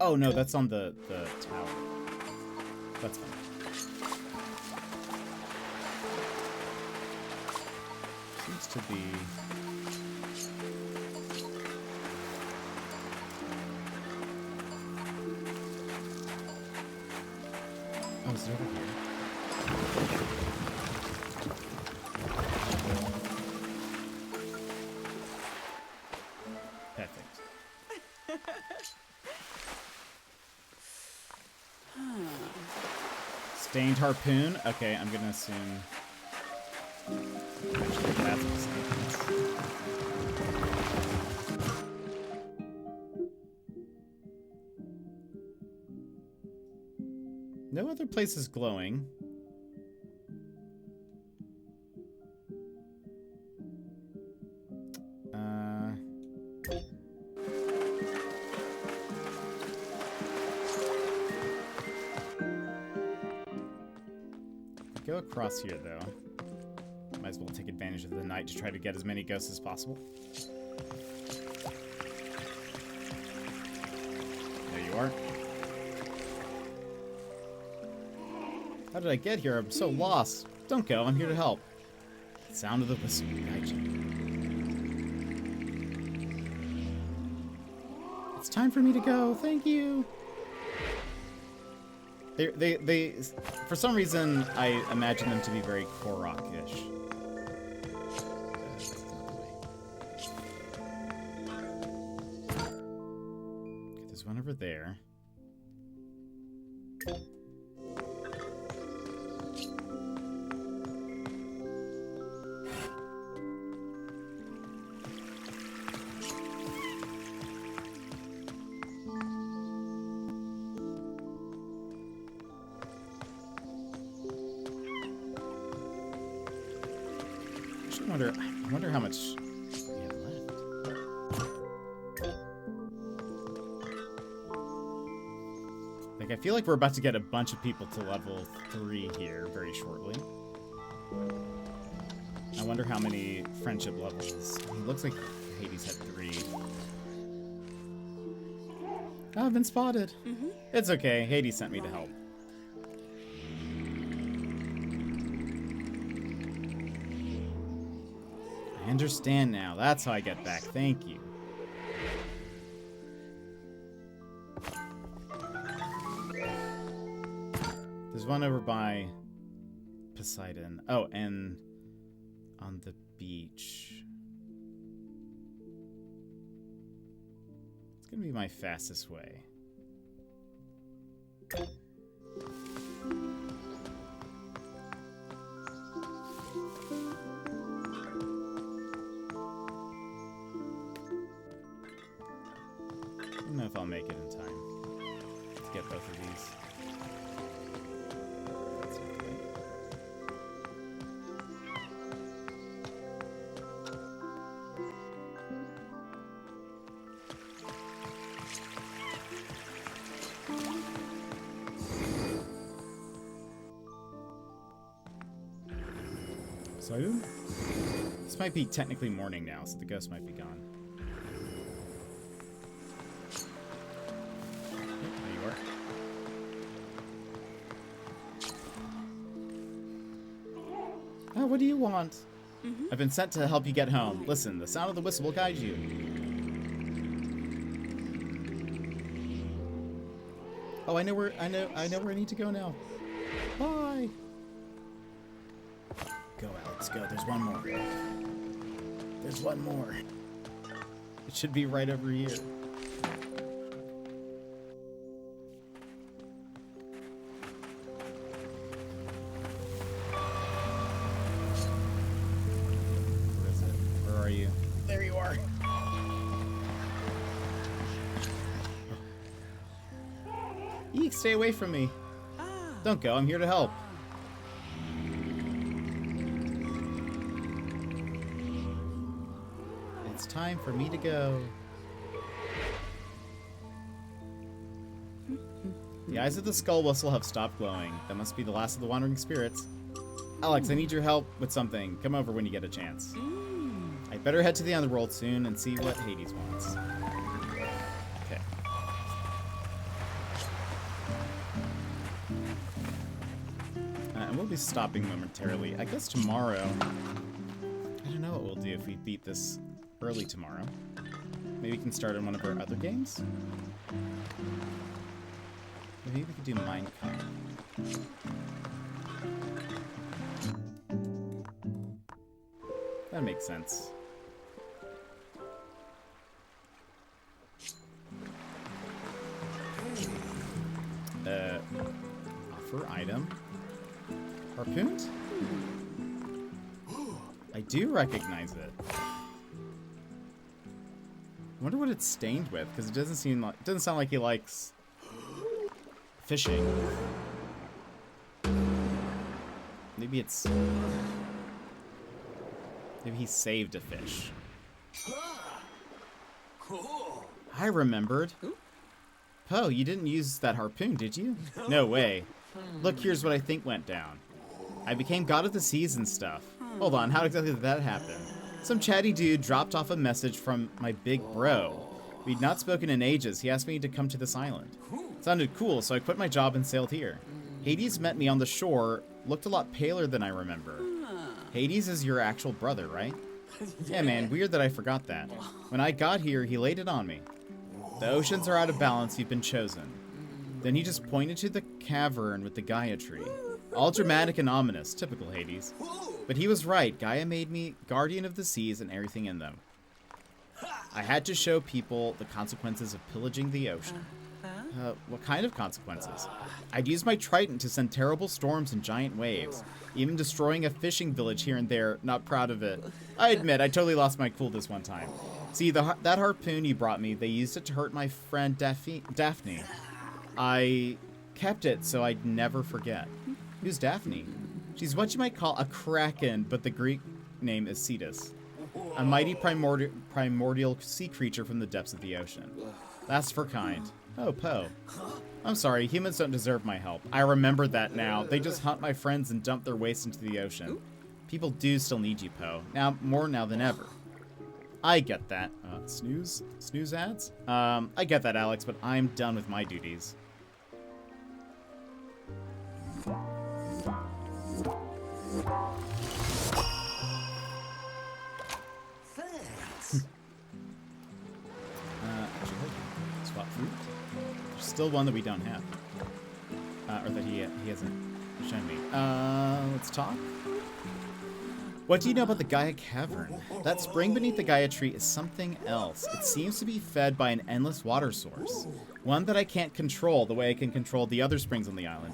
Oh no, that's on the tower. That's fine. Seems to be... Oh, is it over here? Perfect. Stained harpoon? Okay, I'm gonna assume... Actually, that's what's no other place is glowing. Go across here, though. Might as well take advantage of the night to try to get as many ghosts as possible. There you are. How did I get here? I'm so lost. Don't go. I'm here to help. The sound of the whistle will guide you. It's time for me to go. Thank you. They for some reason, I imagine them to be very Korok-ish. Okay, there's one over there. I wonder how much we have left. Like, I feel like we're about to get a bunch of people to level 3 here very shortly. I wonder how many friendship levels. It looks like Hades had 3. Oh, I've been spotted. It's okay. Hades sent me to help. I understand now. That's how I get back. Thank you. There's one over by Poseidon. Oh, and on the beach. It's gonna be my fastest way. I don't know if I'll make it in time to get both of these. That's okay. So, this might be technically morning now, so the ghost might be gone. Oh, what do you want? I've been sent to help you get home. Listen, the sound of the whistle will guide you. Oh, I know where I need to go now. Bye. Go, Alex, go. There's one more. There's one more. It should be right over here. There you are. Eek, stay away from me. Don't go, I'm here to help. It's time for me to go. The eyes of the skull whistle have stopped glowing. That must be the last of the wandering spirits. Alex, I need your help with something. Come over when you get a chance. I better head to the underworld soon and see what Hades wants. Okay. And we'll be stopping momentarily. I guess tomorrow... I don't know what we'll do if we beat this early tomorrow. Maybe we can start on one of our other games? Maybe we could do Minecraft. That makes sense. Offer item. Harpooned? I do recognize it. I wonder what it's stained with, because it doesn't sound like he likes fishing. Maybe it's... Maybe he saved a fish. I remembered. Poe, you didn't use that harpoon, did you? No way. Look, here's what I think went down. I became god of the seas and stuff. Hold on, how exactly did that happen? Some chatty dude dropped off a message from my big bro. We'd not spoken in ages. He asked me to come to this island. Sounded cool, so I quit my job and sailed here. Hades met me on the shore, looked a lot paler than I remember. Hades is your actual brother, right? Yeah, man, weird that I forgot that. When I got here, he laid it on me. The oceans are out of balance, you've been chosen. Then he just pointed to the cavern with the Gaia tree. All dramatic and ominous, typical Hades. But he was right, Gaia made me guardian of the seas and everything in them. I had to show people the consequences of pillaging the ocean. What kind of consequences? I'd use my trident to send terrible storms and giant waves, even destroying a fishing village here and there. Not proud of it. I admit, I totally lost my cool this one time. See, that harpoon you brought me, they used it to hurt my friend Daphne. I kept it so I'd never forget. Who's Daphne? She's what you might call a kraken, but the Greek name is Cetus. A mighty primordial sea creature from the depths of the ocean. That's for kind. Oh, Poe. I'm sorry, humans don't deserve my help. I remember that now. They just hunt my friends and dump their waste into the ocean. People do still need you, Poe. Now, more now than ever. I get that. Snooze ads? I get that, Alex, but I'm done with my duties. Thanks. Actually, hold on. Swap fruit. There's still one that we don't have. Or that he hasn't shown me. Let's talk. What do you know about the Gaia Cavern? That spring beneath the Gaia tree is something else. It seems to be fed by an endless water source. One that I can't control the way I can control the other springs on the island.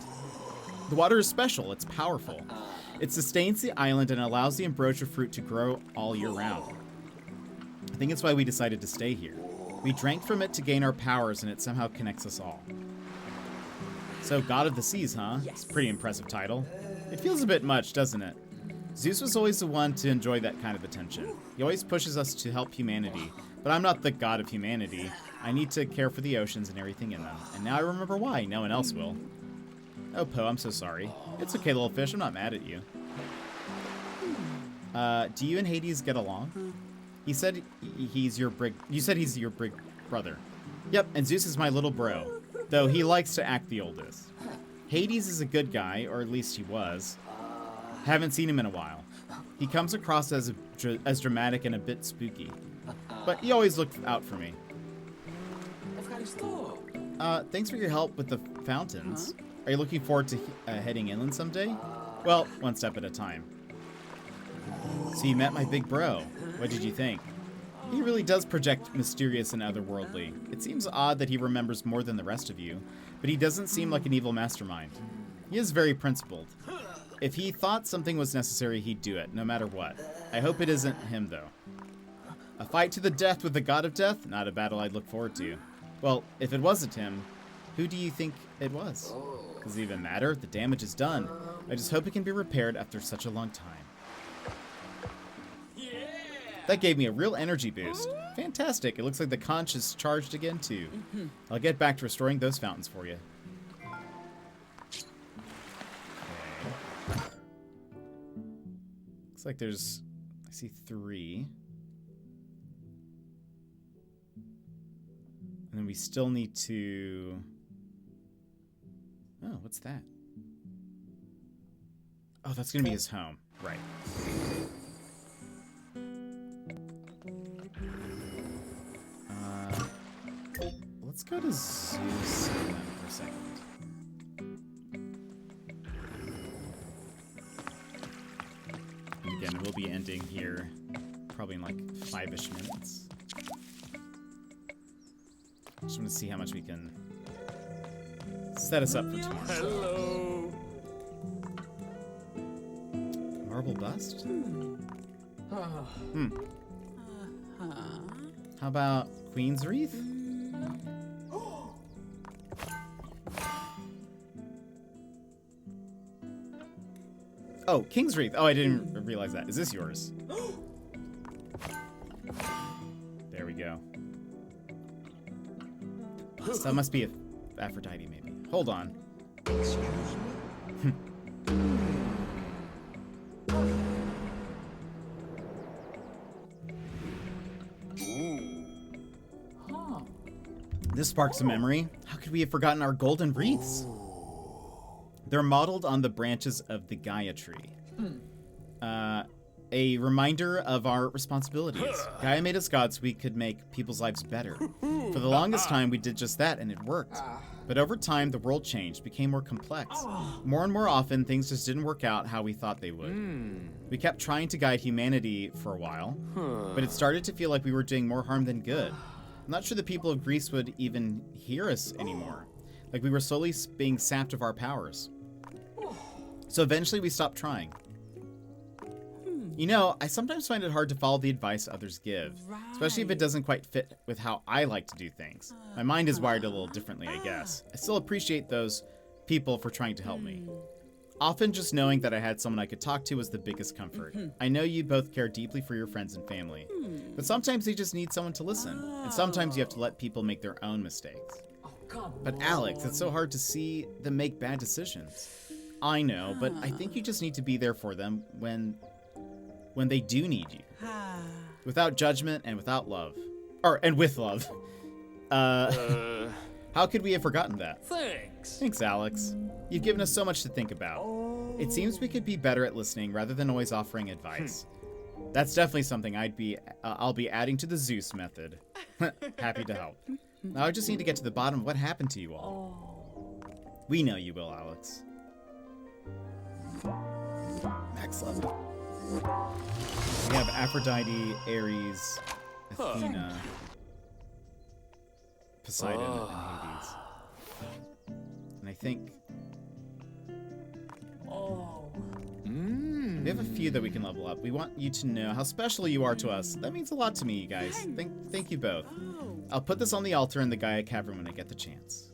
The water is special. It's powerful. It sustains the island and allows the ambrosia fruit to grow all year round. I think it's why we decided to stay here. We drank from it to gain our powers, and it somehow connects us all. So, God of the Seas, huh? It's a pretty impressive title. It feels a bit much, doesn't it? Zeus was always the one to enjoy that kind of attention. He always pushes us to help humanity, but I'm not the god of humanity. I need to care for the oceans and everything in them, and now I remember why. No one else will. Oh, Poe, I'm so sorry. It's okay, little fish. I'm not mad at you. Do you and Hades get along? He said he's your big... You said he's your big brother. Yep, and Zeus is my little bro, though he likes to act the oldest. Hades is a good guy, or at least he was. Haven't seen him in a while. He comes across as dramatic and a bit spooky, but he always looked out for me. Thanks for your help with the fountains. Are you looking forward to heading inland someday? Well, one step at a time. So you met my big bro. What did you think? He really does project mysterious and otherworldly. It seems odd that he remembers more than the rest of you, but he doesn't seem like an evil mastermind. He is very principled. If he thought something was necessary, he'd do it, no matter what. I hope it isn't him, though. A fight to the death with the god of death? Not a battle I'd look forward to. Well, if it wasn't him, who do you think it was? Does it even matter? The damage is done. I just hope it can be repaired after such a long time. That gave me a real energy boost. Fantastic. It looks like the conch is charged again, too. I'll get back to restoring those fountains for you. Okay. Looks like there's... I see 3. And then we still need to... Oh, what's that? Oh, that's going to be his home. Right. Let's go to Zeus for a second. And again, we'll be ending here probably in like 5-ish minutes. Just want to see how much we can set us up for tomorrow. Hello. Marble bust? How about Queen's Wreath? Oh, King's Wreath. Oh, I didn't realize that. Is this yours? There we go. So that must be Aphrodite, maybe. Hold on. Excuse me? This sparks a memory. How could we have forgotten our golden wreaths? They're modeled on the branches of the Gaia tree. A reminder of our responsibilities. Gaia made us gods so we could make people's lives better. For the longest time, we did just that, and it worked. But over time, the world changed, became more complex. More and more often, things just didn't work out how we thought they would. We kept trying to guide humanity for a while, but it started to feel like we were doing more harm than good. I'm not sure the people of Greece would even hear us anymore. Like we were slowly being sapped of our powers. So eventually we stopped trying. You know, I sometimes find it hard to follow the advice others give, especially if it doesn't quite fit with how I like to do things. My mind is wired a little differently, I guess. I still appreciate those people for trying to help me. Often just knowing that I had someone I could talk to was the biggest comfort. I know you both care deeply for your friends and family, but sometimes you just need someone to listen, and sometimes you have to let people make their own mistakes. But Alex, it's so hard to see them make bad decisions. I know, but I think you just need to be there for them when they do need you. Without judgment and without love. And with love. How could we have forgotten that? Thanks, Alex. You've given us so much to think about. It seems we could be better at listening rather than always offering advice. That's definitely something I'll be adding to the Zeus method. Happy to help. Now I just need to get to the bottom of what happened to you all. We know you will, Alex. Max level. We have Aphrodite, Ares, Athena, Poseidon, and Hades. And I think we have a few that we can level up. We want you to know how special you are to us. That means a lot to me, you guys. Thank you both. I'll put this on the altar in the Gaia Cavern when I get the chance.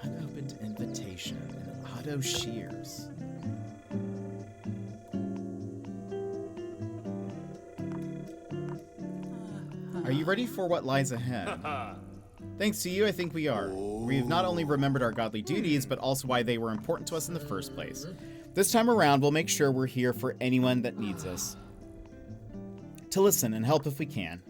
Unopened invitation and auto shears. Are you ready for what lies ahead? Thanks to you, I think we are. We've not only remembered our godly duties, but also why they were important to us in the first place. This time around, we'll make sure we're here for anyone that needs us. To listen and help if we can.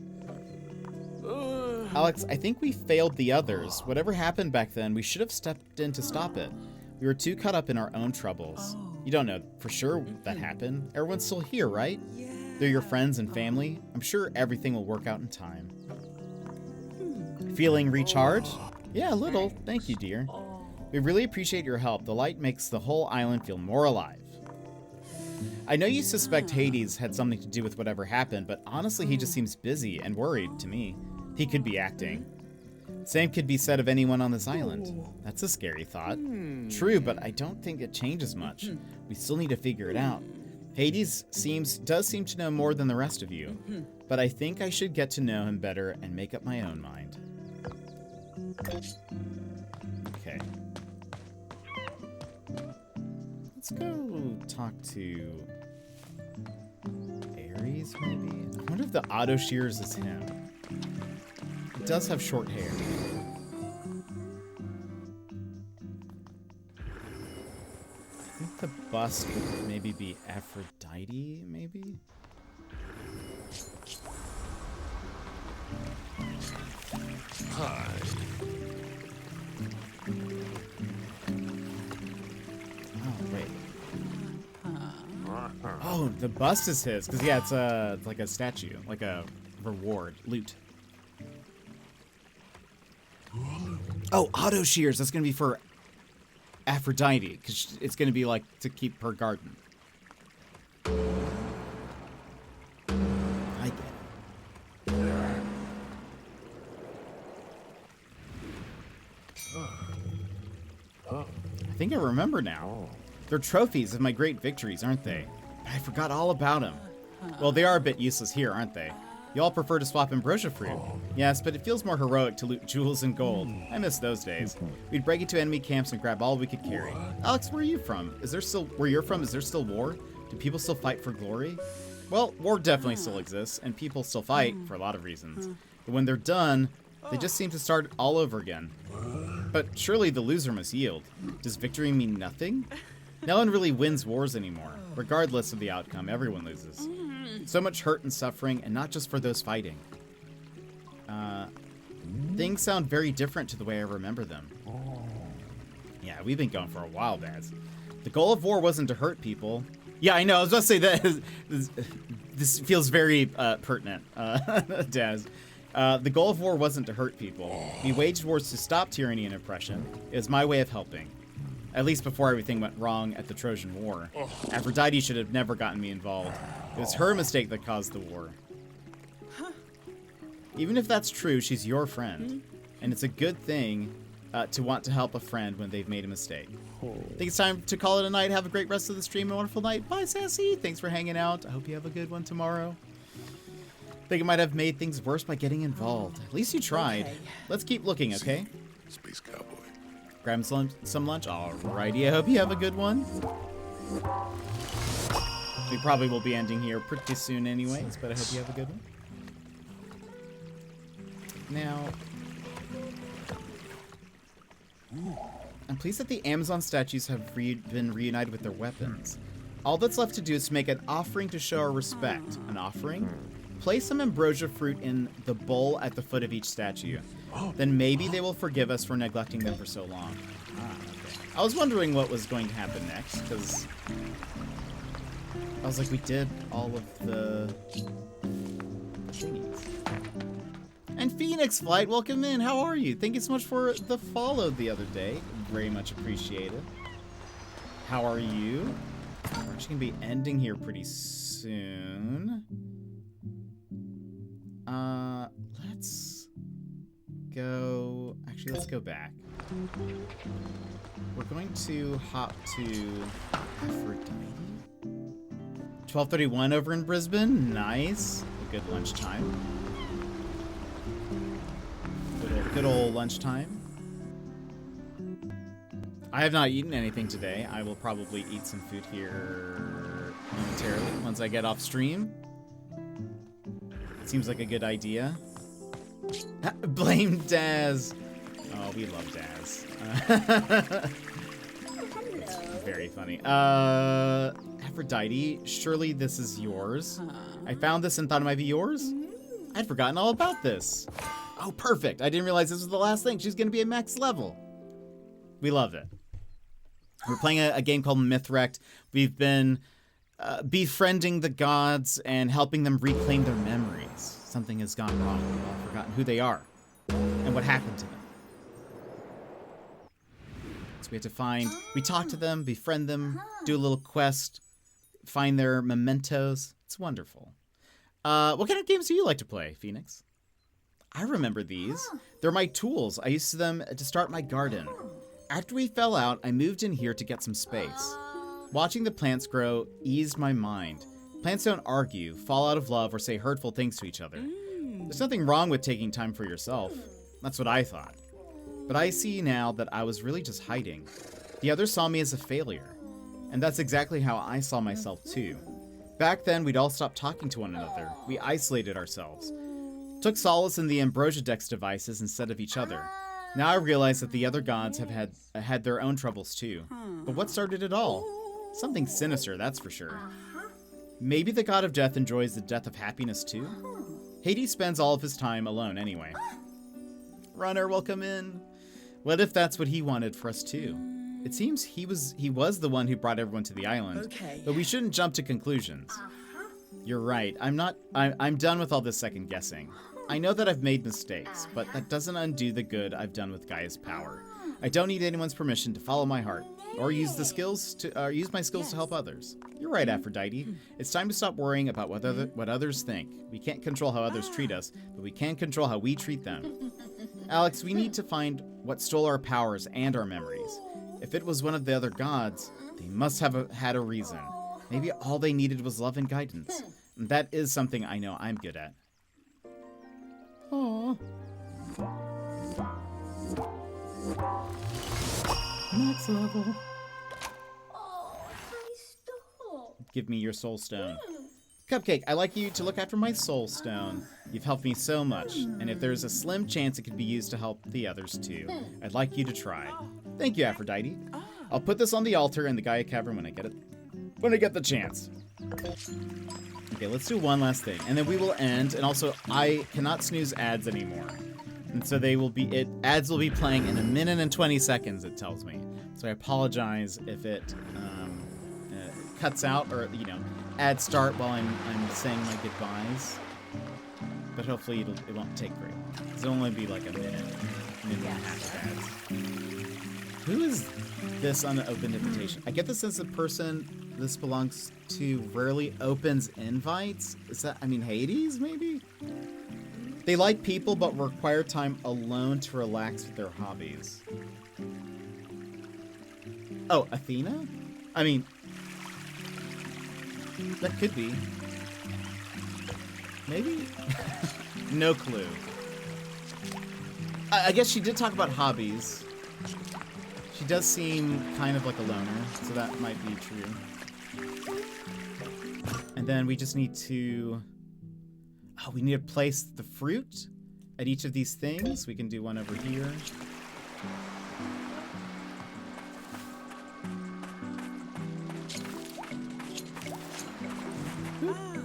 Alex, I think we failed the others. Whatever happened back then, we should have stepped in to stop it. We were too caught up in our own troubles. You don't know for sure that happened. Everyone's still here, right? They're your friends and family. I'm sure everything will work out in time. Feeling recharged? Yeah, a little. Thank you, dear. We really appreciate your help. The light makes the whole island feel more alive. I know you suspect Hades had something to do with whatever happened, but honestly, he just seems busy and worried to me. He could be acting. Same could be said of anyone on this island. That's a scary thought. True, but I don't think it changes much. We still need to figure it out. Hades does seem to know more than the rest of you, but I think I should get to know him better and make up my own mind. Okay. Let's go talk to Ares, maybe? I wonder if the auto shears is him. He does have short hair. I think the bust would maybe be Aphrodite, maybe? Hi. Oh, wait. Oh, the bust is his, because yeah, it's like a statue, like a reward, loot. Oh, auto shears, that's gonna be for Aphrodite, because it's gonna be like to keep her garden. I get it. I think I remember now. They're trophies of my great victories, aren't they? I forgot all about them. Well, they are a bit useless here, aren't they? You all prefer to swap ambrosia fruit. Yes, but it feels more heroic to loot jewels and gold. I miss those days. We'd break into enemy camps and grab all we could carry. Alex, where are you from? Where you're from, is there still war? Do people still fight for glory? Well, war definitely still exists, and people still fight for a lot of reasons. But when they're done, they just seem to start all over again. But surely the loser must yield. Does victory mean nothing? No one really wins wars anymore. Regardless of the outcome, everyone loses. So much hurt and suffering, and not just for those fighting. Things sound very different to the way I remember them. Yeah, we've been going for a while, Baz. The goal of war wasn't to hurt people. Yeah, I know, I was about to say that. This feels very pertinent, Daz. The goal of war wasn't to hurt people. We waged wars to stop tyranny and oppression. It was my way of helping. At least before everything went wrong at the Trojan War. Aphrodite should have never gotten me involved. It was her mistake that caused the war. Even if that's true, she's your friend. And it's a good thing to want to help a friend when they've made a mistake. I think it's time to call it a night. Have a great rest of the stream and a wonderful night. Bye, Sassy. Thanks for hanging out. I hope you have a good one tomorrow. I think I might have made things worse by getting involved. At least you tried. Okay. Let's keep looking, okay? Space Cowboy. Grab some lunch. Alrighty, I hope you have a good one. We probably will be ending here pretty soon anyways, but I hope you have a good one. Now, I'm pleased that the Amazon statues have been reunited with their weapons. All that's left to do is to make an offering to show our respect. An offering? Place some ambrosia fruit in the bowl at the foot of each statue. Then maybe they will forgive us for neglecting them for so long. Okay. I was wondering what was going to happen next, because I was like, we did all of the thingies. And Phoenix Flight, welcome in. How are you? Thank you so much for the follow the other day. Very much appreciated. How are you? We're actually going to be ending here pretty soon. Let's go... Actually, let's go back. We're going to hop to Aphrodite. 12:31 over in Brisbane. Nice. A good lunchtime. Good old lunchtime. I have not eaten anything today. I will probably eat some food here momentarily once I get off stream. Seems like a good idea. Blame Daz. Oh, we love Daz. Very funny. Aphrodite, surely this is yours. I found this and thought it might be yours. I'd forgotten all about this. Oh, perfect. I didn't realize this was the last thing. She's going to be at max level. We love it. We're playing a game called Mythwrecked. We've been befriending the gods and helping them reclaim their memories. Something has gone wrong. We've all forgotten who they are and what happened to them. So we have to we talk to them, befriend them, do a little quest, find their mementos. It's wonderful. What kind of games do you like to play, Phoenix? I remember these. They're my tools. I used them to start my garden. After we fell out, I moved in here to get some space. Watching the plants grow eased my mind. Plants don't argue, fall out of love, or say hurtful things to each other. There's nothing wrong with taking time for yourself. That's what I thought. But I see now that I was really just hiding. The others saw me as a failure. And that's exactly how I saw myself too. Back then, we'd all stopped talking to one another. We isolated ourselves. Took solace in the Ambrosia Dex devices instead of each other. Now I realize that the other gods have had their own troubles too. But what started it all? Something sinister, that's for sure. Maybe the god of death enjoys the death of happiness too? Hades spends all of his time alone anyway. Runner, welcome in. What if that's what he wanted for us too? It seems he was the one who brought everyone to the island. Okay. But we shouldn't jump to conclusions. You're right. I'm done with all this second guessing. I know that I've made mistakes, but that doesn't undo the good I've done with Gaia's power. I don't need anyone's permission to follow my heart, or use my skills to help others. You're right, Aphrodite. It's time to stop worrying about what others think. We can't control how others treat us, but we can control how we treat them. Alex, we need to find what stole our powers and our memories. If it was one of the other gods, they must have had a reason. Maybe all they needed was love and guidance. And that is something I know I'm good at. Aww. Max level. Give me your soul stone. Cupcake, I like you to look after my soul stone. You've helped me so much, and if there's a slim chance it could be used to help the others too, I'd like you to try. Thank you, Aphrodite. I'll put this on the altar in the Gaia Cavern when I get the chance. Okay, let's do one last thing, and then we will end. And also, I cannot snooze ads anymore, and so ads will be playing in 1 minute and 20 seconds. It tells me, so I apologize if it cuts out or ads start while I'm saying my goodbyes. But hopefully it won't take very long. It'll only be like a minute and a half of ads. Who is this unopened invitation? I get the sense the person this belongs to rarely opens invites. Is that, Hades, maybe? They like people, but require time alone to relax with their hobbies. Oh, Athena? I mean, that could be. Maybe? No clue. I guess she did talk about hobbies. She does seem kind of like a loner, so that might be true. And then we just need to... Oh, we need to place the fruit at each of these things. We can do one over here. Ah,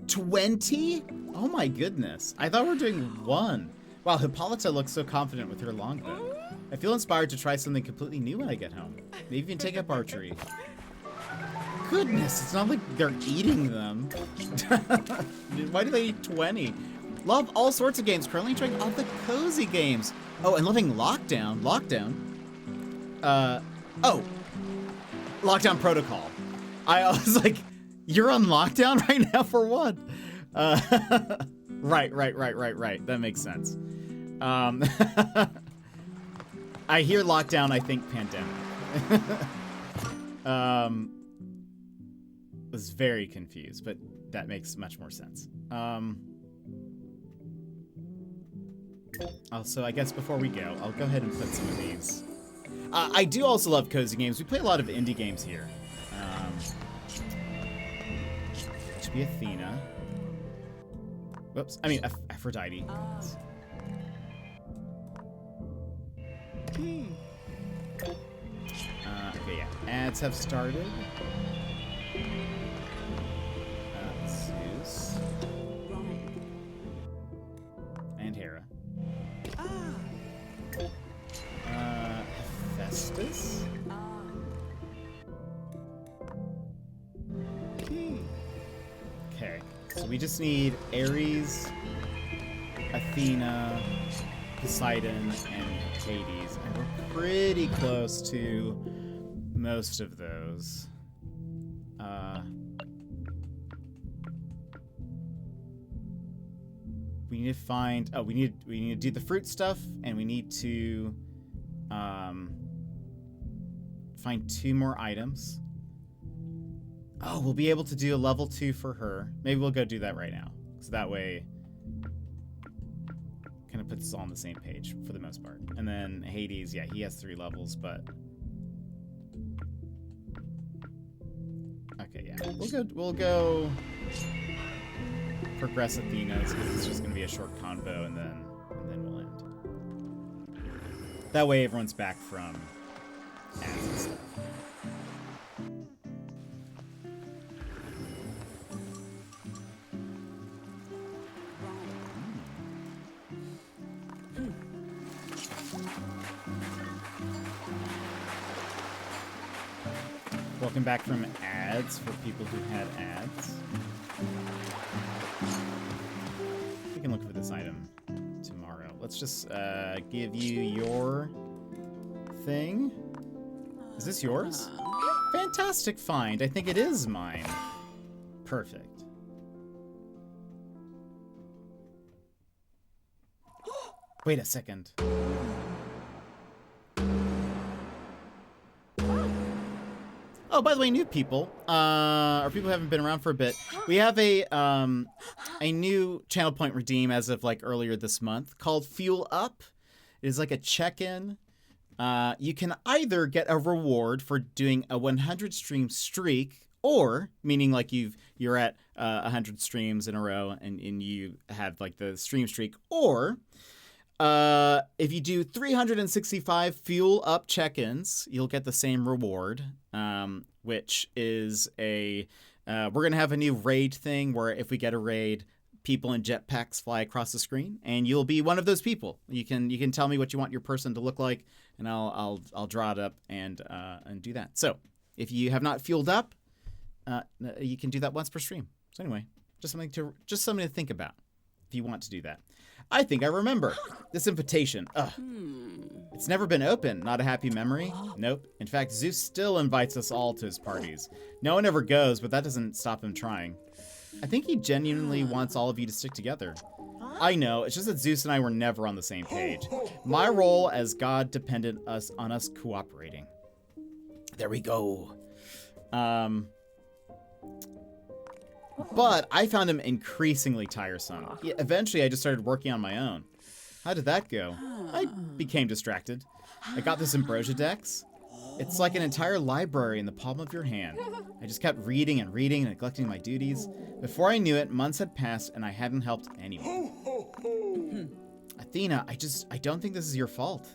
20? Oh my goodness. I thought we were doing 1. Wow, Hippolyta looks so confident with her longbow. I feel inspired to try something completely new when I get home. Maybe even take up archery. Goodness, it's not like they're eating them. Why do they eat 20? Love all sorts of games. Currently enjoying all the cozy games. Oh, and loving Lockdown. Oh. Lockdown Protocol. I was like, you're on lockdown right now for what? Right. That makes sense. I hear lockdown, I think pandemic. Was very confused, but that makes much more sense. Also, I guess before we go, I'll go ahead and put some of these. I do also love cozy games. We play a lot of indie games here. To be Athena. Whoops. I mean, Aphrodite. Okay, yeah. Ads have started. Zeus. And Hera. Hephaestus. Okay, so we just need Ares, Athena, Poseidon, and Hades, and we're pretty close to most of those. We need to find. Oh, we need to do the fruit stuff, and we need to find 2 more items. Oh, we'll be able to do a level 2 for her. Maybe we'll go do that right now, so that way, kind of puts us all on the same page for the most part. And then Hades, yeah, he has 3 levels, but okay, yeah, we'll go progress Athena's because it's just gonna be a short convo, and then we'll end. That way, everyone's back from ads and stuff. Welcome back from ads for people who had ads. We can look for this item tomorrow. Let's just give you your thing. Is this yours? Fantastic find. I think it is mine. Perfect. Wait a second. Oh, by the way, new people, or people who haven't been around for a bit, we have a new channel point redeem as of like earlier this month called Fuel Up. It is like a check-in. You can either get a reward for doing a 100 stream streak, or meaning like you're at 100 streams in a row and you have like the stream streak, or if you do 365 Fuel Up check-ins, you'll get the same reward, which is we're going to have a new raid thing where if we get a raid, people in jetpacks fly across the screen, and you'll be one of those people. You can tell me what you want your person to look like, and I'll draw it up and do that. So if you have not fueled up, you can do that once per stream. So anyway, just something to think about if you want to do that. I think I remember this invitation. Ugh. It's never been open. Not a happy memory? Nope. In fact, Zeus still invites us all to his parties. No one ever goes, but that doesn't stop him trying. I think he genuinely wants all of you to stick together. I know, it's just that Zeus and I were never on the same page. My role as God depended on us cooperating. There we go. But I found him increasingly tiresome. Eventually, I just started working on my own. How did that go? I became distracted. I got this Ambrosia Dex. It's like an entire library in the palm of your hand. I just kept reading and reading and neglecting my duties. Before I knew it, months had passed and I hadn't helped anyone. Athena, I don't think this is your fault.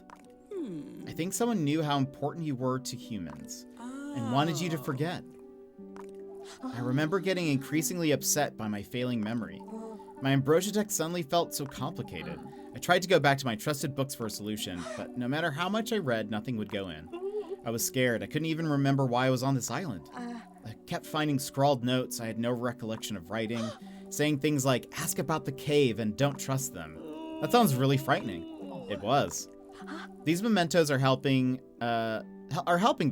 I think someone knew how important you were to humans and wanted you to forget. I remember getting increasingly upset by my failing memory. My Ambrosia Dex suddenly felt so complicated. I tried to go back to my trusted books for a solution, but no matter how much I read, nothing would go in. I was scared. I couldn't even remember why I was on this island. I kept finding scrawled notes I had no recollection of writing, saying things like, ask about the cave and don't trust them. That sounds really frightening. It was. These mementos are helping though,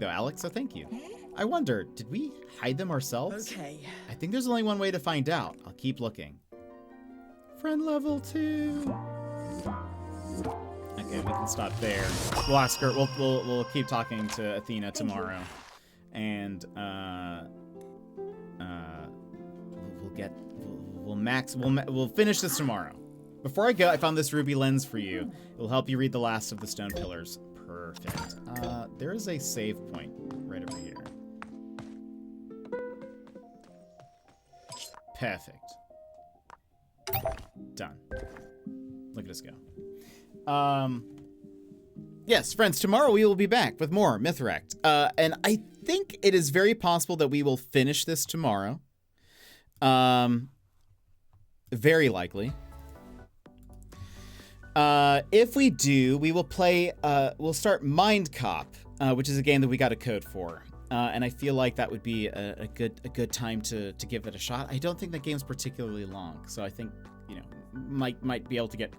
Alex, so thank you. I wonder, did we hide them ourselves? Okay. I think there's only one way to find out. I'll keep looking. Friend level 2. Okay, we can stop there. We'll ask her. We'll keep talking to Athena tomorrow, and we'll finish this tomorrow. Before I go, I found this ruby lens for you. It will help you read the last of the stone pillars. Perfect. There is a save point right over here. Perfect. Done. Look at us go. Yes, friends, tomorrow we will be back with more Mythwrecked. And I think it is very possible that we will finish this tomorrow. Very likely. If we do, we will play, we'll start Mind Cop, which is a game that we got a code for. And I feel like that would be a good time to give it a shot. I don't think that game's particularly long, so I think, you know, might be able to get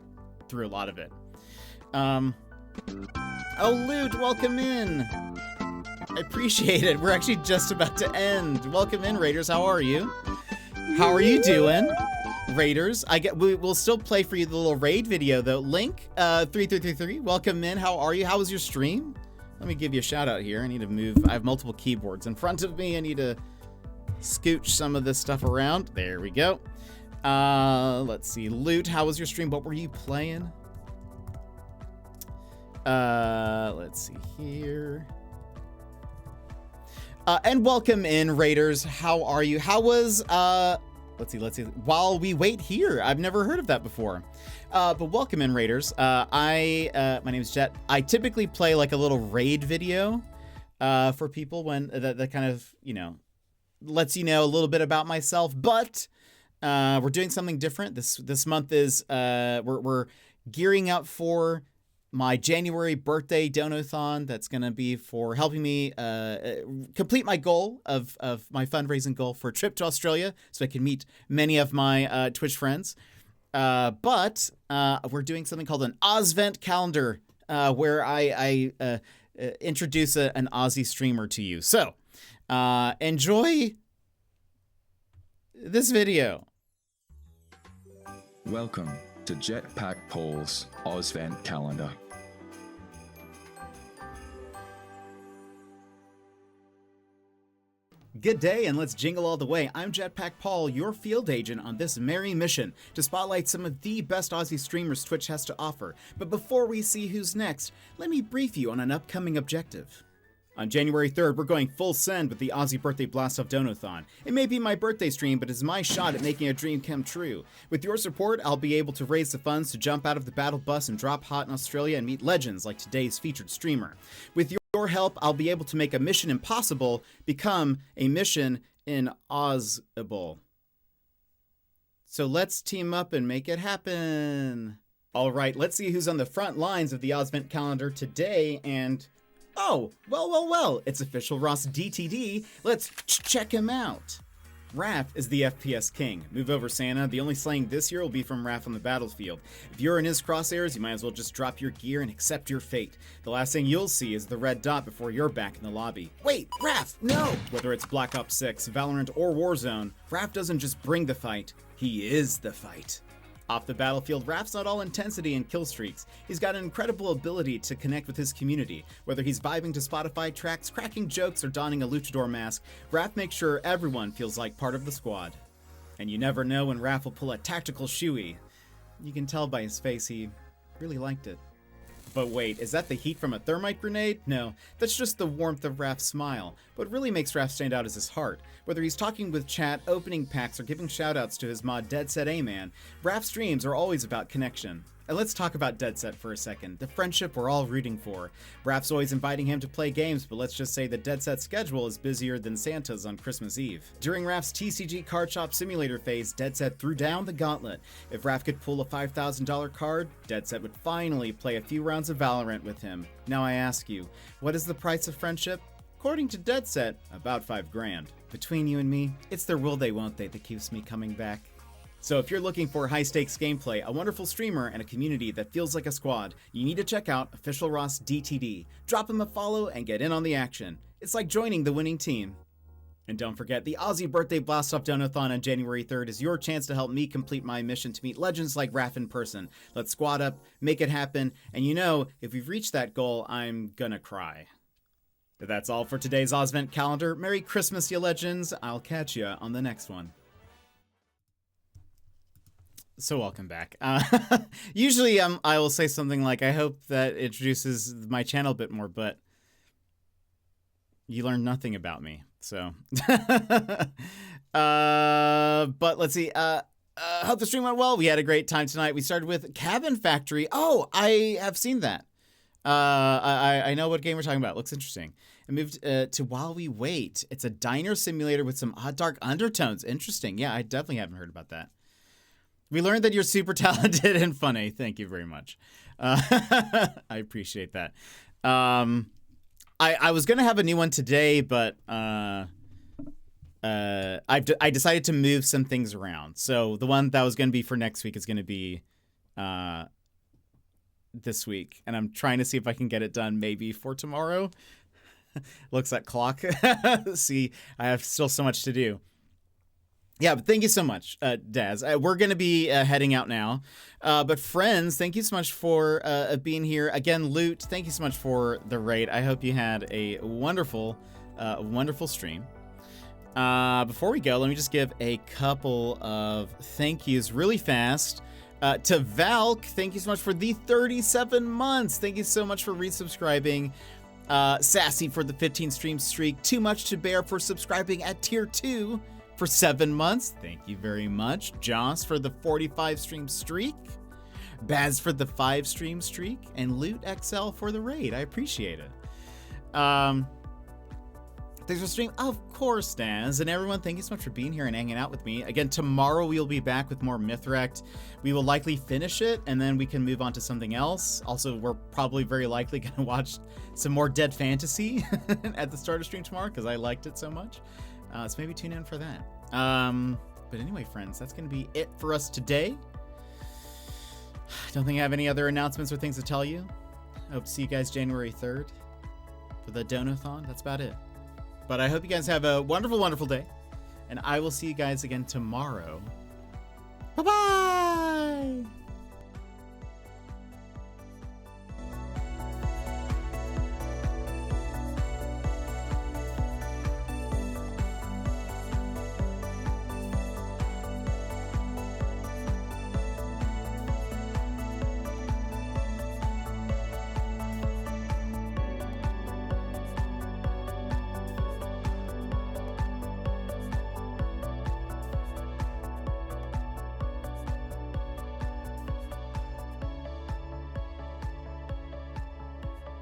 through a lot of it. Oh, Loot, welcome in. I appreciate it. We're actually just about to end. Welcome in, Raiders. How are you? How are you doing, Raiders? We'll still play for you the little raid video though. Link 3333. Welcome in. How are you? How was your stream? Let me give you a shout out here. I need to move. I have multiple keyboards in front of me. I need to scooch some of this stuff around. There we go. Let's see. Loot, how was your stream? What were you playing? Let's see here. And welcome in, Raiders. How are you? How was, let's see. While we wait here, I've never heard of that before. But welcome in, Raiders. My name is Jet. I typically play like a little raid video, for people when that kind of, you know, lets you know a little bit about myself, but, we're doing something different. This month is, we're gearing up for my January birthday donathon. That's going to be for helping me complete my goal of my fundraising goal for a trip to Australia so I can meet many of my Twitch friends. But we're doing something called an Ozvent calendar where I introduce an Aussie streamer to you. So enjoy this video. Welcome to jetpackpaul's Ozvent calendar. Good day, and let's jingle all the way. I'm Jetpack Paul, your field agent on this merry mission to spotlight some of the best Aussie streamers Twitch has to offer. But before we see who's next, let me brief you on an upcoming objective. On January 3rd, we're going full send with the Aussie Birthday Blast-Off Donathon. It may be my birthday stream, but it's my shot at making a dream come true. With your support, I'll be able to raise the funds to jump out of the battle bus and drop hot in Australia and meet legends like today's featured streamer. With your help, I'll be able to make a mission impossible become a mission inaudible. So let's team up and make it happen. All right, let's see who's on the front lines of the Ozvent calendar today, and oh, well, it's official Ross DTD. Let's check him out. Raph is the FPS king. Move over, Santa. The only slaying this year will be from Raph on the battlefield. If you're in his crosshairs, you might as well just drop your gear and accept your fate. The last thing you'll see is the red dot before you're back in the lobby. Wait, Raph, no! Whether it's Black Ops 6, Valorant, or Warzone, Raph doesn't just bring the fight, he is the fight. Off the battlefield, Raph's not all intensity and kill streaks. He's got an incredible ability to connect with his community. Whether he's vibing to Spotify tracks, cracking jokes, or donning a luchador mask, Raph makes sure everyone feels like part of the squad. And you never know when Raph will pull a tactical shoey. You can tell by his face he really liked it. But wait, is that the heat from a thermite grenade? No, that's just the warmth of Raph's smile. What really makes Raph stand out is his heart. Whether he's talking with chat, opening packs, or giving shoutouts to his mod Dead Set A-Man, Raph's streams are always about connection. And let's talk about Dead Set for a second, the friendship we're all rooting for. Raph's always inviting him to play games, but let's just say the Dead Set's schedule is busier than Santa's on Christmas Eve. During Raph's TCG Card Shop Simulator phase, Dead Set threw down the gauntlet. If Raph could pull a $5,000 card, Dead Set would finally play a few rounds of Valorant with him. Now I ask you, what is the price of friendship? According to Dead Set, about $5,000. Between you and me, it's their will they won't they that keeps me coming back. So if you're looking for high-stakes gameplay, a wonderful streamer, and a community that feels like a squad, you need to check out Official Ross DTD. Drop him a follow and get in on the action. It's like joining the winning team. And don't forget, the Aussie Birthday Blast-Off Donathon on January 3rd is your chance to help me complete my mission to meet legends like Raph in person. Let's squad up, make it happen, and you know, if we've reached that goal, I'm gonna cry. But that's all for today's Ozvent calendar. Merry Christmas, you legends. I'll catch ya on the next one. So welcome back. Usually I will say something like, I hope that introduces my channel a bit more, but you learned nothing about me, so. But let's see. Hope the stream went well. We had a great time tonight. We started with Cabin Factory. Oh, I have seen that. I know what game we're talking about. Looks interesting. I moved to While We Wait. It's a diner simulator with some odd dark undertones. Interesting. Yeah, I definitely haven't heard about that. We learned that you're super talented and funny. Thank you very much. I appreciate that. I was going to have a new one today, but I decided to move some things around. So the one that was going to be for next week is going to be this week. And I'm trying to see if I can get it done maybe for tomorrow. Looks at clock. See, I have still so much to do. Yeah, but thank you so much, Daz. We're going to be heading out now. But friends, thank you so much for being here. Again, Loot, thank you so much for the raid. I hope you had a wonderful, wonderful stream. Before we go, let me just give a couple of thank yous really fast. To Valk, thank you so much for the 37 months. Thank you so much for resubscribing. Sassy for the 15 stream streak. Too Much to Bear for subscribing at tier 2. For 7 months, thank you very much. Joss for the 45 stream streak. Baz for the 5 stream streak. And Loot XL for the raid. I appreciate it. Thanks for stream. Of course, Daz. And everyone, thank you so much for being here and hanging out with me. Again, tomorrow we will be back with more Mythwrecked. We will likely finish it, and then we can move on to something else. Also, we're probably very likely going to watch some more Dead Fantasy at the start of stream tomorrow, because I liked it so much. So maybe tune in for that. But anyway, friends, that's going to be it for us today. Don't think I have any other announcements or things to tell you. I hope to see you guys January 3rd for the Donathon. That's about it. But I hope you guys have a wonderful, wonderful day. And I will see you guys again tomorrow. Bye-bye!